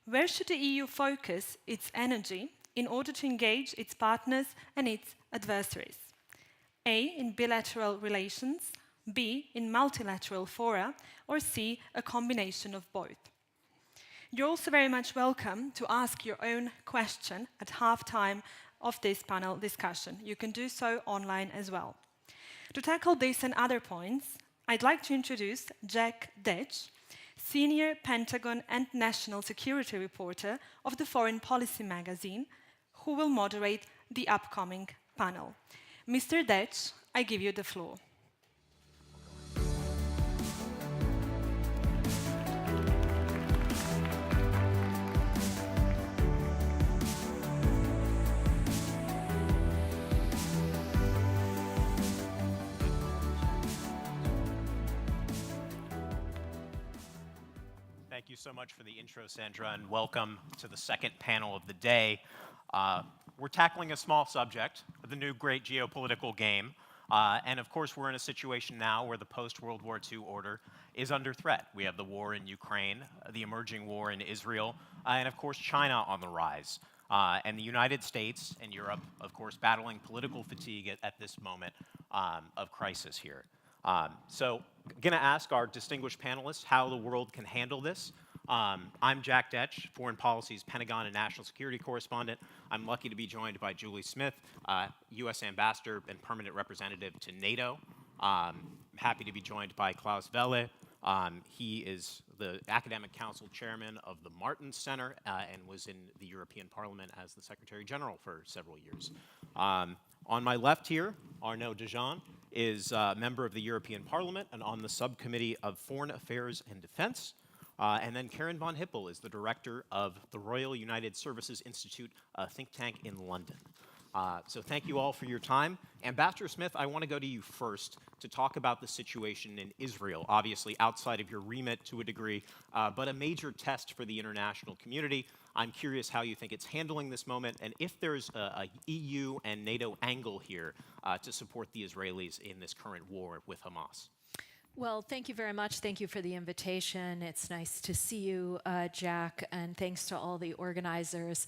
Where should the EU focus its energy in order to engage its partners and its adversaries? A, in bilateral relations, B, in multilateral fora, or C, a combination of both. You're also very much welcome to ask your own question at halftime of this panel discussion. You can do so online as well. To tackle this and other points, I'd like to introduce Jack Detch, Senior Pentagon and National Security Reporter of the Foreign Policy magazine, who will moderate the upcoming panel. Mr. Detch, I give you the floor. Thank you so much for the intro, Sandra, and welcome to the second panel of the day. We're tackling a small subject, the new great geopolitical game. And of course, we're in a situation now where the post-World War II order is under threat. We have the war in Ukraine, the emerging war in Israel, and of course, China on the rise. And the United States and Europe, of course, battling political fatigue at this moment of crisis here. So I'm going to ask our distinguished panelists how the world can handle this. I'm Jack Detch, Foreign Policy's Pentagon and National Security Correspondent. I'm lucky to be joined by Julie Smith, U.S. Ambassador and Permanent Representative to NATO. I'm happy to be joined by Klaus Welle. He is the Academic Council Chairman of the Martin Center and was in the European Parliament as the Secretary General for several years. On my left here, Arnaud Dejean is a member of the European Parliament and on the Subcommittee of Foreign Affairs and Defense. And then Karen von Hippel is the director of the Royal United Services Institute, a think tank in London. So thank you all for your time. Ambassador Smith, I want to go to you first to talk about the situation in Israel, obviously outside of your remit to a degree, but a major test for the international community. I'm curious how you think it's handling this moment and if there's a EU and NATO angle here to support the Israelis in this current war with Hamas. Well, thank you very much. Thank you for the invitation. It's nice to see you, Jack, and thanks to all the organizers.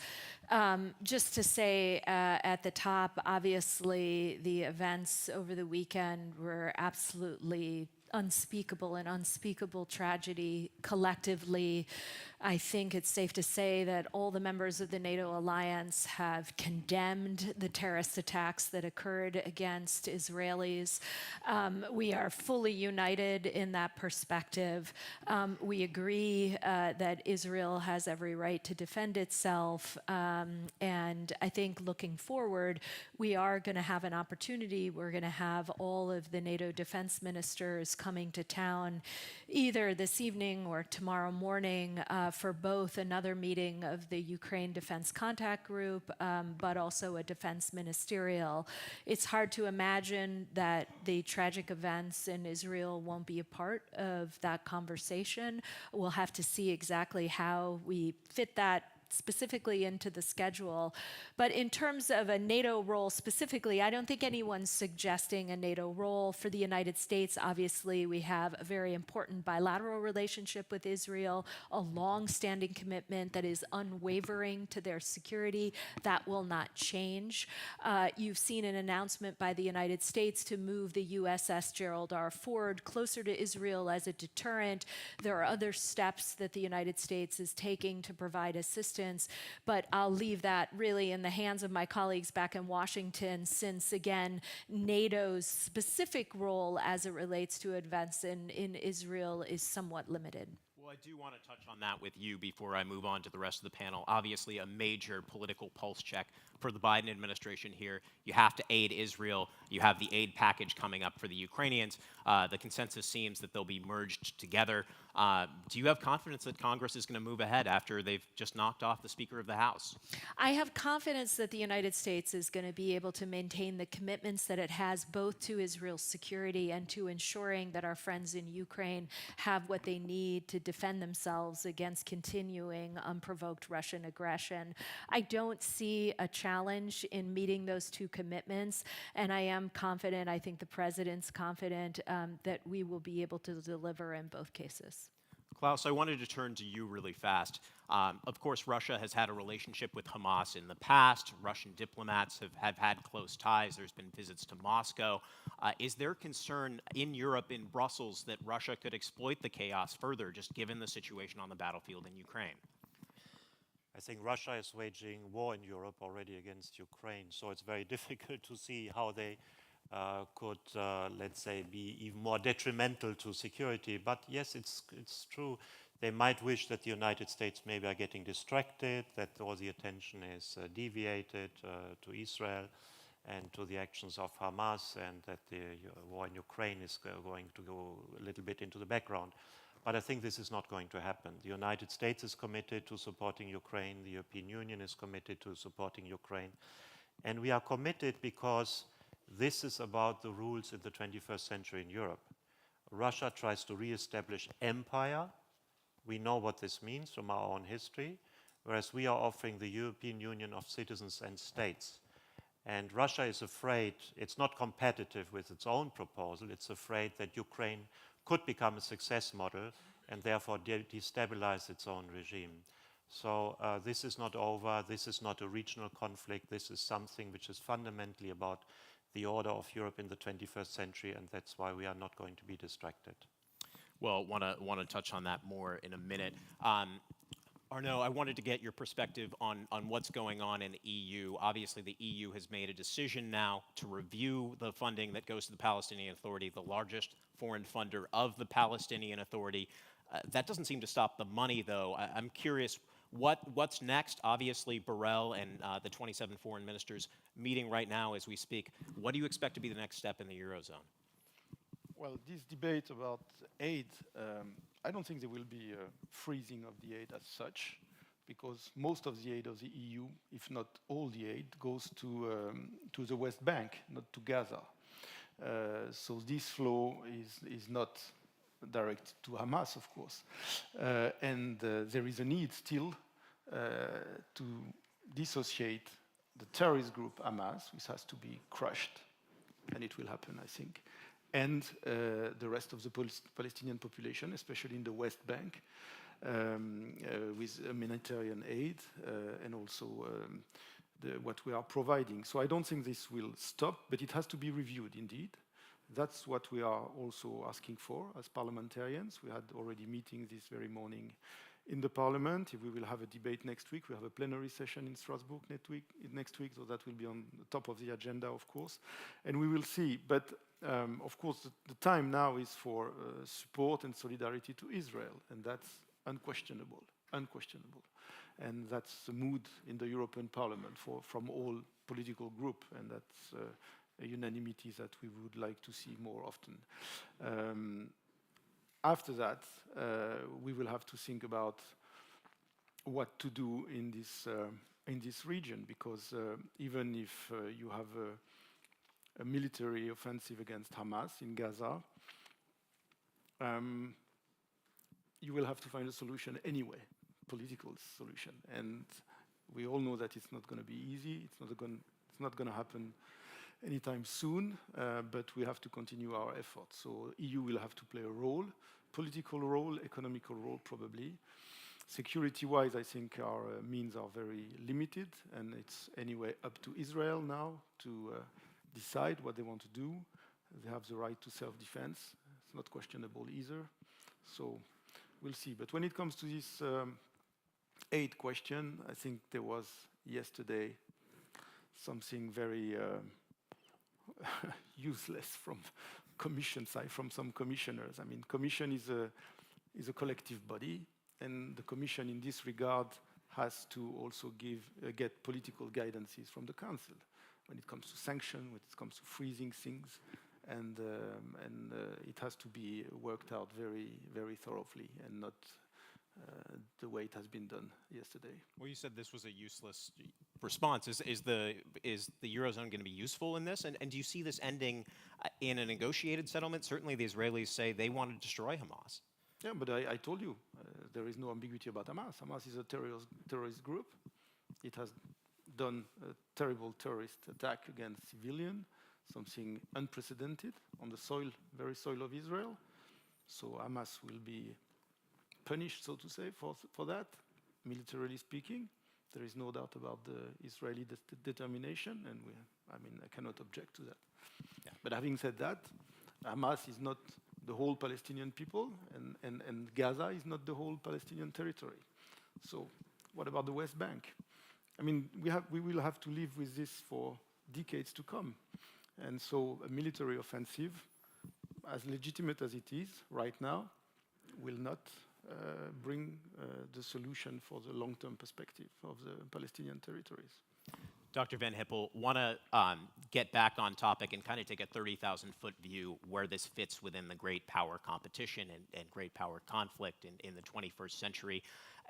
Just to say at the top, obviously, the events over the weekend were absolutely unspeakable, an unspeakable tragedy collectively. I think it's safe to say that all the members of the NATO alliance have condemned the terrorist attacks that occurred against Israelis. We are fully united in that perspective. We agree that Israel has every right to defend itself. And I think looking forward, we are going to have an opportunity. We're going to have all of the NATO defense ministers coming to town either this evening or tomorrow morning for both another meeting of the Ukraine Defense Contact Group, but also a defense ministerial. It's hard to imagine that the tragic events in Israel won't be a part of that conversation. We'll have to see exactly how we fit that specifically into the schedule. But in terms of a NATO role specifically, I don't think anyone's suggesting a NATO role. For the United States, obviously, we have a very important bilateral relationship with Israel, a long-standing commitment that is unwavering to their security. That will not change. You've seen an announcement by the United States to move the USS Gerald R. Ford closer to Israel as a deterrent. There are other steps that the United States is taking to provide assistance, but I'll leave that really in the hands of my colleagues back in Washington, since, again, NATO's specific role as it relates to events in Israel is somewhat limited. Well, I do want to touch on that with you before I move on to the rest of the panel. Obviously, a major political pulse check for the Biden administration here. You have to aid Israel. You have the aid package coming up for the Ukrainians. The consensus seems that they'll be merged together. Do you have confidence that Congress is going to move ahead after they've just knocked off the Speaker of the House? I have confidence that the United States is going to be able to maintain the commitments that it has both to Israel's security and to ensuring that our friends in Ukraine have what they need to defend themselves against continuing unprovoked Russian aggression. I don't see a challenge in meeting those two commitments, and I am confident, I think the President's confident, that we will be able to deliver in both cases. Klaus, I wanted to turn to you really fast. Of course, Russia has had a relationship with Hamas in the past. Russian diplomats have had close ties. There's been visits to Moscow. Is there concern in Europe, in Brussels, that Russia could exploit the chaos further, just given the situation on the battlefield in Ukraine? I think Russia is waging war in Europe already against Ukraine, so it's very difficult to see how they could, let's say, be even more detrimental to security. But yes, it's true. They might wish that the United States maybe are getting distracted, that all the attention is deviated to Israel and to the actions of Hamas, and that the war in Ukraine is going to go a little bit into the background. But I think this is not going to happen. The United States is committed to supporting Ukraine. The European Union is committed to supporting Ukraine. And we are committed because this is about the rules in the 21st century in Europe. Russia tries to re-establish empire. We know what this means from our own history, whereas we are offering the European Union of citizens and states. And Russia is afraid, it's not competitive with its own proposal, it's afraid that Ukraine could become a success model and therefore destabilize its own regime. So this is not over, this is not a regional conflict, this is something which is fundamentally about the order of Europe in the 21st century, and that's why we are not going to be distracted. Well, want to touch on that more in a minute. Arnaud, I wanted to get your perspective on what's going on in the EU. Obviously, the EU has made a decision now to review the funding that goes to the Palestinian Authority, the largest foreign funder of the Palestinian Authority. That doesn't seem to stop the money, though. I'm curious, what's next? Obviously, Borrell and the 27 foreign ministers meeting right now as we speak. What do you expect to be the next step in the Eurozone? Well, this debate about aid, I don't think there will be a freezing of the aid as such, because most of the aid of the EU, if not all the aid, goes to the West Bank, not to Gaza. So this flow is not direct to Hamas, of course. And there is a need still to dissociate the terrorist group Hamas, which has to be crushed, and it will happen, I think, and the rest of the Palestinian population, especially in the West Bank, with humanitarian aid and also what we are providing. So I don't think this will stop, but it has to be reviewed indeed. That's what we are also asking for as parliamentarians. We had already meetings this very morning in the parliament. We will have a debate next week. We have a plenary session in Strasbourg next week, so that will be on the top of the agenda, of course. And we will see. But of course, the time now is for support and solidarity to Israel, and that's unquestionable. And that's the mood in the European Parliament from all political groups, and that's a unanimity that we would like to see more often. After that, we will have to think about what to do in this region, because even if you have a military offensive against Hamas in Gaza, you will have to find a solution anyway, political solution. And we all know that it's not going to be easy. It's not going to happen anytime soon, but we have to continue our efforts. So EU will have to play a role, political role, economical role probably. Security-wise, I think our means are very limited, and it's anyway up to Israel now to decide what they want to do. They have the right to self-defense. It's not questionable either. So we'll see. But when it comes to this aid question, I think there was yesterday something very useless from Commission side, from some commissioners. I mean, Commission is a collective body, and the Commission in this regard has to also get political guidances from the Council when it comes to sanctions, when it comes to freezing things, and it has to be worked out very, very thoroughly, and not the way it has been done yesterday. Well, you said this was a useless response. Is the Eurozone going to be useful in this? And do you see this ending in a negotiated settlement? Certainly the Israelis say they want to destroy Hamas. Yeah, but I told you, there is no ambiguity about Hamas. Hamas is a terrorist group. It has done a terrible terrorist attack against civilians, something unprecedented on the very soil of Israel. So Hamas will be punished, so to say, for that, militarily speaking. There is no doubt about the Israeli determination, and I cannot object to that. Yeah. But having said that, Hamas is not the whole Palestinian people, and Gaza is not the whole Palestinian territory. So what about the West Bank? I mean, we will have to live with this for decades to come. And so a military offensive, as legitimate as it is right now, will not bring the solution for the long-term perspective of the Palestinian territories. Dr. Van Hippel, want to get back on topic and kind of take a 30,000-foot view where this fits within the great power competition and great power conflict in the 21st century.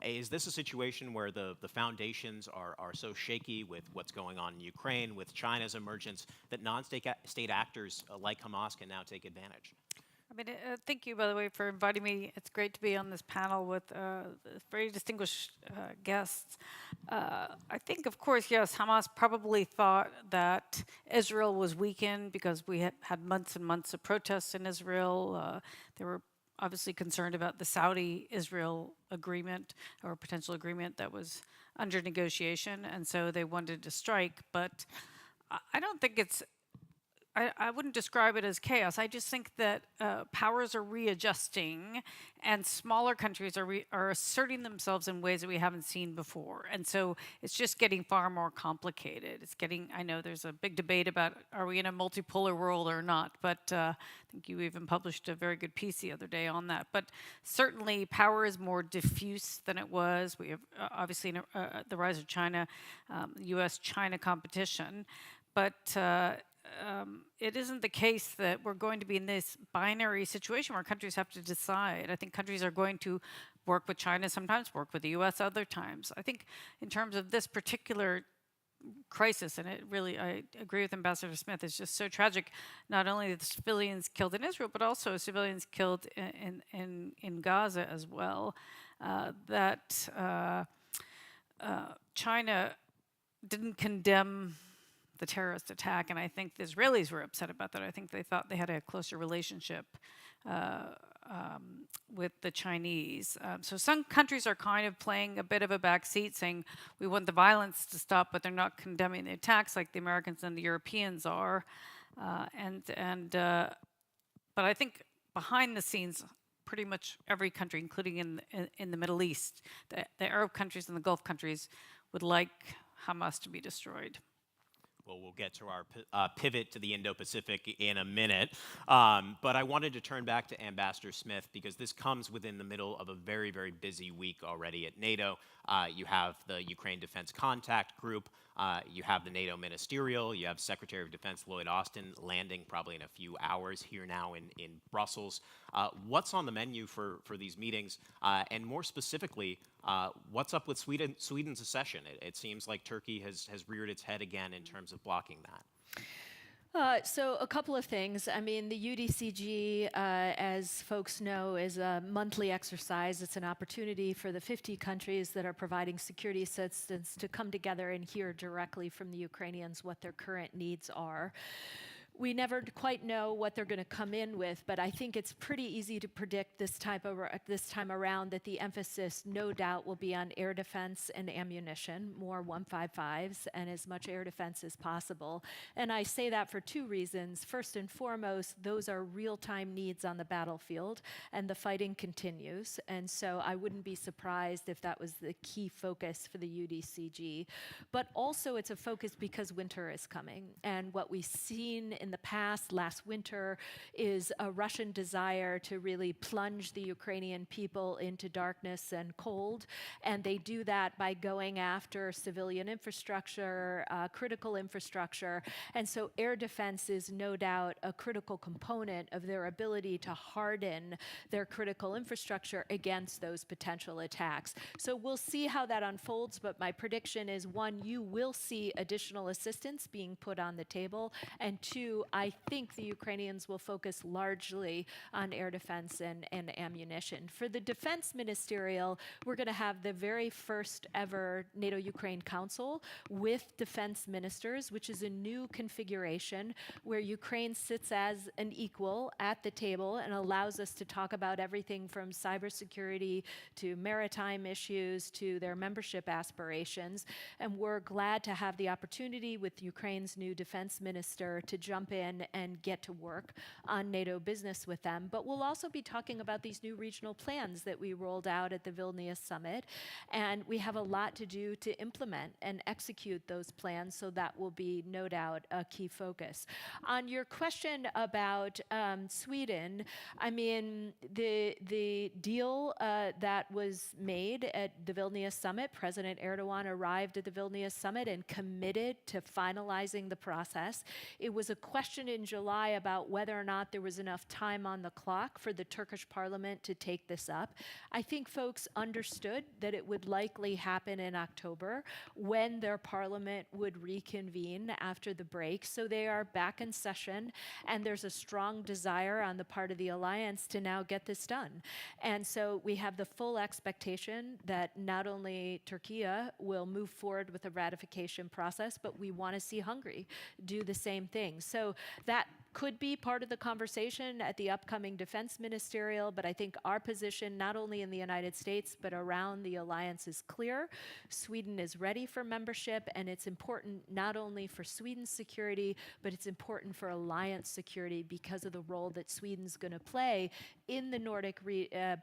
Is this a situation where the foundations are so shaky with what's going on in Ukraine, with China's emergence, that non-state actors like Hamas can now take advantage? I mean, thank you, by the way, for inviting me. It's great to be on this panel with very distinguished guests. I think, of course, yes, Hamas probably thought that Israel was weakened because we had months and months of protests in Israel. They were obviously concerned about the Saudi-Israel agreement or potential agreement that was under negotiation, and so they wanted to strike. But I don't think it's I wouldn't describe it as chaos. I just think that powers are readjusting, and smaller countries are asserting themselves in ways that we haven't seen before. And so it's just getting far more complicated. I know there's a big debate about, are we in a multipolar world or not? But I think you even published a very good piece the other day on that. But certainly power is more diffuse than it was. We have obviously the rise of China, US-China competition. But it isn't the case that we're going to be in this binary situation where countries have to decide. I think countries are going to work with China sometimes, work with the US other times. I think in terms of this particular crisis, and I agree with Ambassador Smith, it's just so tragic, not only the civilians killed in Israel, but also civilians killed in Gaza as well, that China didn't condemn the terrorist attack, and I think the Israelis were upset about that. I think they thought they had a closer relationship with the Chinese. So some countries are kind of playing a bit of a backseat, saying we want the violence to stop, but they're not condemning the attacks like the Americans and the Europeans are. But I think behind the scenes, pretty much every country, including in the Middle East, the Arab countries and the Gulf countries would like Hamas to be destroyed. Well, we'll get to our pivot to the Indo-Pacific in a minute. But I wanted to turn back to Ambassador Smith because this comes within the middle of a very, very busy week already at NATO. You have the Ukraine Defense Contact Group. You have the NATO Ministerial. You have Secretary of Defense Lloyd Austin landing probably in a few hours here now in Brussels. What's on the menu for these meetings? And more specifically, what's up with Sweden's accession? It seems like Turkey has reared its head again in terms of blocking that. So a couple of things. I mean, the UDCG, as folks know, is a monthly exercise. It's an opportunity for the 50 countries that are providing security assistance to come together and hear directly from the Ukrainians what their current needs are. We never quite know what they're going to come in with, but I think it's pretty easy to predict this time around that the emphasis, no doubt, will be on air defense and ammunition, more 155s, and as much air defense as possible. And I say that for two reasons. First and foremost, those are real-time needs on the battlefield, and the fighting continues. And so I wouldn't be surprised if that was the key focus for the UDCG. But also it's a focus because winter is coming, and what we've seen in the past, last winter, is a Russian desire to really plunge the Ukrainian people into darkness and cold. And they do that by going after civilian infrastructure, critical infrastructure. And so air defense is no doubt a critical component of their ability to harden their critical infrastructure against those potential attacks. So we'll see how that unfolds, but my prediction is, one, you will see additional assistance being put on the table, and two, I think the Ukrainians will focus largely on air defense and ammunition. For the Defense Ministerial, we're going to have the very first ever NATO-Ukraine Council with defense ministers, which is a new configuration where Ukraine sits as an equal at the table and allows us to talk about everything from cybersecurity to maritime issues to their membership aspirations. And we're glad to have the opportunity with Ukraine's new defense minister to jump in and get to work on NATO business with them. But we'll also be talking about these new regional plans that we rolled out at the Vilnius summit. And we have a lot to do to implement and execute those plans, so that will be no doubt a key focus. On your question about Sweden, I mean, the deal that was made at the Vilnius summit, President Erdogan arrived at the Vilnius summit and committed to finalizing the process. It was a question in July about whether or not there was enough time on the clock for the Turkish parliament to take this up. I think folks understood that it would likely happen in October when their parliament would reconvene after the break. So they are back in session, and there's a strong desire on the part of the alliance to now get this done. And so we have the full expectation that not only Turkey will move forward with the ratification process, but we want to see Hungary do the same thing. So that could be part of the conversation at the upcoming defense ministerial, but I think our position, not only in the United States, but around the alliance, is clear. Sweden is ready for membership, and it's important not only for Sweden's security, but it's important for alliance security because of the role that Sweden's going to play in the Nordic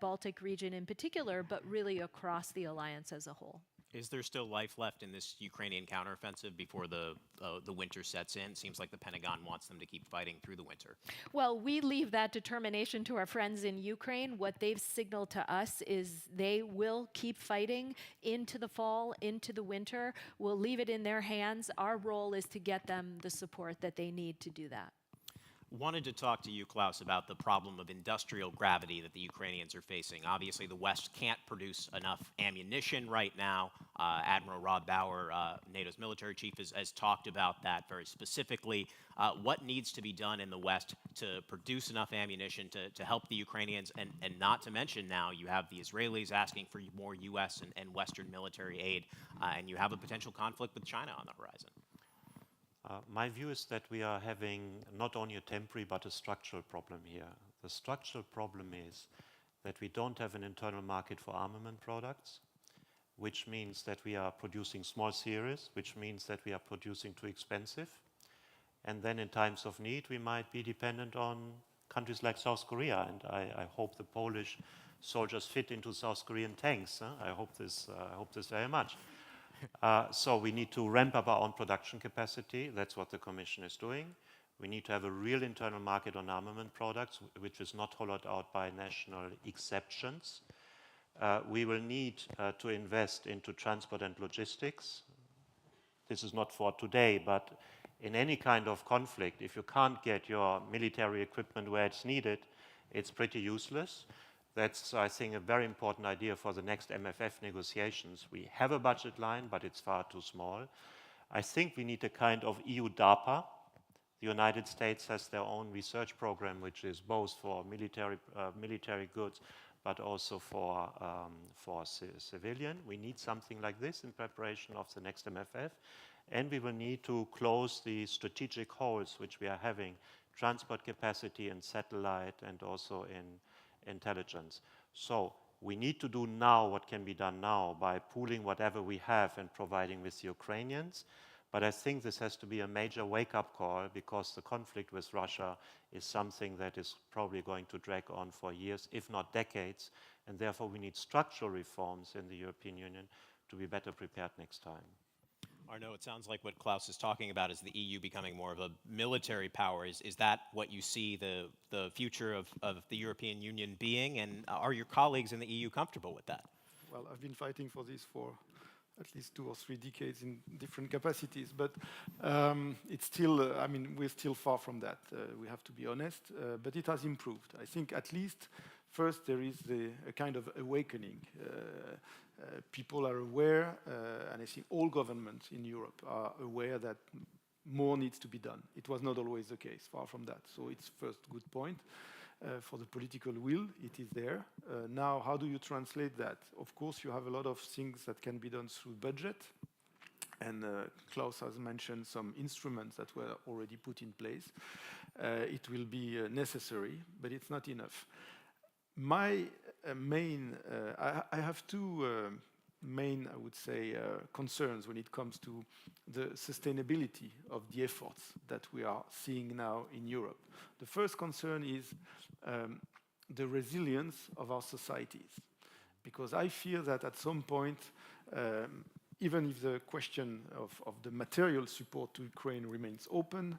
Baltic region in particular, but really across the alliance as a whole. Is there still life left in this Ukrainian counteroffensive before the winter sets in? Seems like the Pentagon wants them to keep fighting through the winter. Well, we leave that determination to our friends in Ukraine. What they've signaled to us is they will keep fighting into the fall, into the winter. We'll leave it in their hands. Our role is to get them the support that they need to do that. Wanted to talk to you, Klaus, about the problem of industrial gravity that the Ukrainians are facing. Obviously, the West can't produce enough ammunition right now. Admiral Rod Bauer, NATO's military chief, has talked about that very specifically. What needs to be done in the West to produce enough ammunition to help the Ukrainians? And not to mention now, you have the Israelis asking for more U.S. and Western military aid, and you have a potential conflict with China on the horizon. My view is that we are having not only a temporary but a structural problem here. The structural problem is that we don't have an internal market for armament products, which means that we are producing small series, which means that we are producing too expensive. And then in times of need, we might be dependent on countries like South Korea. And I hope the Polish soldiers fit into South Korean tanks. I hope this very much. So we need to ramp up our own production capacity. That's what the Commission is doing. We need to have a real internal market on armament products, which is not hollowed out by national exceptions. We will need to invest into transport and logistics. This is not for today, but in any kind of conflict, if you can't get your military equipment where it's needed, it's pretty useless. That's, I think, a very important idea for the next MFF negotiations. We have a budget line, but it's far too small. I think we need a kind of EU DARPA. The United States has their own research program, which is both for military goods, but also for civilian. We need something like this in preparation of the next MFF. And we will need to close the strategic holes which we are having, transport capacity and satellite, and also in intelligence. So we need to do now what can be done now by pooling whatever we have and providing with the Ukrainians. But I think this has to be a major wake-up call, because the conflict with Russia is something that is probably going to drag on for years, if not decades. And therefore we need structural reforms in the European Union to be better prepared next time. Arnaud, it sounds like what Klaus is talking about is the EU becoming more of a military power. Is that what you see the future of the European Union being? And are your colleagues in the EU comfortable with that? Well, I've been fighting for this for at least 2 or 3 decades in different capacities, but it's still, I mean, we're still far from that. We have to be honest, but it has improved. I think at least first there is a kind of awakening. People are aware, and I think all governments in Europe are aware that more needs to be done. It was not always the case, far from that. So it's first good point. For the political will, it is there. Now, how do you translate that? Of course, you have a lot of things that can be done through budget. And Klaus has mentioned some instruments that were already put in place. It will be necessary, but it's not enough. My I have 2 main, I would say, concerns when it comes to the sustainability of the efforts that we are seeing now in Europe. The first concern is the resilience of our societies, because I fear that at some point, even if the question of the material support to Ukraine remains open,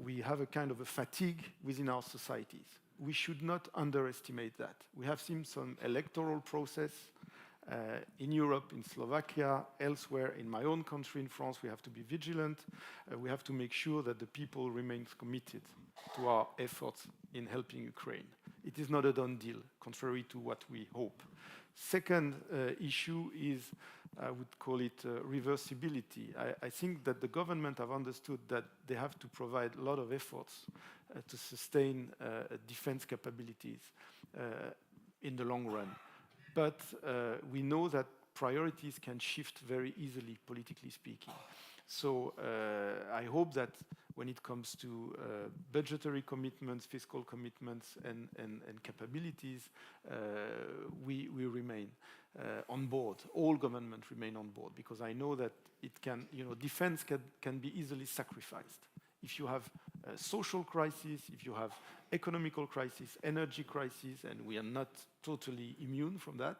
we have a kind of a fatigue within our societies. We should not underestimate that. We have seen some electoral process in Europe, in Slovakia, elsewhere, in my own country, in France. We have to be vigilant. We have to make sure that the people remain committed to our efforts in helping Ukraine. It is not a done deal, contrary to what we hope. Second issue is, I would call it reversibility. I think that the government have understood that they have to provide a lot of efforts to sustain defense capabilities in the long run. But we know that priorities can shift very easily, politically speaking. So I hope that when it comes to budgetary commitments, fiscal commitments, and capabilities, we remain on board. All governments remain on board, because I know that it can, defense can be easily sacrificed. If you have a social crisis, if you have economical crisis, energy crisis, and we are not totally immune from that,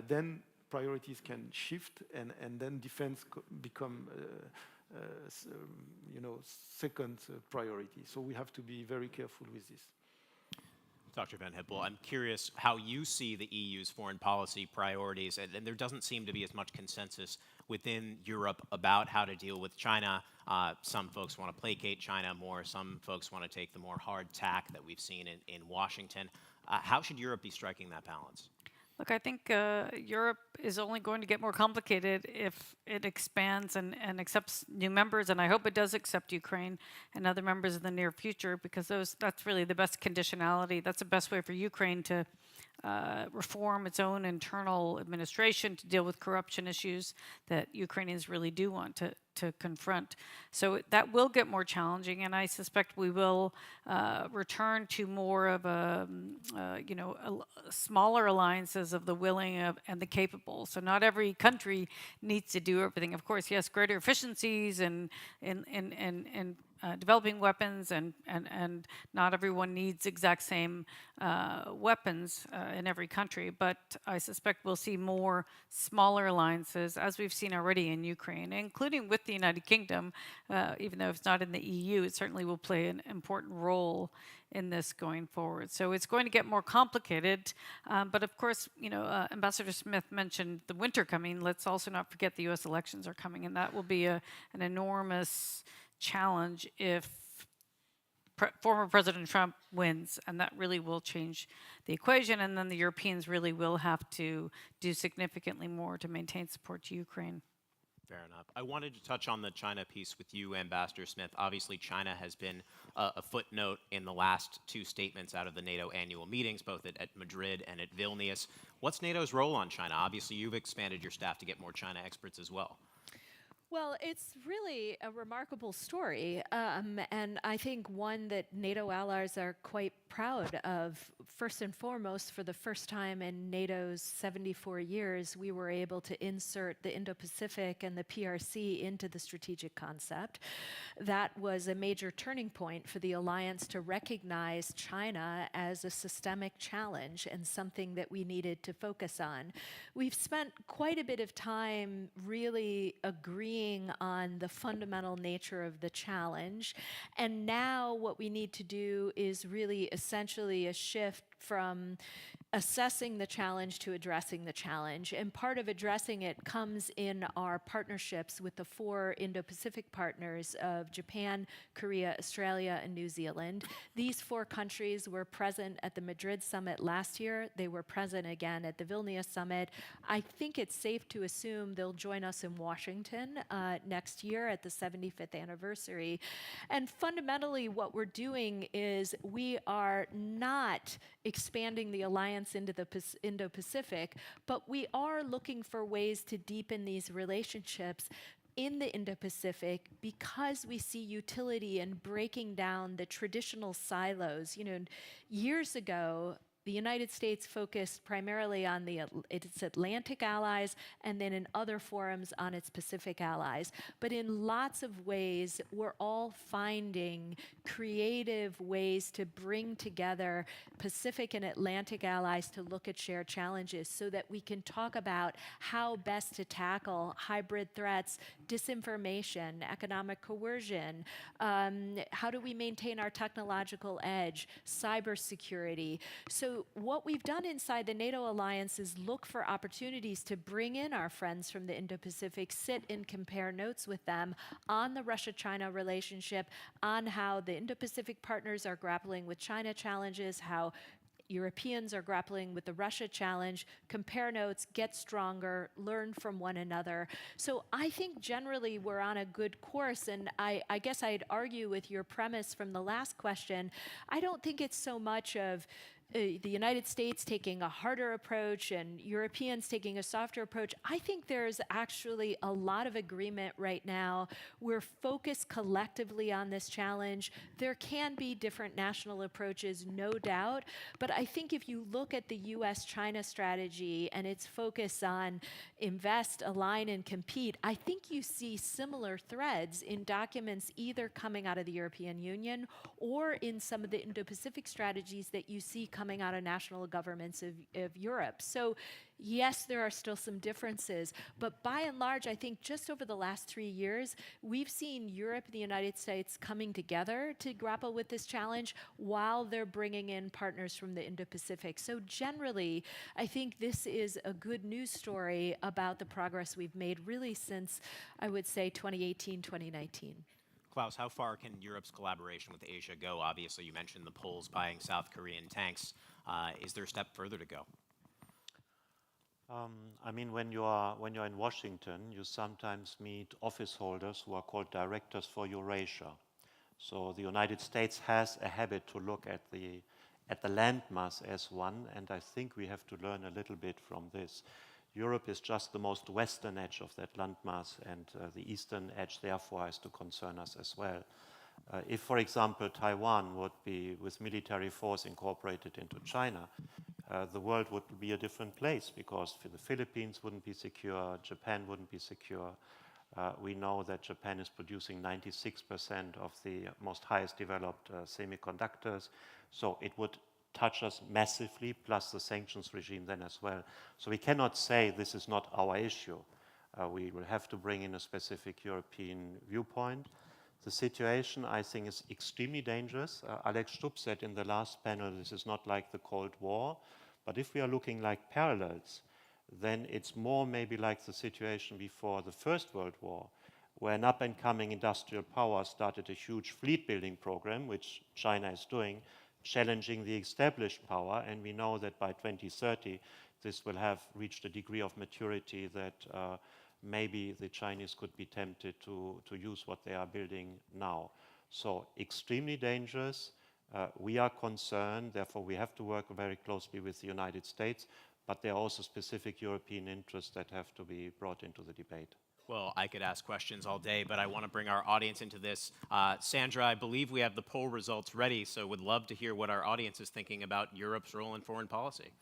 then priorities can shift, and then defense become second priority. So we have to be very careful with this. Dr. Van Hippel, I'm curious how you see the EU's foreign policy priorities, and there doesn't seem to be as much consensus within Europe about how to deal with China. Some folks want to placate China more. Some folks want to take the more hard tack that we've seen in Washington. How should Europe be striking that balance? Look, I think Europe is only going to get more complicated if it expands and accepts new members, and I hope it does accept Ukraine and other members in the near future, because that's really the best conditionality. That's the best way for Ukraine to reform its own internal administration, to deal with corruption issues that Ukrainians really do want to confront. So that will get more challenging, and I suspect we will return to more of smaller alliances of the willing and the capable. So not every country needs to do everything. Of course, yes, greater efficiencies and developing weapons, and not everyone needs exact same weapons in every country, but I suspect we'll see more smaller alliances, as we've seen already in Ukraine, including with the United Kingdom. Even though it's not in the EU, it certainly will play an important role in this going forward. So it's going to get more complicated, but of course, Ambassador Smith mentioned the winter coming. Let's also not forget the US elections are coming, and that will be an enormous challenge if former President Trump wins, and that really will change the equation, and then the Europeans really will have to do significantly more to maintain support to Ukraine. Fair enough. I wanted to touch on the China piece with you, Ambassador Smith. Obviously, China has been a footnote in the last 2 statements out of the NATO annual meetings, both at Madrid and at Vilnius. What's NATO's role on China? Obviously, you've expanded your staff to get more China experts as well. Well, it's really a remarkable story, and I think one that NATO allies are quite proud of. First and foremost, for the first time in NATO's 74 years, we were able to insert the Indo-Pacific and the PRC into the strategic concept. That was a major turning point for the alliance to recognize China as a systemic challenge and something that we needed to focus on. We've spent quite a bit of time really agreeing on the fundamental nature of the challenge. And now what we need to do is really essentially a shift from assessing the challenge to addressing the challenge. And part of addressing it comes in our partnerships with the 4 Indo-Pacific partners of Japan, Korea, Australia, and New Zealand. These 4 countries were present at the Madrid summit last year. They were present again at the Vilnius summit. I think it's safe to assume they'll join us in Washington next year at the 75th anniversary. And fundamentally, what we're doing is we are not expanding the alliance into the Indo-Pacific, but we are looking for ways to deepen these relationships in the Indo-Pacific because we see utility in breaking down the traditional silos. You know, years ago, the United States focused primarily on its Atlantic allies and then in other forums on its Pacific allies. But in lots of ways, we're all finding creative ways to bring together Pacific and Atlantic allies to look at shared challenges so that we can talk about how best to tackle hybrid threats, disinformation, economic coercion, how do we maintain our technological edge, cybersecurity. So what we've done inside the NATO alliance is look for opportunities to bring in our friends from the Indo-Pacific, sit and compare notes with them on the Russia-China relationship, on how the Indo-Pacific partners are grappling with China challenges, how Europeans are grappling with the Russia challenge, compare notes, get stronger, learn from one another. So I think generally we're on a good course, and I guess I'd argue with your premise from the last question. I don't think it's so much of the United States taking a harder approach and Europeans taking a softer approach. I think there's actually a lot of agreement right now. We're focused collectively on this challenge. There can be different national approaches, no doubt, but I think if you look at the US-China strategy and its focus on invest, align, and compete, I think you see similar threads in documents either coming out of the European Union or in some of the Indo-Pacific strategies that you see coming out of national governments of Europe. So yes, there are still some differences, but by and large, I think just over the last 3 years, we've seen Europe and the United States coming together to grapple with this challenge while they're bringing in partners from the Indo-Pacific. So generally, I think this is a good news story about the progress we've made really since, I would say, 2018, 2019. Klaus, how far can Europe's collaboration with Asia go? Obviously, you mentioned the Poles buying South Korean tanks. Is there a step further to go? I mean, when you're in Washington, you sometimes meet office holders who are called directors for Eurasia. So the United States has a habit to look at the landmass as one, and I think we have to learn a little bit from this. Europe is just the most western edge of that landmass, and the eastern edge therefore has to concern us as well. If, for example, Taiwan would be with military force incorporated into China, the world would be a different place because the Philippines wouldn't be secure, Japan wouldn't be secure. We know that Japan is producing 96% of the most highest developed semiconductors, so it would touch us massively, plus the sanctions regime then as well. So we cannot say this is not our issue. We will have to bring in a specific European viewpoint. The situation, I think, is extremely dangerous. Alex Stubb said in the last panel, this is not like the Cold War, but if we are looking like parallels, then it's more maybe like the situation before the First World War, where an up-and-coming industrial power started a huge fleet-building program, which China is doing, challenging the established power, and we know that by 2030 this will have reached a degree of maturity that maybe the Chinese could be tempted to use what they are building now. So extremely dangerous. We are concerned, therefore we have to work very closely with the United States, but there are also specific European interests that have to be brought into the debate. Well, I could ask questions all day, but I want to bring our audience into this. Sandra, I believe we have the poll results ready, so would love to hear what our audience is thinking about Europe's role in foreign policy.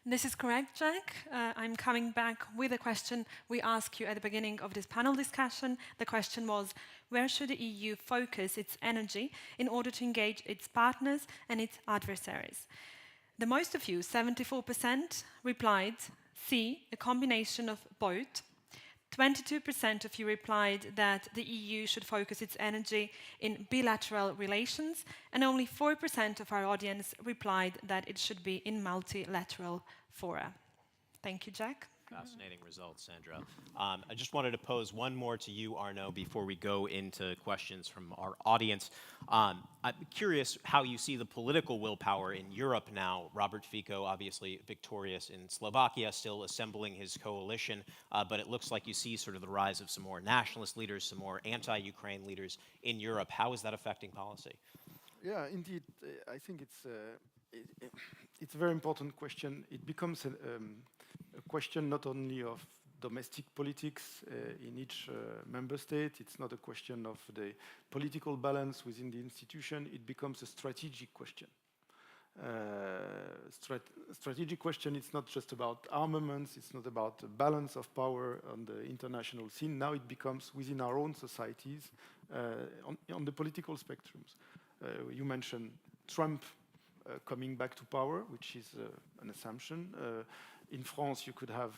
This is correct, Jack. I'm coming back with a question we asked you at the beginning of this panel discussion. The question was, where should the EU focus its energy in order to engage its partners and its adversaries? The most of you, 74%, replied C, a combination of both. 22% of you replied that the EU should focus its energy in bilateral relations, and only 4% of our audience replied that it should be in multilateral fora. Thank you, Jack. Fascinating results, Sandra. I just wanted to pose one more to you, Arno, before we go into questions from our audience. I'm curious how you see the political willpower in Europe now. Robert Fico, obviously victorious in Slovakia, still assembling his coalition, but it looks like you see sort of the rise of some more nationalist leaders, some more anti-Ukraine leaders in Europe. How is that affecting policy? Yeah, indeed. I think it's a very important question. It becomes a question not only of domestic politics in each member state. It's not a question of the political balance within the institution. It becomes a strategic question. Strategic question, it's not just about armaments, it's not about the balance of power on the international scene. Now it becomes within our own societies on the political spectrums. You mentioned Trump coming back to power, which is an assumption. In France, you could have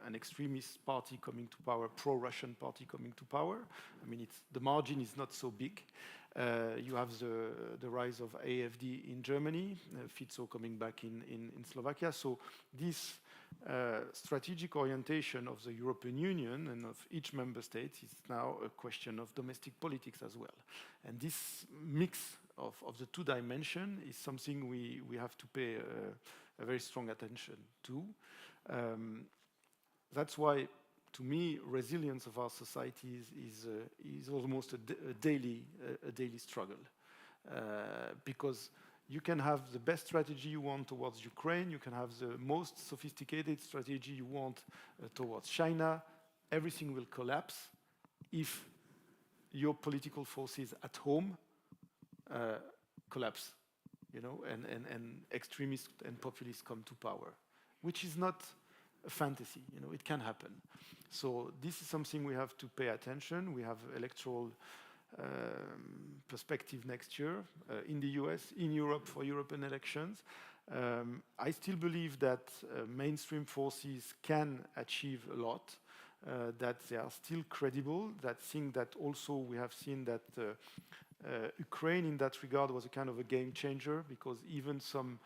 an extremist party coming to power, pro-Russian party coming to power. I mean, the margin is not so big. You have the rise of AfD in Germany, Fico coming back in Slovakia. So this strategic orientation of the European Union and of each member state is now a question of domestic politics as well. And this mix of the two dimensions is something we have to pay a very strong attention to. That's why, to me, resilience of our societies is almost a daily struggle, because you can have the best strategy you want towards Ukraine, you can have the most sophisticated strategy you want towards China. Everything will collapse if your political forces at home collapse, you know, and extremists and populists come to power, which is not a fantasy, you know, it can happen. So this is something we have to pay attention. We have electoral perspective next year in the US, in Europe for European elections. I still believe that mainstream forces can achieve a lot, that they are still credible, that also we have seen that Ukraine in that regard was a kind of a game changer, because even some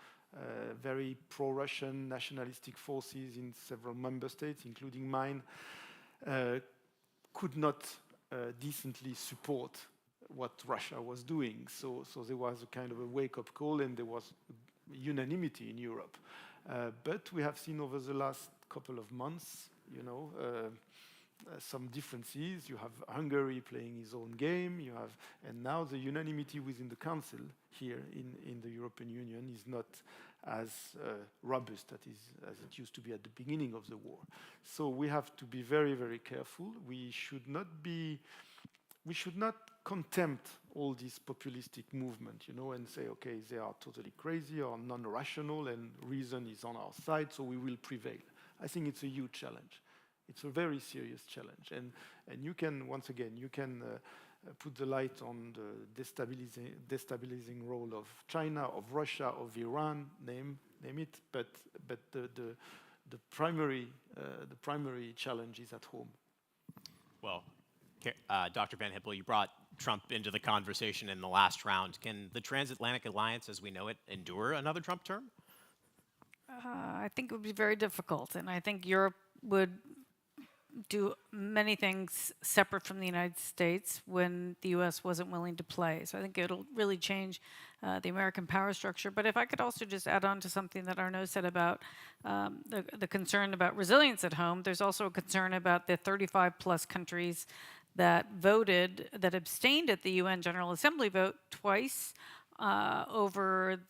very pro-Russian nationalistic forces in several member states, including mine, could not decently support what Russia was doing. So there was a kind of a wake-up call, and there was unanimity in Europe. But we have seen over the last couple of months, you know, some differences. You have Hungary playing his own game. And now the unanimity within the Council here in the European Union is not as robust as it used to be at the beginning of the war. So we have to be very, very careful. We should not contempt all this populistic movement, you know, and say, okay, they are totally crazy or non-rational, and reason is on our side, so we will prevail. I think it's a huge challenge. It's a very serious challenge, and you can, once again, put the light on the destabilizing role of China, of Russia, of Iran, name it. But the primary challenge is at home. Well, Dr. Van Hippel, you brought Trump into the conversation in the last round. Can the transatlantic alliance, as we know it, endure another Trump term? I think it would be very difficult, and I think Europe would do many things separate from the United States when the U.S. wasn't willing to play. So I think it'll really change the American power structure. But if I could also just add on to something that Arnaud said about the concern about resilience at home, there's also a concern about the 35-plus countries that abstained at the UN General Assembly vote twice over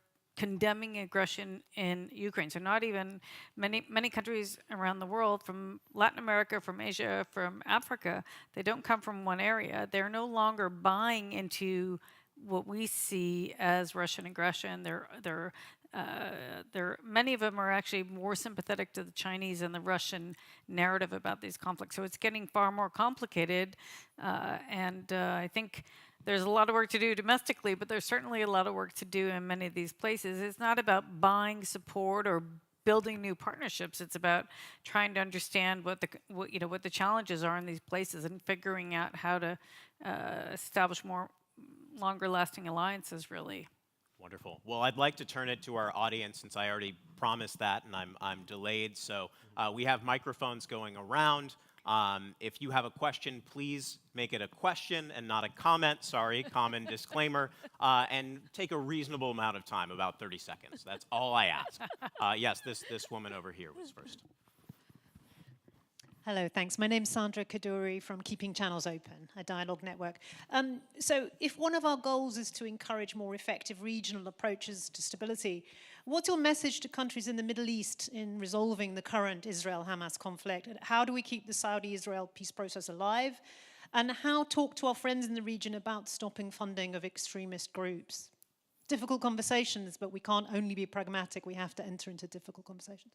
condemning aggression in Ukraine. So not even many countries around the world, from Latin America, from Asia, from Africa, they don't come from one area. They're no longer buying into what we see as Russian aggression. Many of them are actually more sympathetic to the Chinese and the Russian narrative about these conflicts. So it's getting far more complicated, and I think there's a lot of work to do domestically, but there's certainly a lot of work to do in many of these places. It's not about buying support or building new partnerships. It's about trying to understand what the challenges are in these places and figuring out how to establish more longer-lasting alliances, really. Wonderful. Well, I'd like to turn it to our audience since I already promised that and I'm delayed. So we have microphones going around. If you have a question, please make it a question and not a comment. Sorry, common disclaimer. And take a reasonable amount of time, about 30 seconds. That's all I ask. Yes, this woman over here was first. Hello, thanks. My name's Sandra Kaduri from Keeping Channels Open, a dialogue network. So if one of our goals is to encourage more effective regional approaches to stability, what's your message to countries in the Middle East in resolving the current Israel-Hamas conflict? How do we keep the Saudi-Israel peace process alive? And how talk to our friends in the region about stopping funding of extremist groups? Difficult conversations, but we can't only be pragmatic. We have to enter into difficult conversations.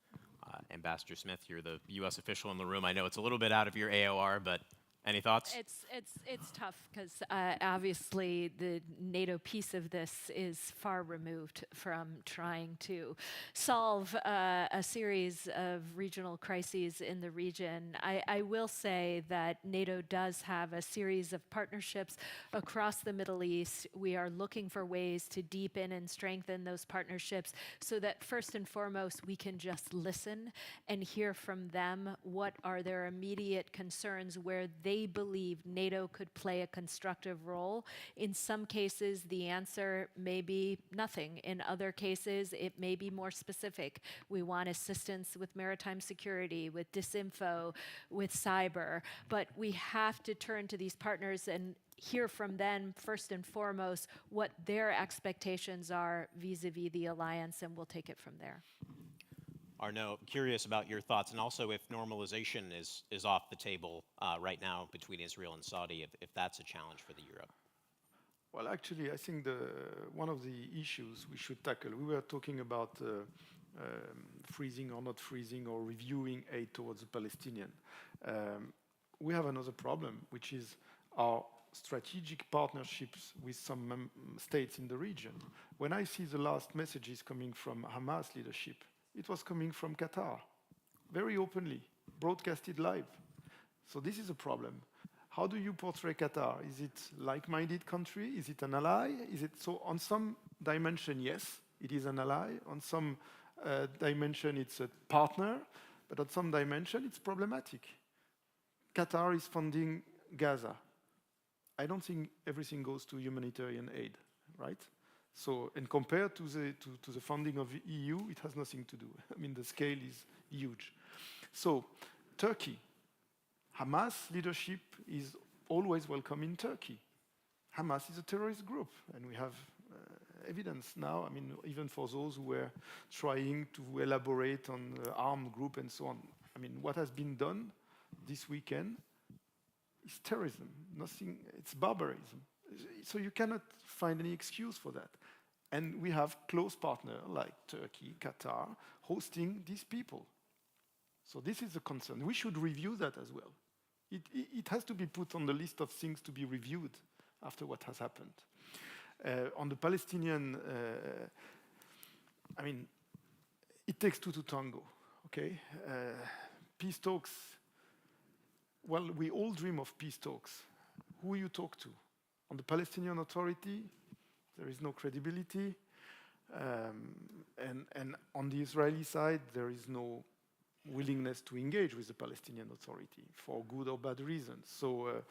Ambassador Smith, you're the U.S. official in the room. I know it's a little bit out of your AOR, but any thoughts? It's tough because obviously the NATO piece of this is far removed from trying to solve a series of regional crises in the region. I will say that NATO does have a series of partnerships across the Middle East. We are looking for ways to deepen and strengthen those partnerships so that first and foremost we can just listen and hear from them what are their immediate concerns, where they believe NATO could play a constructive role. In some cases, the answer may be nothing. In other cases, it may be more specific. We want assistance with maritime security, with disinfo, with cyber. But we have to turn to these partners and hear from them, first and foremost, what their expectations are vis-a-vis the alliance, and we'll take it from there. Arnaud, curious about your thoughts, and also if normalization is off the table right now between Israel and Saudi, if that's a challenge for the Europe. Well, actually, I think one of the issues we should tackle, we were talking about freezing or not freezing or reviewing aid towards the Palestinian. We have another problem, which is our strategic partnerships with some states in the region. When I see the last messages coming from Hamas leadership, it was coming from Qatar, very openly, broadcasted live. So this is a problem. How do you portray Qatar? Is it like-minded country? Is it an ally? Is it so? On some dimension, yes, it is an ally. On some dimension, it's a partner. But on some dimension, it's problematic. Qatar is funding Gaza. I don't think everything goes to humanitarian aid, right? So, and compared to the funding of the EU, it has nothing to do. I mean, the scale is huge. So, Turkey, Hamas leadership is always welcome in Turkey. Hamas is a terrorist group, and we have evidence now. I mean, even for those who were trying to elaborate on the armed group and so on. I mean, what has been done this weekend is terrorism. Nothing. It's barbarism. So you cannot find any excuse for that. And we have close partners like Turkey, Qatar, hosting these people. So this is a concern. We should review that as well. It has to be put on the list of things to be reviewed after what has happened. On the Palestinian, I mean, it takes two to tango, okay? Peace talks, well, we all dream of peace talks. Who you talk to? On the Palestinian Authority, there is no credibility. And on the Israeli side, there is no willingness to engage with the Palestinian Authority for good or bad reasons. So,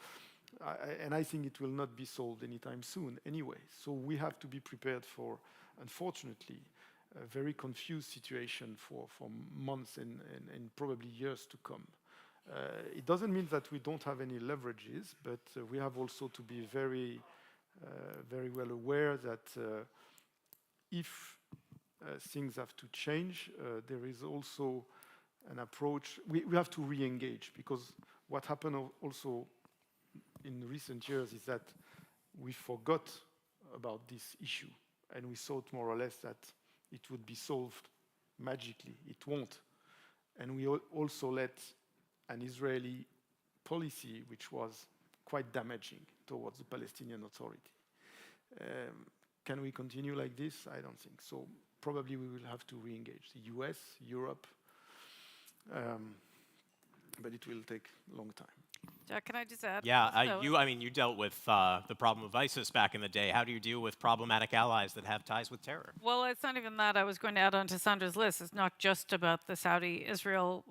I think it will not be solved anytime soon anyway. So we have to be prepared for, unfortunately, a very confused situation for months and probably years to come. It doesn't mean that we don't have any leverages, but we have also to be very well aware that if things have to change. There is also an approach. We have to re-engage, because what happened also in recent years is that we forgot about this issue, and we thought more or less that it would be solved magically. It won't. And we also let an Israeli policy which was quite damaging towards the Palestinian Authority. Can we continue like this? I don't think so. Probably we will have to re-engage the US, Europe, but it will take a long time. Jack, can I just add? Yeah, you dealt with the problem of ISIS back in the day. How do you deal with problematic allies that have ties with terror? Well, it's not even that. I was going to add on to Sandra's list. It's not just about the Saudi-Israel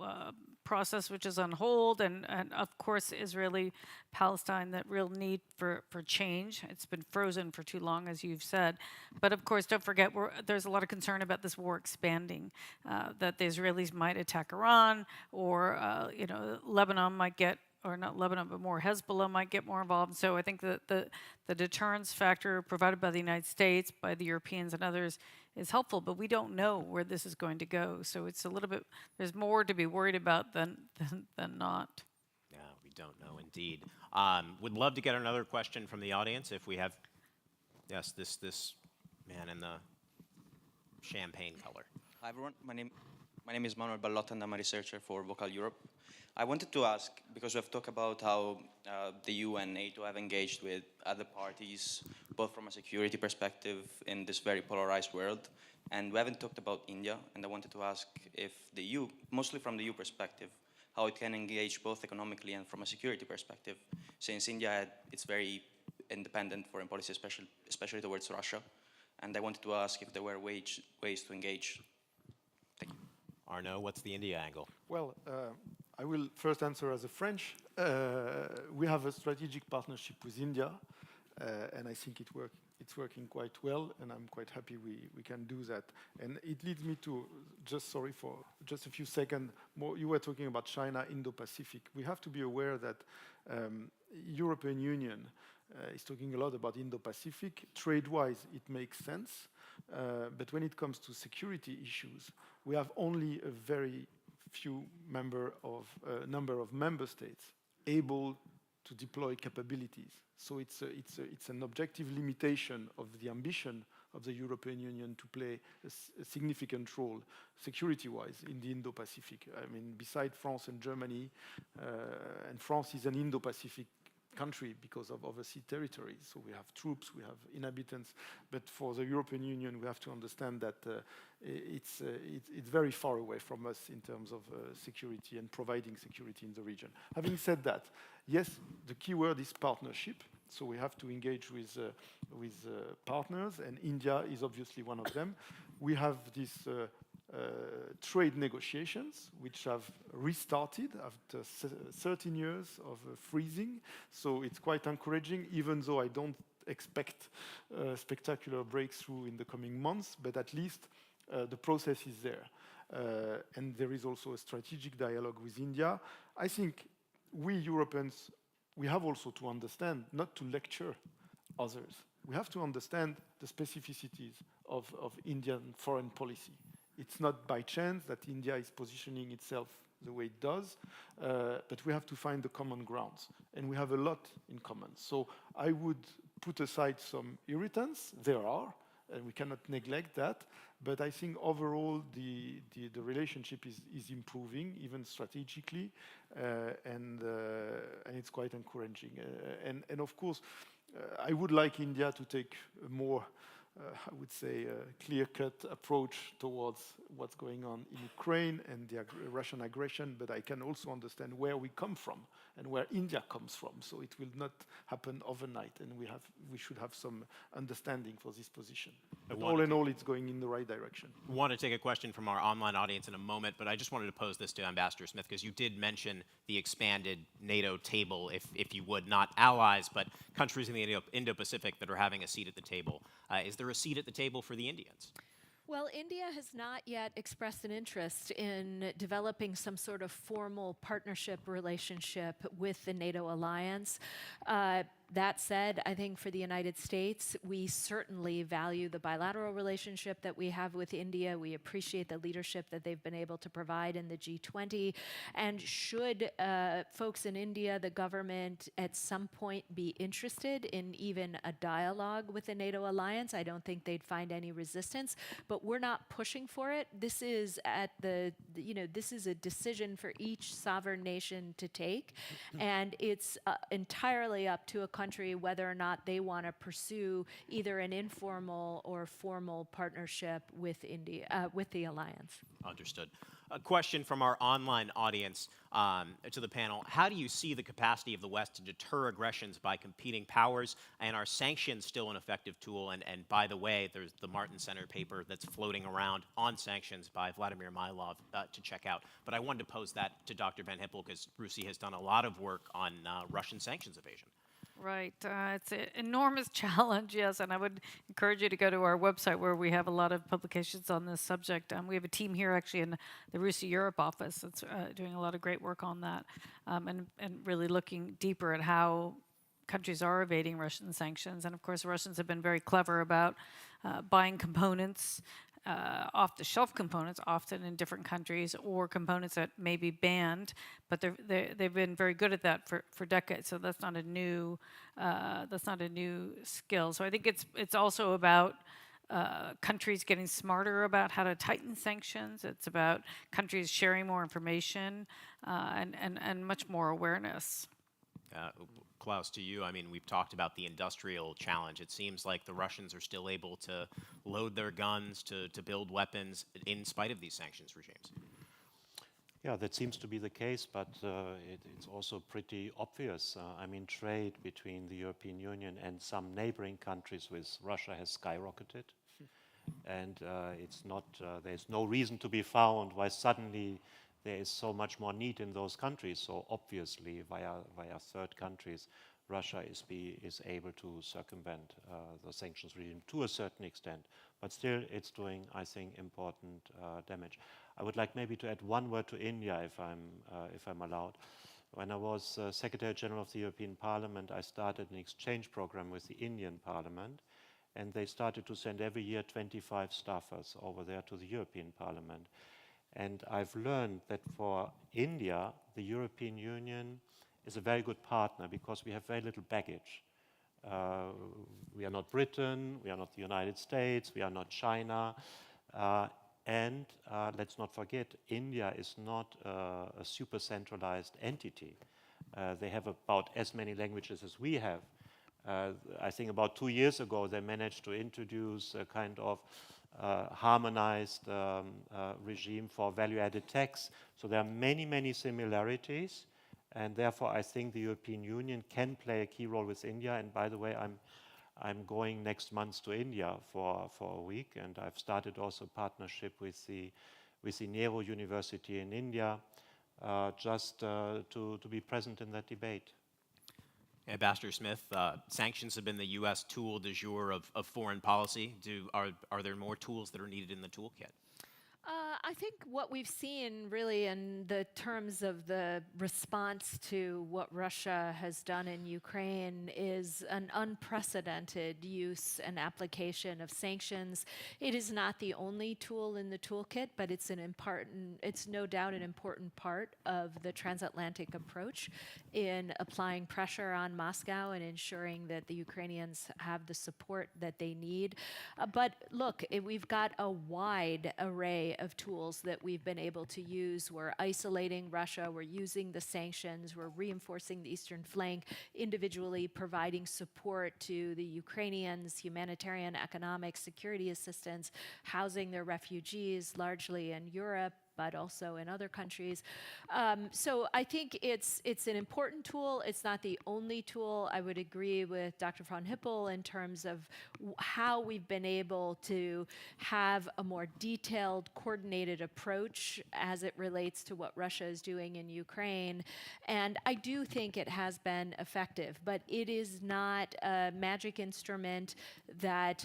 process, which is on hold, and of course, Israeli-Palestine, that real need for change. It's been frozen for too long, as you've said. But of course, don't forget, there's a lot of concern about this war expanding, that the Israelis might attack Iran, or Lebanon might get, or not Lebanon, but more Hezbollah might get more involved. So I think that the deterrence factor provided by the United States, by the Europeans and others is helpful, but we don't know where this is going to go. So it's a little bit, there's more to be worried about than not. Yeah, we don't know indeed. Would love to get another question from the audience if we have, yes, this man in the champagne color. Hi everyone, my name is Manuel Ballotta and I'm a researcher for Vocal Europe. I wanted to ask, because we have talked about how the EU and NATO have engaged with other parties, both from a security perspective in this very polarized world, and we haven't talked about India, and I wanted to ask if the EU, mostly from the EU perspective, how it can engage both economically and from a security perspective, since India it's very independent foreign policy, especially towards Russia, and I wanted to ask if there were ways to engage. Thank you. Arnaud, what's the India angle? Well, I will first answer as a French. We have a strategic partnership with India, and I think it's working quite well, and I'm quite happy we can do that. And it leads me to, sorry for just a few seconds more, you were talking about China, Indo-Pacific. We have to be aware that European Union is talking a lot about Indo-Pacific. Trade-wise, it makes sense, but when it comes to security issues, we have only a very few number of member states able to deploy capabilities. So it's an objective limitation of the ambition of the European Union to play a significant role security-wise in the Indo-Pacific. I mean, beside France and Germany, and France is an Indo-Pacific country because of overseas territories. So we have troops, we have inhabitants, but for the European Union, we have to understand that it's very far away from us in terms of security and providing security in the region. Having said that, yes, the key word is partnership. So we have to engage with partners, and India is obviously one of them. We have these trade negotiations, which have restarted after 13 years of freezing. So it's quite encouraging, even though I don't expect a spectacular breakthrough in the coming months, but at least the process is there. And there is also a strategic dialogue with India. I think we Europeans, we have also to understand, not to lecture others. We have to understand the specificities of Indian foreign policy. It's not by chance that India is positioning itself the way it does, but we have to find the common grounds, and we have a lot in common. So I would put aside some irritants. There are, and we cannot neglect that, but I think overall the relationship is improving, even strategically, and it's quite encouraging. And of course, I would like India to take a more I would say, a clear-cut approach towards what's going on in Ukraine and the Russian aggression, but I can also understand where we come from and where India comes from. So it will not happen overnight, and we should have some understanding for this position. But all in all, it's going in the right direction. I want to take a question from our online audience in a moment, but I just wanted to pose this to Ambassador Smith, because you did mention the expanded NATO table, if you would, not allies, but countries in the Indo-Pacific that are having a seat at the table. Is there a seat at the table for the Indians? Well, India has not yet expressed an interest in developing some sort of formal partnership relationship with the NATO alliance. That said, I think for the United States, we certainly value the bilateral relationship that we have with India. We appreciate the leadership that they've been able to provide in the G20. And should folks in India, the government, at some point be interested in even a dialogue with the NATO alliance, I don't think they'd find any resistance. But we're not pushing for it. This is this is a decision for each sovereign nation to take, and it's entirely up to a country whether or not they want to pursue either an informal or formal partnership with India, with the alliance. Understood. A question from our online audience to the panel. How do you see the capacity of the West to deter aggressions by competing powers? And are sanctions still an effective tool? And by the way, there's the Martin Center paper that's floating around on sanctions by Vladimir Mylov to check out. But I wanted to pose that to Dr. Van Hippel because Rusi has done a lot of work on Russian sanctions evasion. Right. It's an enormous challenge, yes, and I would encourage you to go to our website where we have a lot of publications on this subject. We have a team here actually in the Rusi Europe office that's doing a lot of great work on that and really looking deeper at how countries are evading Russian sanctions. And of course, Russians have been very clever about buying components, off-the-shelf components, often in different countries, or components that may be banned, but they've been very good at that for decades. So that's not a new skill. So I think it's also about countries getting smarter about how to tighten sanctions. It's about countries sharing more information and much more awareness. Klaus, to you, I mean, we've talked about the industrial challenge. It seems like the Russians are still able to load their guns, to build weapons in spite of these sanctions regimes. Yeah, that seems to be the case, but it's also pretty obvious. I mean, trade between the European Union and some neighboring countries with Russia has skyrocketed. And there's no reason to be found why suddenly there is so much more need in those countries. So obviously, via third countries, Russia is able to circumvent the sanctions regime to a certain extent. But still, it's doing, I think, important damage. I would like maybe to add one word to India, if I'm allowed. When I was Secretary General of the European Parliament, I started an exchange program with the Indian Parliament, and they started to send every year 25 staffers over there to the European Parliament. And I've learned that for India, the European Union is a very good partner because we have very little baggage. We are not Britain, we are not the United States, we are not China. And let's not forget, India is not a super centralized entity. They have about as many languages as we have. I think about 2 years ago, they managed to introduce a kind of harmonized regime for value-added tax. So there are many, many similarities, and therefore I think the European Union can play a key role with India. And by the way, I'm going next month to India for a week, and I've started also a partnership with the Nehru University in India, just to be present in that debate. Ambassador Smith, sanctions have been the U.S. tool du jour of foreign policy. Are there more tools that are needed in the toolkit? I think what we've seen really in the terms of the response to what Russia has done in Ukraine is an unprecedented use and application of sanctions. It is not the only tool in the toolkit, but it's no doubt an important part of the transatlantic approach in applying pressure on Moscow and ensuring that the Ukrainians have the support that they need. But look, we've got a wide array of tools that we've been able to use. We're isolating Russia, we're using the sanctions, we're reinforcing the eastern flank, individually providing support to the Ukrainians, humanitarian, economic, security assistance, housing their refugees, largely in Europe, but also in other countries. So I think it's an important tool. It's not the only tool. I would agree with Dr. Van Hippel in terms of how we've been able to have a more detailed, coordinated approach as it relates to what Russia is doing in Ukraine. And I do think it has been effective, but it is not a magic instrument that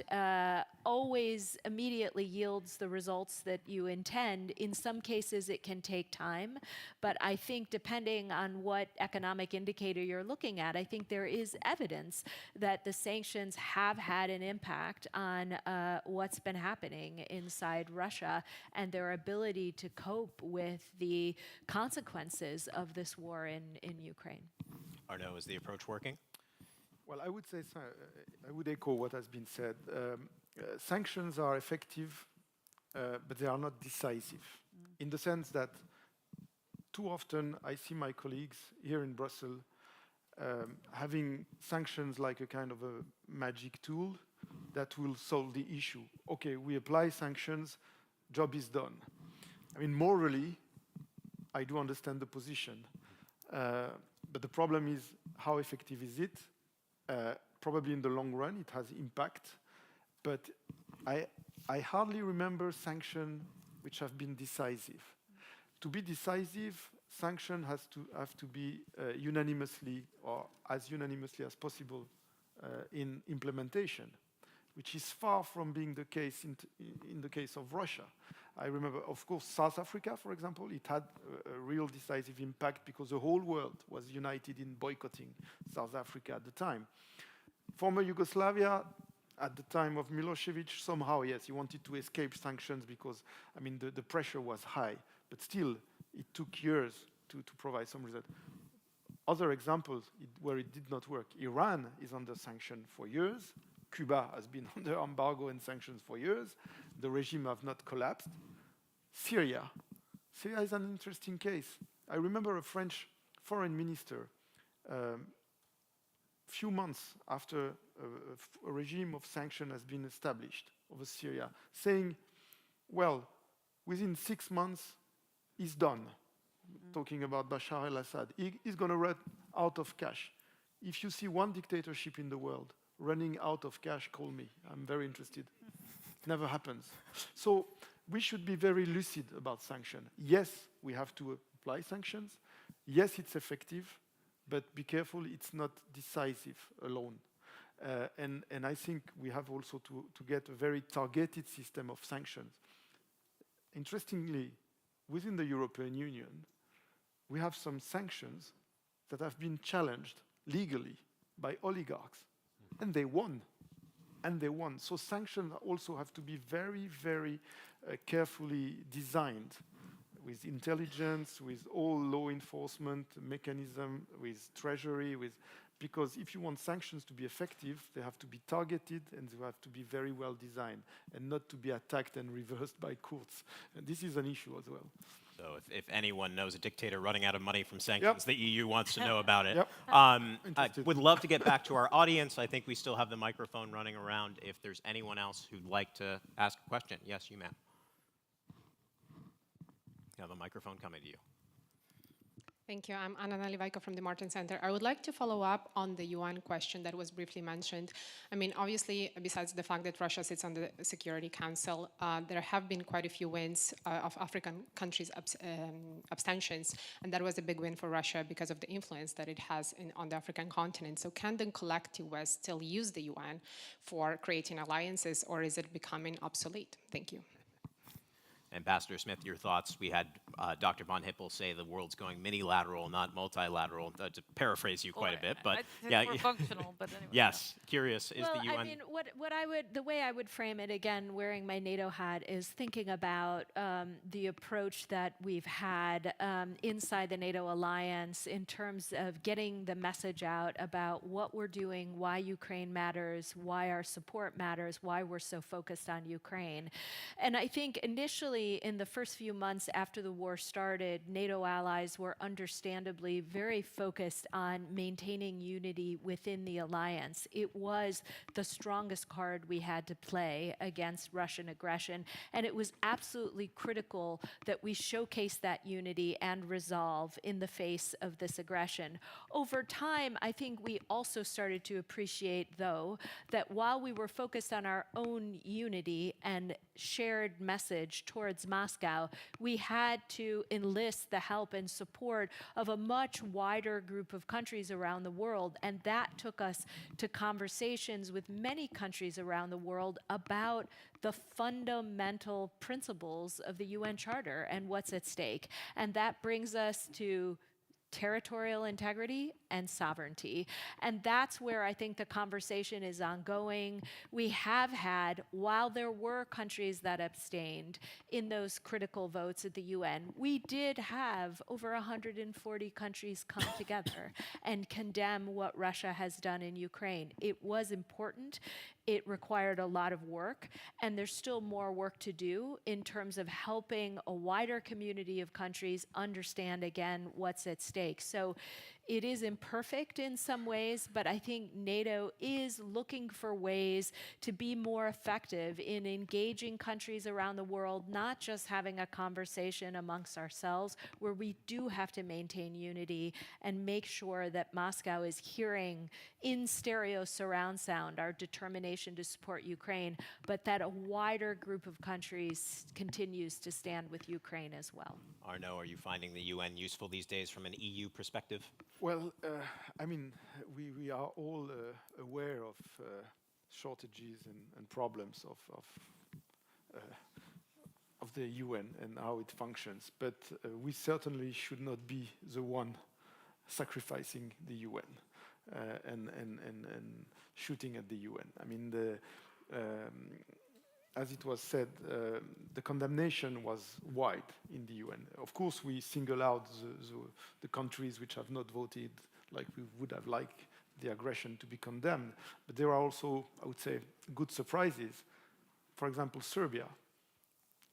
always immediately yields the results that you intend. In some some cases it can take time, but I think depending on what economic indicator you're looking at, I think there is evidence that the sanctions have had an impact on what's been happening inside Russia and their ability to cope with the consequences of this war in Ukraine. Arnaud, is the approach working? Well, I would say, I would echo what has been said. Sanctions are effective, but they are not decisive, in the sense that too often I see my colleagues here in Brussels having sanctions like a kind of a magic tool that will solve the issue. Okay, we apply sanctions, job is done. I mean, morally, I do understand the position, but the problem is how effective is it? Probably in the long run it has impact, but I hardly remember sanctions which have been decisive. To be decisive, sanction have to be unanimously or as unanimously as possible in implementation, which is far from being the case in the case of Russia. I remember, of course, South Africa, for example, it had a real decisive impact because the whole world was united in boycotting South Africa at the time. Former Yugoslavia, at the time of Milosevic, somehow, yes, he wanted to escape sanctions because, I mean, the pressure was high, but still, it took years to provide some result. Other examples where it did not work. Iran is under sanction for years. Cuba has been under embargo and sanctions for years. The regime have not collapsed. Syria. Syria is an interesting case. I remember a French foreign minister, few months after a regime of sanction has been established over Syria, saying, well, within 6 months, he's done. Talking about Bashar al-Assad. He's going to run out of cash. If you see one dictatorship in the world running out of cash, call me. I'm very interested. It never happens. So we should be very lucid about sanction. Yes, we have to apply sanctions. Yes, it's effective, but be careful, it's not decisive alone. And I think we have also to get a very targeted system of sanctions. Interestingly, within the European Union, we have some sanctions that have been challenged legally by oligarchs, and they won. And they won. So sanctions also have to be very, very carefully designed with intelligence, with all law enforcement mechanism, with treasury, because if you want sanctions to be effective, they have to be targeted and they have to be very well designed and not to be attacked and reversed by courts. And this is an issue as well. So if anyone knows a dictator running out of money from sanctions, the EU wants to know about it. Yep. Would love to get back to our audience. I think we still have the microphone running around. If there's anyone else who'd like to ask a question. Yes, you, ma'am. You have a microphone coming to you. Thank you. I'm Anna Nalivaika from the Martin Center. I would like to follow up on the UN question that was briefly mentioned. I mean, obviously, besides the fact that Russia sits on the Security Council, there have been quite a few wins of African countries' abstentions, and that was a big win for Russia because of the influence that it has on the African continent. So can the collective West still use the UN for creating alliances, or is it becoming obsolete? Thank you. Ambassador Smith, your thoughts. We had Dr. von Hippel say the world's going minilateral, not multilateral, to paraphrase you quite a bit. But yeah, more functional, but anyway. Yes, curious, is the UN... I mean, the way I would frame it, again, wearing my NATO hat, is thinking about the approach that we've had inside the NATO alliance in terms of getting the message out about what we're doing, why Ukraine matters, why our support matters, why we're so focused on Ukraine. And I think initially, in the first few months after the war started, NATO allies were understandably very focused on maintaining unity within the alliance. It was the strongest card we had to play against Russian aggression, and it was absolutely critical that we showcase that unity and resolve in the face of this aggression. Over time, I think we also started to appreciate, though, that while we were focused on our own unity and shared message toward towards Moscow, we had to enlist the help and support of a much wider group of countries around the world. And that took us to conversations with many countries around the world about the fundamental principles of the UN Charter and what's at stake. And that brings us to territorial integrity and sovereignty. And that's where I think the conversation is ongoing. We have had, while there were countries that abstained in those critical votes at the UN, we did have over 140 countries come together and condemn what Russia has done in Ukraine. It was important. It required a lot of work, and there's still more work to do in terms of helping a wider community of countries understand, again, what's at stake. So it is imperfect in some ways, but I think NATO is looking for ways to be more effective in engaging countries around the world, not just having a conversation amongst ourselves, where we do have to maintain unity and make sure that Moscow is hearing in stereo surround sound our determination to support Ukraine, but that a wider group of countries continues to stand with Ukraine as well. Arnaud, are you finding the UN useful these days from an EU perspective? Well, I mean, we are all aware of shortages and problems of the UN and how it functions, but we certainly should not be the one sacrificing the UN and shooting at the UN. I mean, as it was said, the condemnation was wide in the UN. Of course, we single out the countries which have not voted like we would have liked the aggression to be condemned. But there are also, I would say, good surprises. For example, Serbia.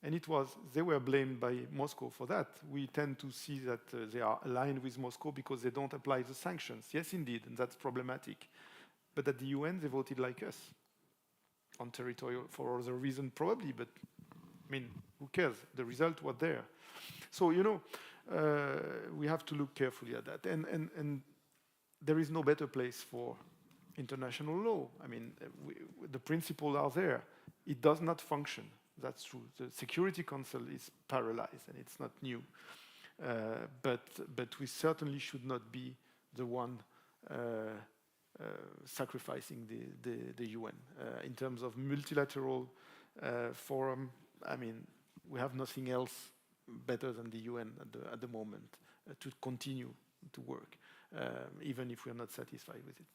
And they were blamed by Moscow for that. We tend to see that they are aligned with Moscow because they don't apply the sanctions. Yes, indeed, and that's problematic. But at the UN, they voted like us. On territorial, for other reason probably, but I mean, who cares? The result was there. So, you know, we have to look carefully at that. And there is no better place for international law. I mean, the principles are there. It does not function. That's true. The Security Council is paralyzed, and it's not new. But we certainly should not be the one sacrificing the UN. In terms of multilateral forum, I mean, we have nothing else better than the UN at the moment to continue to work, even if we're not satisfied with it.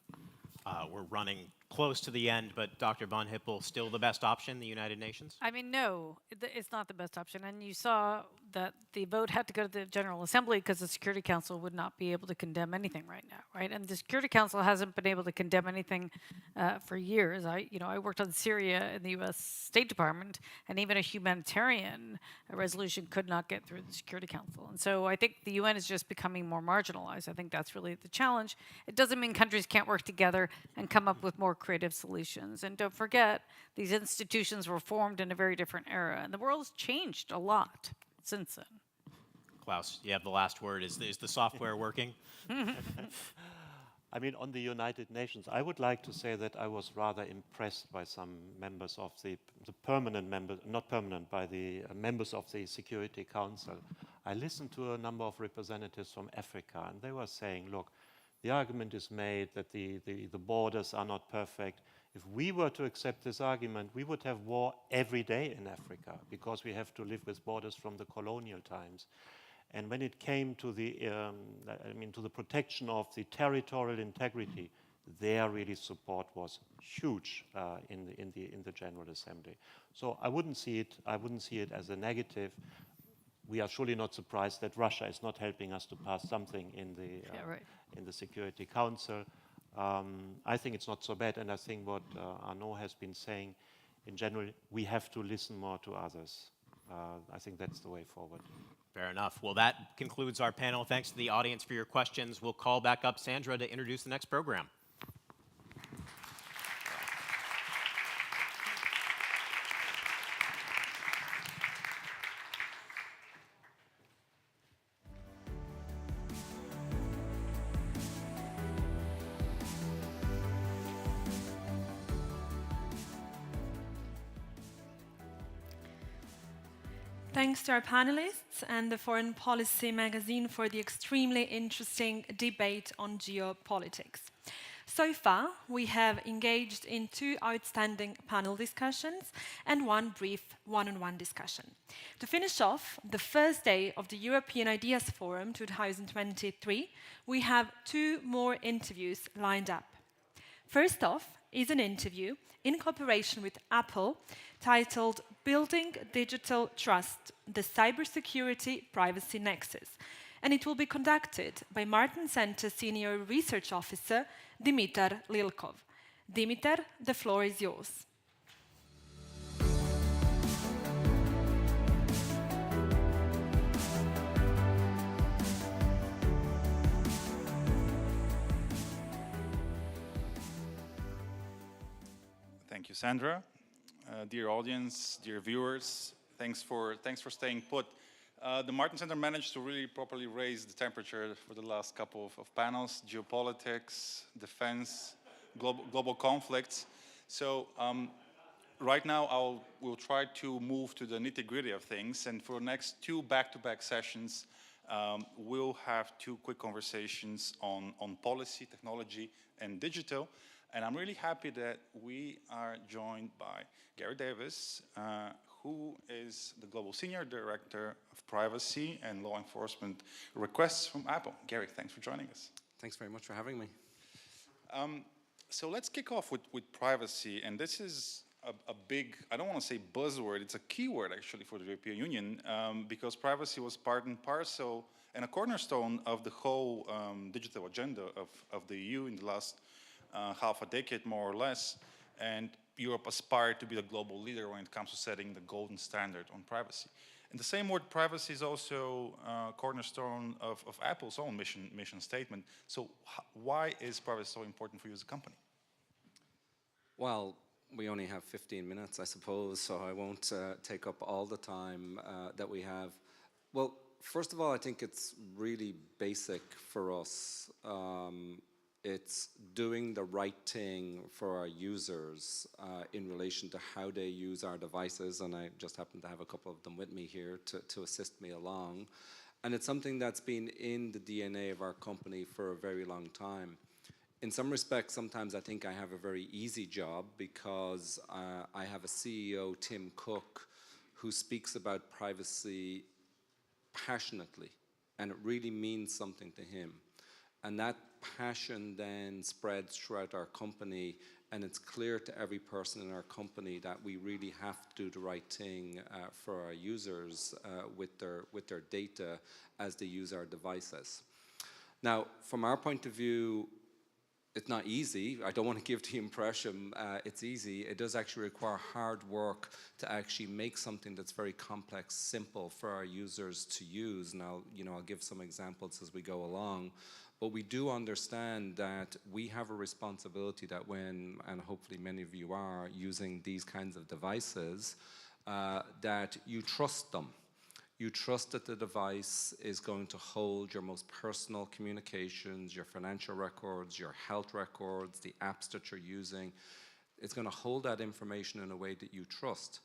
We're running close to the end, but Dr. Von Hippel, still the best option, the United Nations? I mean, no, it's not the best option. And you saw that the vote had to go to the General Assembly because the Security Council would not be able to condemn anything right now, right? And the Security Council hasn't been able to condemn anything for years. I worked on Syria in the U.S. State Department, and even a humanitarian resolution could not get through the Security Council. And so I think the UN is just becoming more marginalized. I think that's really the challenge. It doesn't mean countries can't work together and come up with more creative solutions. And don't forget, these institutions were formed in a very different era, and the world has changed a lot since then. Klaus, you have the last word. Is the software working? I mean, on the United Nations, I would like to say that I was rather impressed by some members of the permanent members, not permanent, by the members of the Security Council. I listened to a number of representatives from Africa, and they were saying, look, the argument is made that the borders are not perfect. If we were to accept this argument, we would have war every day in Africa because we have to live with borders from the colonial times. And when it came to the protection of the territorial integrity, their really support was huge in the General Assembly. So I wouldn't see it as a negative. We are surely not surprised that Russia is not helping us to pass something in the Security Council. I think it's not so bad, and I think what Arnaud has been saying, in general, we have to listen more to others. I think that's the way forward. Fair enough. Well, that concludes our panel. Thanks to the audience for your questions. We'll call back up Sandra to introduce the next program. thanks to our panelists and the Foreign Policy magazine for the extremely interesting debate on geopolitics. So far, we have engaged in 2 outstanding panel discussions and 1 brief one-on-one discussion. To finish off the first day of the European Ideas Forum 2023, we have 2 more interviews lined up. First off is an interview in cooperation with Apple titled Building Digital Trust, the Cybersecurity Privacy Nexus, and it will be conducted by Martin Center Senior Research Officer Dimitar Lilkov. Dimitar, the floor is yours. Thank you, Sandra. Dear audience, dear viewers, thanks for staying put. The Martin Center managed to really properly raise the temperature for the last couple of panels: geopolitics, defense, global conflicts. So right now we'll try to move to the nitty-gritty of things, and for the next 2 back-to-back sessions, we'll have 2 quick conversations on policy, technology, and digital. And I'm really happy that we are joined by Gary Davis, who is the Global Senior Director of Privacy and Law Enforcement Requests from Apple. Gary, thanks for joining us. Thanks very much for having me. So let's kick off with privacy, and this is a big, I don't want to say buzzword, it's a keyword actually for the European Union, because privacy was part and parcel and a cornerstone of the whole digital agenda of the EU in the last half a decade, more or less, and Europe aspired to be the global leader when it comes to setting the golden standard on privacy. In the same word, privacy is also a cornerstone of Apple's own mission statement. So why is privacy so important for you as a company? Well, we only have 15 minutes, I suppose, so I won't take up all the time that we have. Well, first of all, I think it's really basic for us. It's doing the right thing for our users in relation to how they use our devices, and I just happen to have a couple of them with me here to assist me along. And it's something that's been in the DNA of our company for a very long time. In some respects, sometimes I think I have a very easy job because I have a CEO, Tim Cook, who speaks about privacy passionately, and it really means something to him. And that passion then spreads throughout our company, and it's clear to every person in our company that we really have to do the right thing for our users with their data as they use our devices. Now, from our point of view, it's not easy. I don't want to give the impression it's easy. It does actually require hard work to actually make something that's very complex simple for our users to use. And I'll give some examples as we go along. But we do understand that we have a responsibility that when, and hopefully many of you are, using these kinds of devices, that you trust them. You trust that the device is going to hold your most personal communications, your financial records, your health records, the apps that you're using. It's going to hold that information in a way that you trust.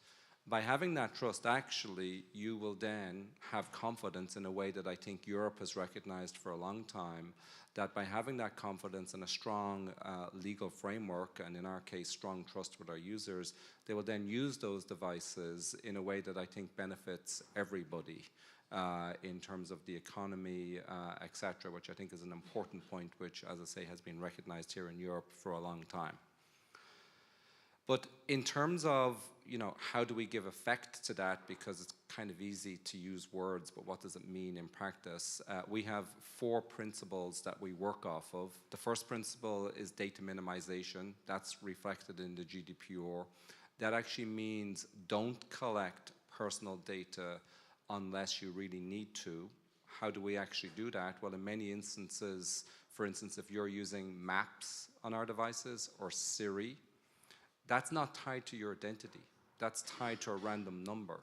By having that trust, actually, you will then have confidence in a way that I think Europe has recognized for a long time, that by having that confidence and a strong legal framework, and in our case, strong trust with our users, they will then use those devices in a way that I think benefits everybody in terms of the economy, etc., which I think is an important point, which, as I say, has been recognized here in Europe for a long time. But in terms of, how do we give effect to that? Because it's kind of easy to use words, but what does it mean in practice? We have 4 principles that we work off of. The first principle is data minimization. That's reflected in the GDPR. That actually means don't collect personal data unless you really need to. How do we actually do that? Well, in many instances, for instance, if you're using Maps on our devices or Siri, that's not tied to your identity. That's tied to a random number.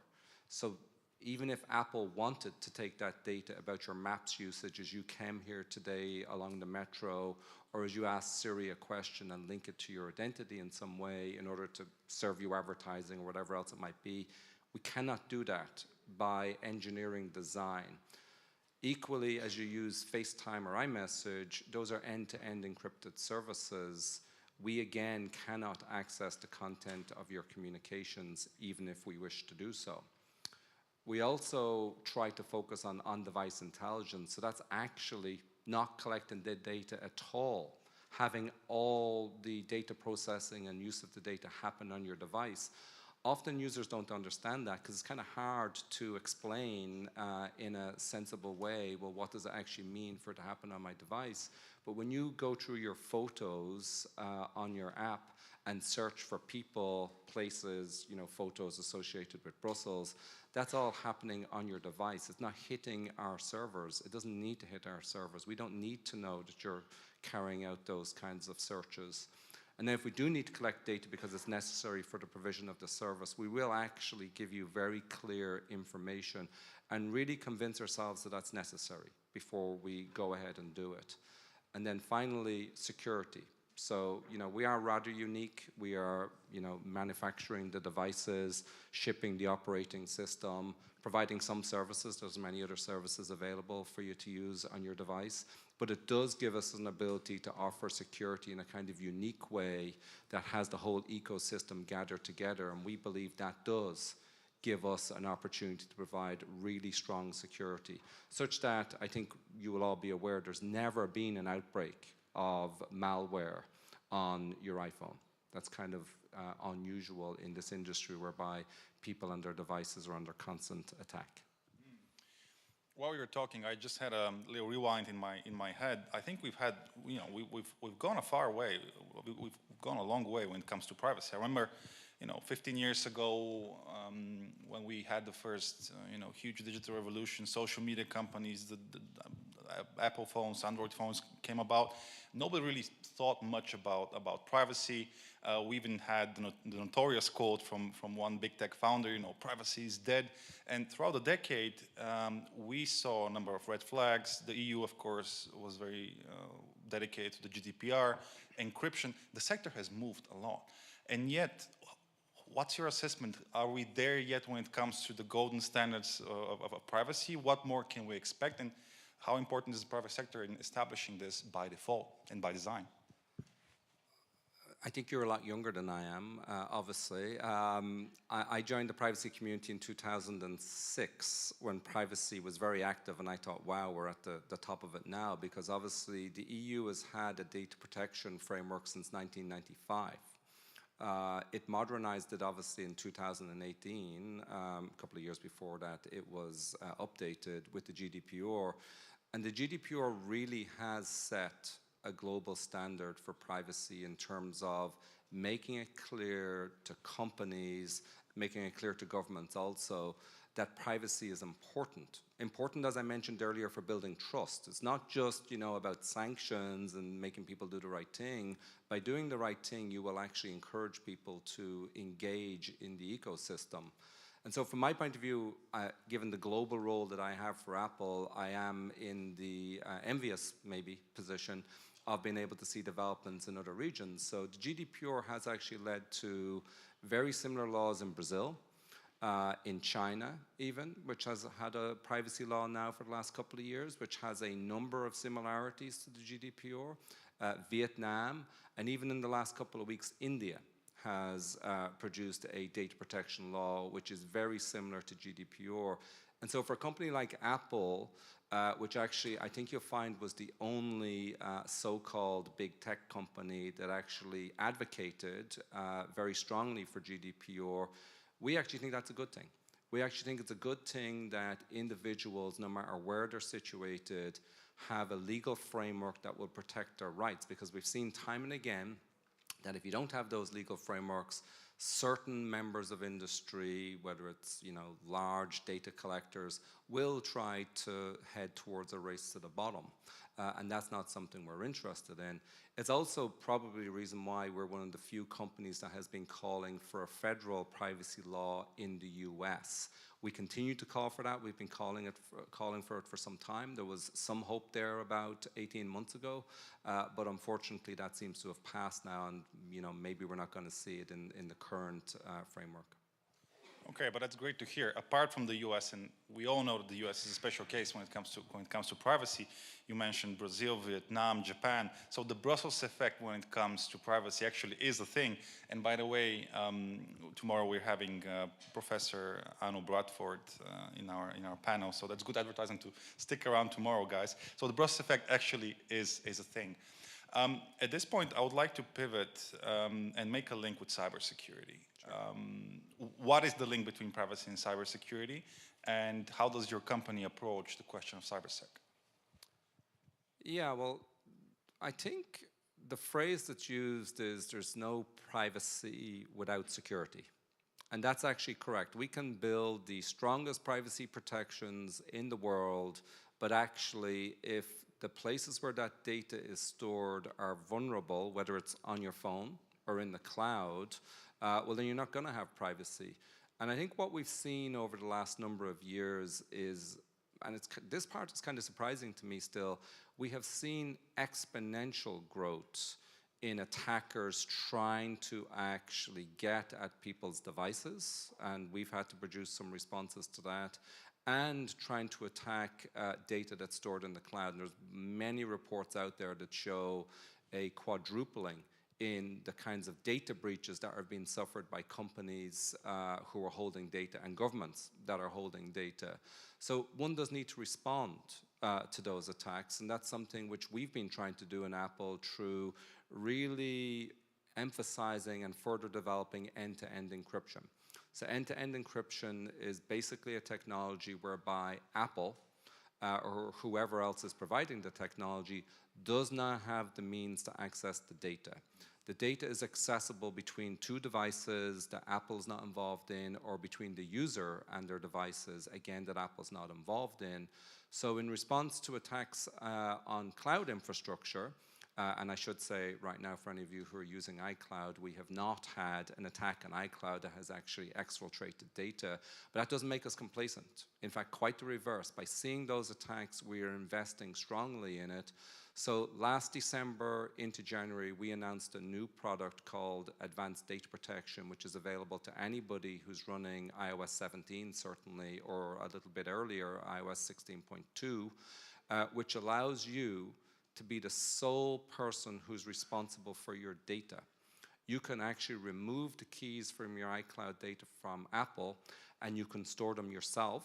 So even if Apple wanted to take that data about your Maps usage as you came here today along the metro, or as you ask Siri a question and link it to your identity in some way in order to serve you advertising or whatever else it might be, we cannot do that by engineering design. Equally, as you use FaceTime or iMessage, those are end-to-end encrypted services. We again cannot access the content of your communications, even if we wish to do so. We also try to focus on on-device intelligence, so that's actually not collecting the data at all, having all the data processing and use of the data happen on your device. Often users don't understand that because it's kind of hard to explain in a sensible way, well, what does it actually mean for it to happen on my device? But when you go through your photos on your app and search for people, places, photos associated with Brussels, that's all happening on your device. It's not hitting our servers. It doesn't need to hit our servers. We don't need to know that you're carrying out those kinds of searches. And then if we do need to collect data because it's necessary for the provision of the service, we will actually give you very clear information and really convince ourselves that that's necessary before we go ahead and do it. And then finally, security. So, we are rather unique. We are, manufacturing the devices, shipping the operating system, providing some services. There's many other services available for you to use on your device. But it does give us an ability to offer security in a kind of unique way that has the whole ecosystem gathered together. And we believe that does give us an opportunity to provide really strong security, such that I think you will all be aware there's never been an outbreak of malware on your iPhone. That's kind of unusual in this industry whereby people and their devices are under constant attack. While we were talking, I just had a little rewind in my head. I think we've had, we've gone a far way. We've gone a long way when it comes to privacy. I remember, 15 years ago, when we had the first, huge digital revolution, social media companies, the Apple phones, Android phones came about. Nobody really thought much about privacy. We even had the notorious quote from one big tech founder, privacy is dead. And throughout the decade, we saw a number of red flags. The EU, of course, was very dedicated to the GDPR, encryption. The sector has moved a lot. And yet, what's your assessment? Are we there yet when it comes to the golden standards of privacy? What more can we expect? And how important is the private sector in establishing this by default and by design? I think you're a lot younger than I am, obviously. I joined the privacy community in 2006 when privacy was very active, and I thought, wow, we're at the top of it now, because obviously the EU has had a data protection framework since 1995. It modernized it obviously in 2018. A couple of years before that, it was updated with the GDPR. And the GDPR really has set a global standard for privacy in terms of making it clear to companies, making it clear to governments also, that privacy is important. Important, as I mentioned earlier, for building trust. It's not just, about sanctions and making people do the right thing. By doing the right thing, you will actually encourage people to engage in the ecosystem. And so from my point of view, given the global role that I have for Apple, I am in the envious, maybe, position of being able to see developments in other regions. So the GDPR has actually led to very similar laws in Brazil, in China even, which has had a privacy law now for the last couple of years, which has a number of similarities to the GDPR, Vietnam, and even in the last couple of weeks, India has produced a data protection law which is very similar to GDPR. And so for a company like Apple, which actually I think you'll find was the only so-called big tech company that actually advocated very strongly for GDPR, we actually think that's a good thing. We actually think it's a good thing that individuals, no matter where they're situated, have a legal framework that will protect their rights, because we've seen time and again that if you don't have those legal frameworks, certain members of industry, whether it's large data collectors, will try to head towards a race to the bottom. And that's not something we're interested in. It's also probably a reason why we're one of the few companies that has been calling for a federal privacy law in the US. We continue to call for that. We've been calling for it for some time. There was some hope there about 18 months ago, but unfortunately that seems to have passed now, and maybe we're not going to see it in the current framework. Okay, but that's great to hear. Apart from the U.S., and we all know that the U.S. is a special case when it comes to privacy. You mentioned Brazil, Vietnam, Japan. So the Brussels effect when it comes to privacy actually is a thing. And by the way, tomorrow we're having Professor Anu Bradford in our panel. So that's good advertising to stick around tomorrow, guys. So the Brussels effect actually is a thing. At this point, I would like to pivot and make a link with cybersecurity. What is the link between privacy and cybersecurity, and how does your company approach the question of cybersec? Yeah, well, I think the phrase that's used is there's no privacy without security. And that's actually correct. We can build the strongest privacy protections in the world, but actually if the places where that data is stored are vulnerable, whether it's on your phone or in the cloud, well, then you're not going to have privacy. And I think what we've seen over the last number of years is, and this part is kind of surprising to me still, we have seen exponential growth in attackers trying to actually get at people's devices, and we've had to produce some responses to that, and trying to attack data that's stored in the cloud. And there's many reports out there that show a quadrupling in the kinds of data breaches that are being suffered by companies who are holding data and governments that are holding data. So one does need to respond to those attacks, and that's something which we've been trying to do in Apple through really emphasizing and further developing end-to-end encryption. So end-to-end encryption is basically a technology whereby Apple or whoever else is providing the technology does not have the means to access the data. The data is accessible between two devices that Apple's not involved in, or between the user and their devices, again, that Apple's not involved in. So in response to attacks on cloud infrastructure, and I should say right now for any of you who are using iCloud, we have not had an attack on iCloud that has actually exfiltrated data, but that doesn't make us complacent. In fact, quite the reverse. By seeing those attacks, we are investing strongly in it. So last December into January, we announced a new product called Advanced Data Protection, which is available to anybody who's running iOS 17 certainly, or a little bit earlier, iOS 16.2, which allows you to be the sole person who's responsible for your data. You can actually remove the keys from your iCloud data from Apple, and you can store them yourself,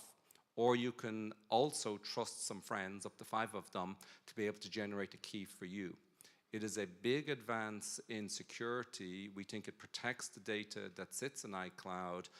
or you can also trust some friends, up to 5 of them, to be able to generate a key for you. It is a big advance in security. We think it protects the data that sits in iCloud,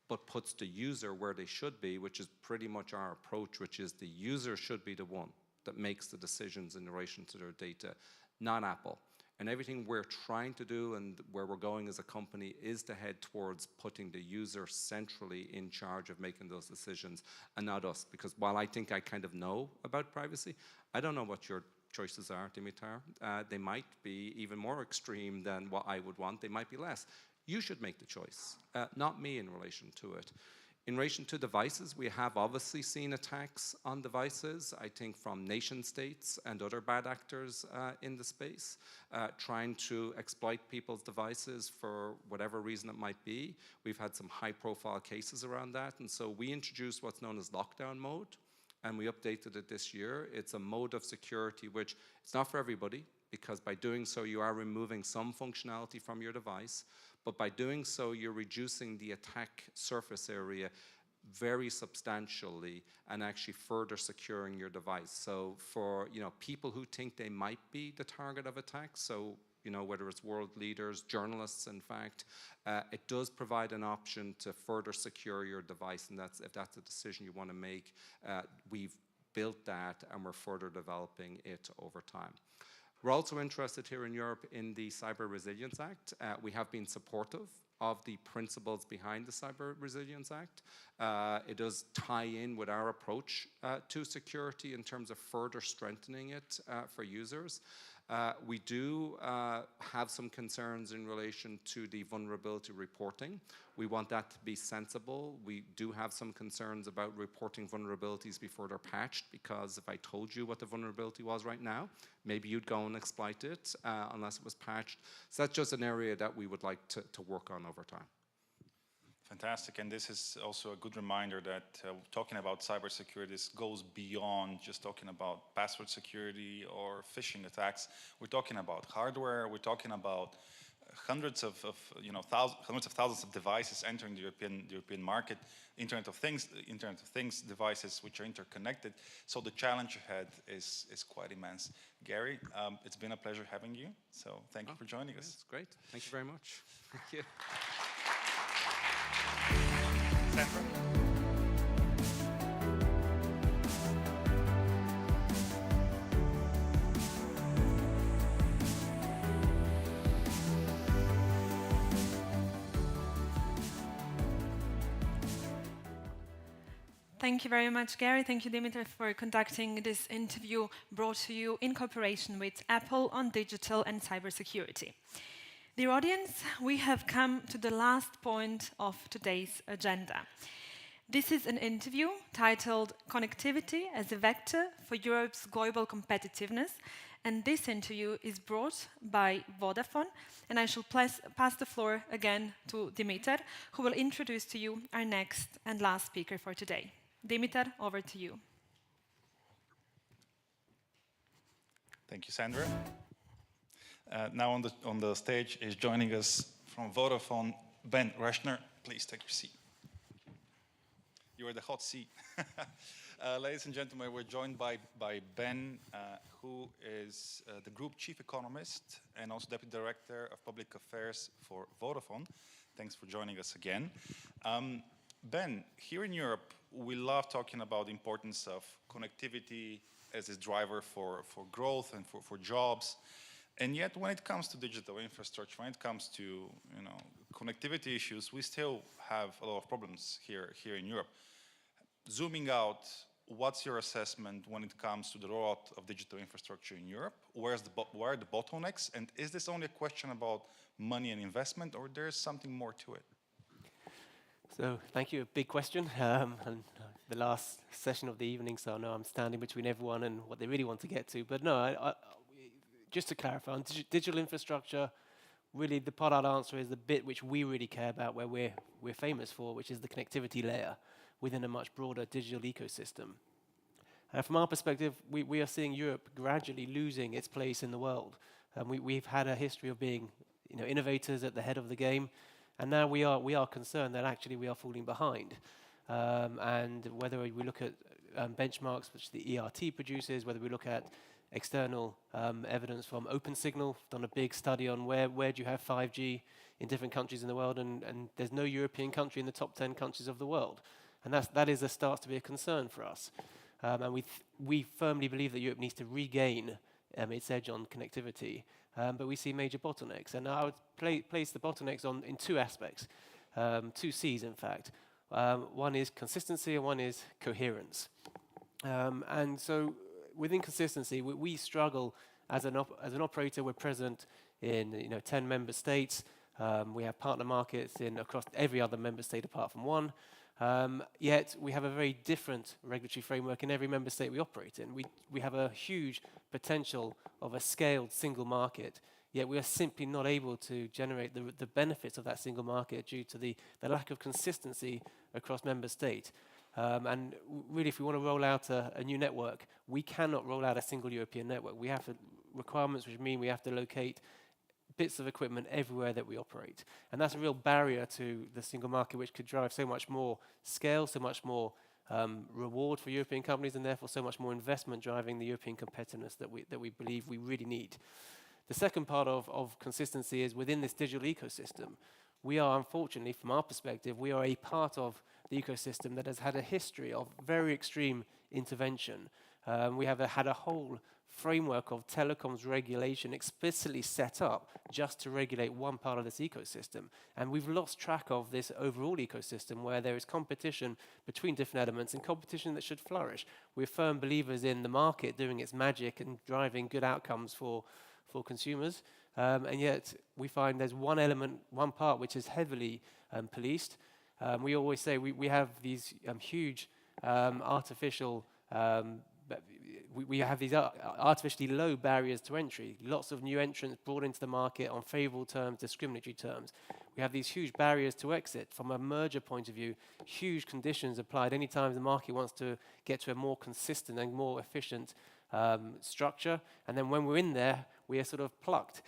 but puts the user where they should be, which is pretty much our approach, which is the user should be the one that makes the decisions in relation to their data, not Apple. And everything we're trying to do and where we're going as a company is to head towards putting the user centrally in charge of making those decisions, and not us. Because while I think I kind of know about privacy, I don't know what your choices are, Dimitar. They might be even more extreme than what I would want. They might be less. You should make the choice, not me in relation to it. In relation to devices, we have obviously seen attacks on devices, I think from nation states and other bad actors in the space, trying to exploit people's devices for whatever reason it might be. We've had some high-profile cases around that, and so we introduced what's known as lockdown mode, and we updated it this year. It's a mode of security which it's not for everybody, because by doing so you are removing some functionality from your device, but by doing so you're reducing the attack surface area very substantially and actually further securing your device. So for people who think they might be the target of attacks, so whether it's world leaders, journalists, in fact, it does provide an option to further secure your device, and if that's a decision you want to make, we've built that and we're further developing it over time. We're also interested here in Europe in the Cyber Resilience Act. We have been supportive of the principles behind the Cyber Resilience Act. It does tie in with our approach to security in terms of further strengthening it for users. We do have some concerns in relation to the vulnerability reporting. We want that to be sensible. We do have some concerns about reporting vulnerabilities before they're patched, because if I told you what the vulnerability was right now, maybe you'd go and exploit it unless it was patched. So that's just an area that we would like to work on over time. Fantastic, and this is also a good reminder that talking about cybersecurity goes beyond just talking about password security or phishing attacks. We're talking about hardware. We're talking about hundreds of thousands of devices entering the European market, Internet of Things devices which are interconnected. So the challenge ahead is quite immense. Gary, it's been a pleasure having you. So thank you for joining us. It's great. Thank you very much. Thank you. Sandra? Thank you very much, Gary. Thank you, Dimitar, for conducting this interview brought to you in cooperation with Apple on digital and cybersecurity. Dear audience, we have come to the last point of today's agenda. This is an interview titled Connectivity as a Vector for Europe's Global Competitiveness, and this interview is brought by Vodafone, and I shall pass the floor again to Dimitar, who will introduce to you our next and last speaker for today. Dimitar, over to you. Thank you, Sandra. Now on the stage is joining us from Vodafone, Ben Reshner. Please take your seat. You are the hot seat. Ladies and gentlemen, we're joined by Ben, who is the Group Chief Economist and also Deputy Director of Public Affairs for Vodafone. Thanks for joining us again. Ben, here in Europe, we love talking about the importance of connectivity as a driver for growth and for jobs. And yet, when it comes to digital infrastructure, when it comes to connectivity issues, we still have a lot of problems here in Europe. Zooming out, what's your assessment when it comes to the rollout of digital infrastructure in Europe? Where are the bottlenecks? And is this only a question about money and investment, or there's something more to it? So thank you, big question, and the last session of the evening, so I know I'm standing between everyone and what they really want to get to, but no, just to clarify, on digital infrastructure, really the part I'd answer is the bit which we really care about, where we're famous for, which is the connectivity layer within a much broader digital ecosystem. And from our perspective, we are seeing Europe gradually losing its place in the world. We've had a history of being innovators at the head of the game, and now we are concerned that actually we are falling behind. And whether we look at benchmarks which the ERT produces, whether we look at external evidence from OpenSignal, done a big study on where do you have 5G in different countries in the world, and there's no European country in the top 10 countries of the world. And that starts to be a concern for us. And we firmly believe that Europe needs to regain its edge on connectivity, but we see major bottlenecks. And I would place the bottlenecks in two aspects, two C's in fact. One is consistency and one is coherence. And so within consistency, we struggle as an operator. We're present in 10 member states. We have partner markets across every other member state apart from one. Yet we have a very different regulatory framework in every member state we operate in. We have a huge potential of a scaled single market, yet we are simply not able to generate the benefits of that single market due to the lack of consistency across member states. And really, if we want to roll out a new network, we cannot roll out a single European network. We have requirements which mean we have to locate bits of equipment everywhere that we operate. And that's a real barrier to the single market, which could drive so much more scale, so much more reward for European companies, and therefore so much more investment driving the European competitiveness that we believe we really need. The second part of consistency is within this digital ecosystem. We are, unfortunately, from our perspective, we are a part of the ecosystem that has had a history of very extreme intervention. We have had a whole framework of telecoms regulation explicitly set up just to regulate one part of this ecosystem. And we've lost track of this overall ecosystem where there is competition between different elements and competition that should flourish. We're firm believers in the market doing its magic and driving good outcomes for consumers. And yet we find there's one element, one part which is heavily policed. We always say we have these huge artificial we have these artificially low barriers to entry, lots of new entrants brought into the market on favorable terms, discriminatory terms. We have these huge barriers to exit. From a merger point of view, huge conditions applied anytime the market wants to get to a more consistent and more efficient structure. And then when we're in there, we are sort of plucked.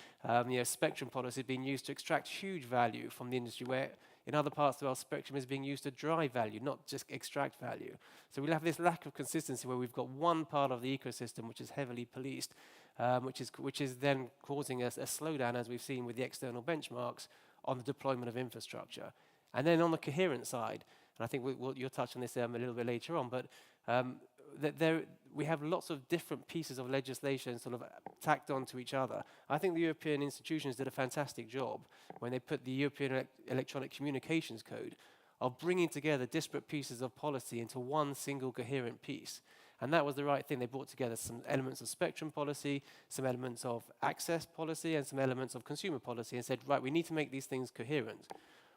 Spectrum policy is being used to extract huge value from the industry, where in other parts of the world, spectrum is being used to drive value, not just extract value. So we'll have this lack of consistency where we've got one part of the ecosystem which is heavily policed, which is then causing us a slowdown, as we've seen with the external benchmarks, on the deployment of infrastructure. And then on the coherent side, and I think you'll touch on this a little bit later on, but we have lots of different pieces of legislation sort of tacked onto each other. I think the European institutions did a fantastic job when they put the European Electronic Communications Code of bringing together disparate pieces of policy into one single coherent piece. And that was the right thing. They brought together some elements of spectrum policy, some elements of access policy, and some elements of consumer policy, and said, right, we need to make these things coherent.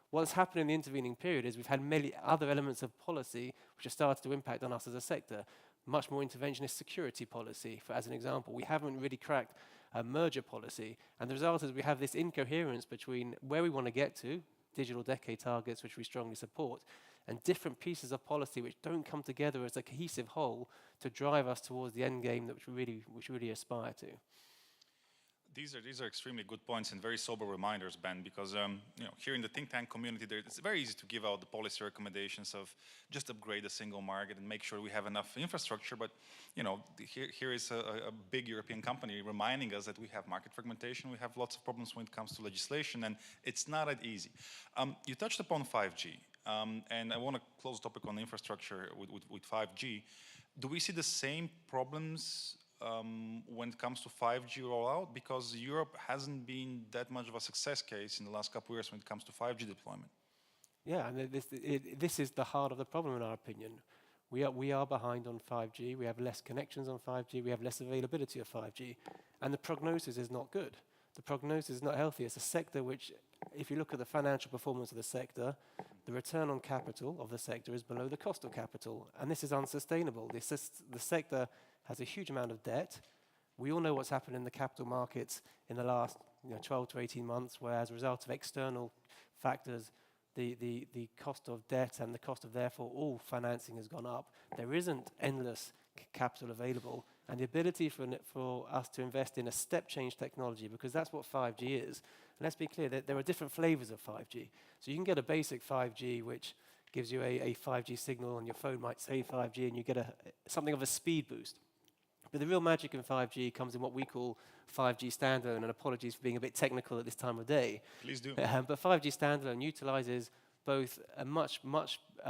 What's happened in the intervening period is we've had many other elements of policy which have started to impact on us as a sector. Much more interventionist security policy, as an example. We haven't really cracked a merger policy. And the result is we have this incoherence between where we want to get to, digital decade targets, which we strongly support, and different pieces of policy which don't come together as a cohesive whole to drive us towards the end game that we really aspire to. These are extremely good points and very sober reminders, Ben, because here in the think tank community, it's very easy to give out the policy recommendations of just upgrade the single market and make sure we have enough infrastructure. But here is a big European company reminding us that we have market fragmentation, we have lots of problems when it comes to legislation, and it's not that easy. You touched upon 5G, and I want to close the topic on infrastructure with 5G. Do we see the same problems when it comes to 5G rollout? Because Europe hasn't been that much of a success case in the last couple of years when it comes to 5G deployment. Yeah, and this is the heart of the problem, in our opinion. We are behind on 5G. We have less connections on 5G. We have less availability of 5G. And the prognosis is not good. The prognosis is not healthy. It's a sector which, if you look at the financial performance of the sector, the return on capital of the sector is below the cost of capital. And this is unsustainable. The sector has a huge amount of debt. We all know what's happened in the capital markets in the last 12 to 18 months, where as a result of external factors, the cost of debt and the cost of, therefore, all financing has gone up. There isn't endless capital available. And the ability for us to invest in a step change technology, because that's what 5G is. And let's be clear, that there are different flavors of 5G. So you can get a basic 5G, which gives you a 5G signal, and your phone might say 5G, and you get something of a speed boost. But the real magic in 5G comes in what we call 5G standalone, and apologies for being a bit technical at this time of day. Please do. But 5G standalone utilizes both a much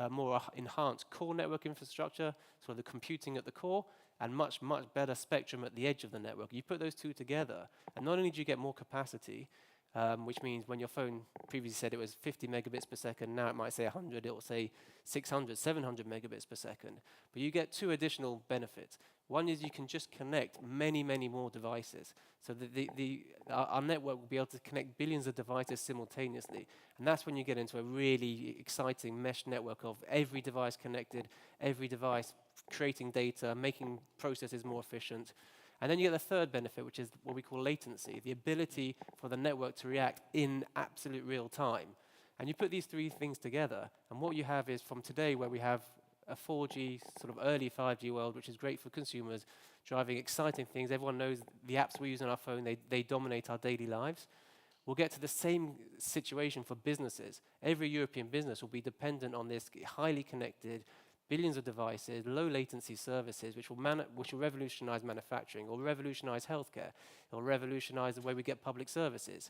more enhanced core network infrastructure, sort of the computing at the core, and much better spectrum at the edge of the network. You put those two together, and not only do you get more capacity, which means when your phone previously said it was 50 megabits per second, now it might say 100, it will say 600, 700 megabits per second. But you get two additional benefits. One is you can just connect many more devices. So our network will be able to connect billions of devices simultaneously. And that's when you get into a really exciting mesh network of every device connected, every device creating data, making processes more efficient. And then you get the third benefit, which is what we call latency, the ability for the network to react in absolute real time. And you put these three things together, and what you have is, from today, where we have a 4G, sort of early 5G world, which is great for consumers, driving exciting things. Everyone knows the apps we use on our phone, they dominate our daily lives. We'll get to the same situation for businesses. Every European business will be dependent on this highly connected, billions of devices, low latency services, which will revolutionize manufacturing, or revolutionize healthcare, or revolutionize the way we get public services.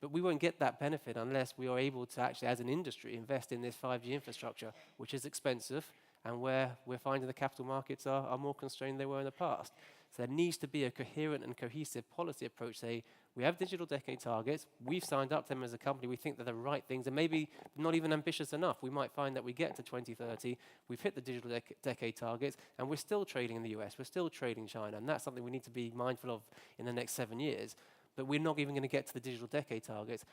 But we won't get that benefit unless we are able to actually, as an industry, invest in this 5G infrastructure, which is expensive, and where we're finding the capital markets are more constrained than they were in the past. So there needs to be a coherent and cohesive policy approach. Say, we have digital decade targets, we've signed up to them as a company, we think they're the right things, and maybe not even ambitious enough. We might find that we get to 2030, we've hit the digital decade targets, and we're still trading in the US, we're still trading China, and that's something we need to be mindful of in the next 7 years. But we're not even going to get to the digital decade targets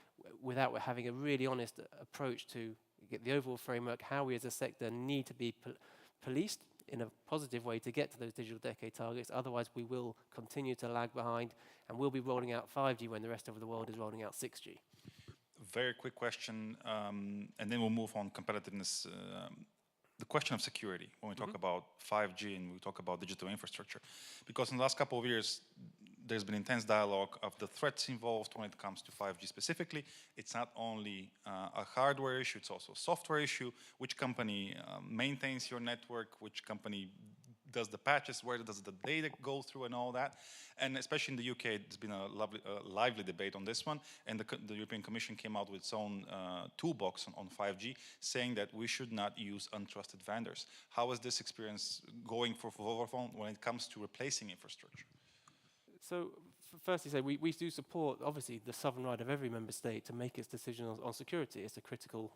without having a really honest approach to get the overall framework, how we as a sector need to be policed in a positive way to get to those digital decade targets. Otherwise, we will continue to lag behind, and we'll be rolling out 5G when the rest of the world is rolling out 6G. Very quick question, and then we'll move on competitiveness. The question of security, when we talk about 5G and we talk about digital infrastructure, because in the last couple of years, there's been intense dialogue of the threats involved when it comes to 5G specifically. It's not only a hardware issue, it's also a software issue. Which company maintains your network, which company does the patches, where does the data go through and all that. And especially in the UK, there's been a lively debate on this one, and the European Commission came out with its own toolbox on 5G, saying that we should not use untrusted vendors. How is this experience going for Vodafone when it comes to replacing infrastructure? So, firstly, say we do support, obviously, the sovereign right of every member state to make its decision on security. It's a critical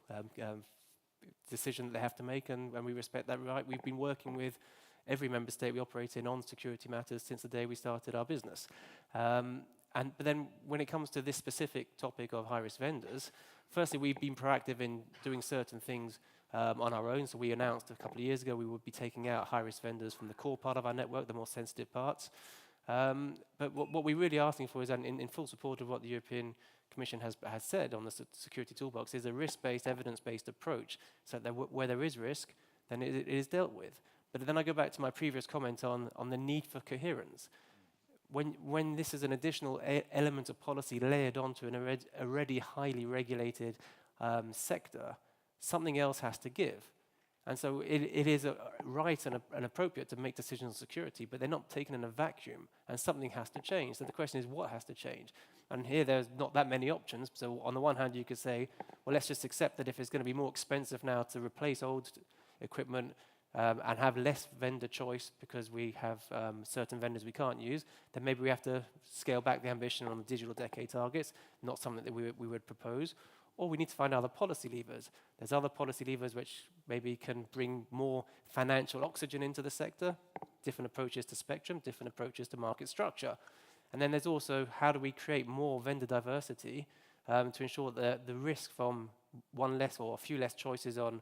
decision that they have to make, and we respect that right. We've been working with every member state we operate in on security matters since the day we started our business. But then when it comes to this specific topic of high-risk vendors, firstly, we've been proactive in doing certain things on our own. So we announced a couple of years ago we would be taking out high-risk vendors from the core part of our network, the more sensitive parts. But what we're really asking for is, and in full support of what the European Commission has said on the security toolbox, is a risk-based, evidence-based approach, so that where there is risk, then it is dealt with. But then I go back to my previous comment on the need for coherence. When this is an additional element of policy layered onto an already highly regulated sector, something else has to give. And so it is right and appropriate to make decisions on security, but they're not taken in a vacuum, and something has to change. So the question is, what has to change? And here there's not that many options. So on the one hand, you could say, well, let's just accept that if it's going to be more expensive now to replace old equipment and have less vendor choice because we have certain vendors we can't use, then maybe we have to scale back the ambition on the digital decade targets, not something that we would propose. Or we need to find other policy levers. There's other policy levers which maybe can bring more financial oxygen into the sector, different approaches to spectrum, different approaches to market structure. And then there's also, how do we create more vendor diversity to ensure that the risk from one less or a few less choices on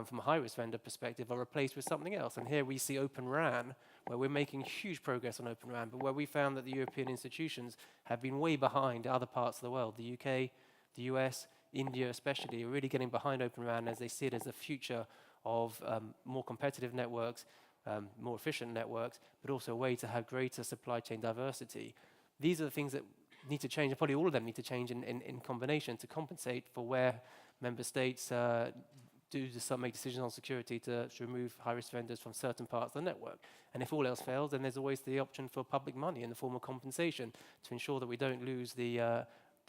from a high-risk vendor perspective are replaced with something else. And here we see Open RAN, where we're making huge progress on Open RAN, but where we found that the European institutions have been way behind other parts of the world. The UK, the US, India especially, are really getting behind Open RAN as they see it as a future of more competitive networks, more efficient networks, but also a way to have greater supply chain diversity. These are the things that need to change, and probably all of them need to change in combination to compensate for where member states make decisions on security to remove high-risk vendors from certain parts of the network. And if all else fails, then there's always the option for public money in the form of compensation to ensure that we don't lose the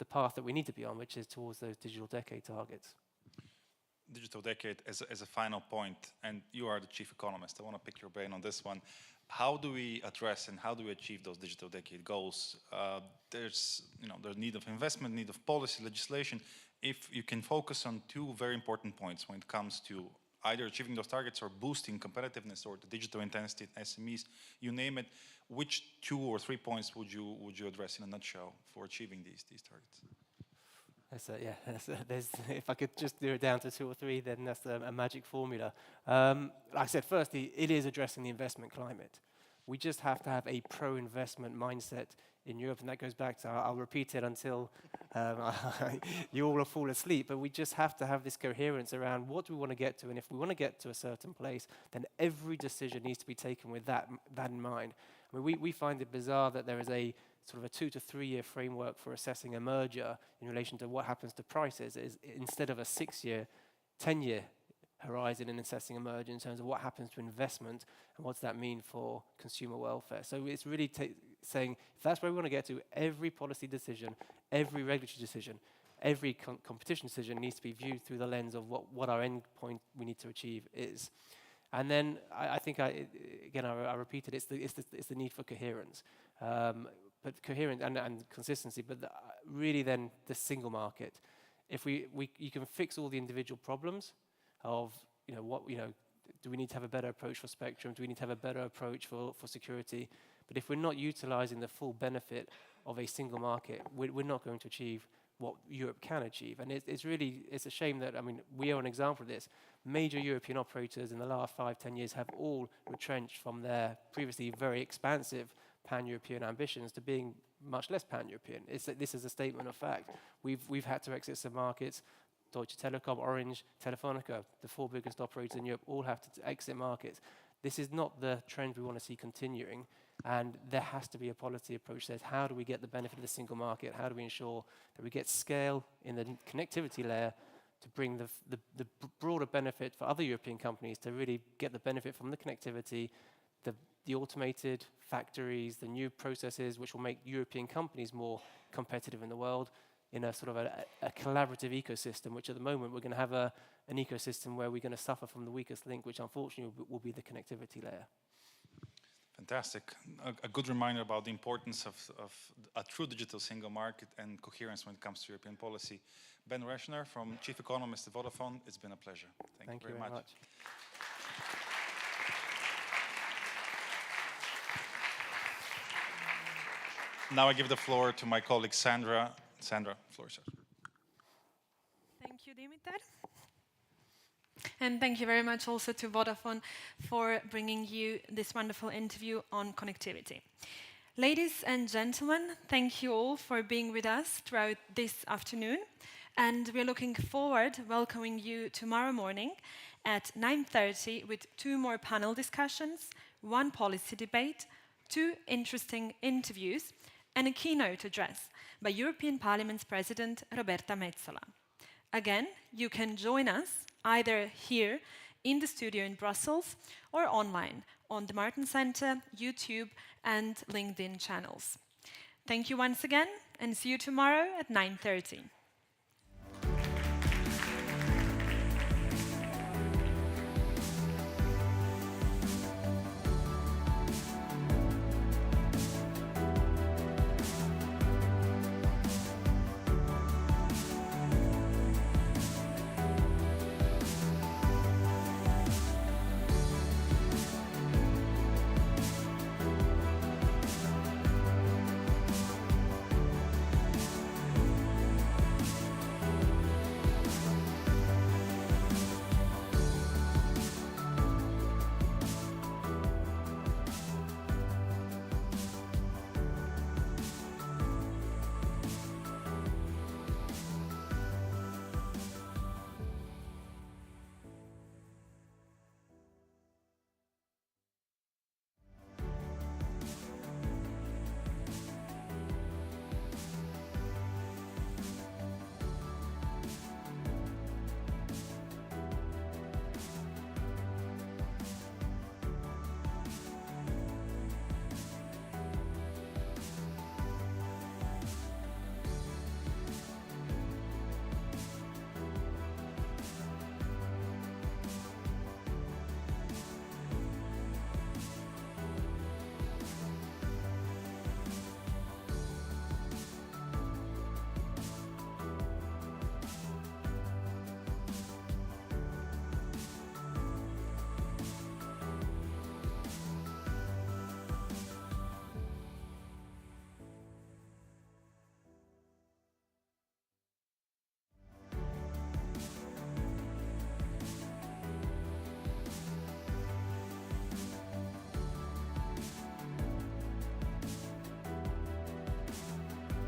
path that we need to be on, which is towards those digital decade targets. Digital decade as a final point, and you are the chief economist. I want to pick your brain on this one. How do we address and how do we achieve those digital decade goals? There's need of investment, need of policy, legislation. If you can focus on two very important points when it comes to either achieving those targets or boosting competitiveness or the digital intensity in SMEs, you name it, which 2 or 3 points would you address in a nutshell for achieving these targets? If I could just do it down to 2 or 3, then that's a magic formula. Like I said, firstly, it is addressing the investment climate. We just have to have a pro-investment mindset in Europe, and that goes back to, I'll repeat it until you all fall asleep, but we just have to have this coherence around what do we want to get to, and if we want to get to a certain place, then every decision needs to be taken with that in mind. I mean, we find it bizarre that there is a sort of a 2 to 3 year framework for assessing a merger in relation to what happens to prices, instead of a 6-year, 10-year horizon in assessing a merger in terms of what happens to investment and what does that mean for consumer welfare. So it's really saying, if that's where we want to get to, every policy decision, every regulatory decision, every competition decision needs to be viewed through the lens of what our end point we need to achieve is. And then I think, I repeat it, it's the need for coherence. But coherence and consistency, but really then the single market. If you can fix all the individual problems of, do we need to have a better approach for spectrum? Do we need to have a better approach for security? But if we're not utilizing the full benefit of a single market, we're not going to achieve what Europe can achieve. And it's a shame that, we are an example of this, Major European operators in the last 5-10 years have all retrenched from their previously very expansive pan-European ambitions to being much less pan-European. This is a statement of fact. We've had to exit some markets. Deutsche Telekom, Orange, Telefonica, the 4 biggest operators in Europe, all have to exit markets. This is not the trend we want to see continuing, and there has to be a policy approach that says, how do we get the benefit of the single market? How do we ensure that we get scale in the connectivity layer to bring the broader benefit for other European companies to really get the benefit from the connectivity, the automated factories, the new processes which will make European companies more competitive in the world in a sort of a collaborative ecosystem, which at the moment we're going to have an ecosystem where we're going to suffer from the weakest link, which unfortunately will be the connectivity layer. Fantastic. A good reminder about the importance of a true digital single market and coherence when it comes to European policy. Ben Reschner, from Chief Economist at Vodafone, it's been a pleasure. Thank you very much. Now I give the floor to my colleague Sandra. Sandra, floor is yours. Thank you, Dimitar. And thank you very much also to Vodafone for bringing you this wonderful interview on connectivity. Ladies and gentlemen, thank you all for being with us throughout this afternoon. And we're looking forward to welcoming you tomorrow morning at 9:30 with 2 more panel discussions, 1 policy debate, 2 interesting interviews, and a keynote address by European Parliament's President Roberta Metsola. Again, you can join us either here in the studio in Brussels or online on the Martin Center, YouTube, and LinkedIn channels. Thank you once again, and see you tomorrow at 9:30.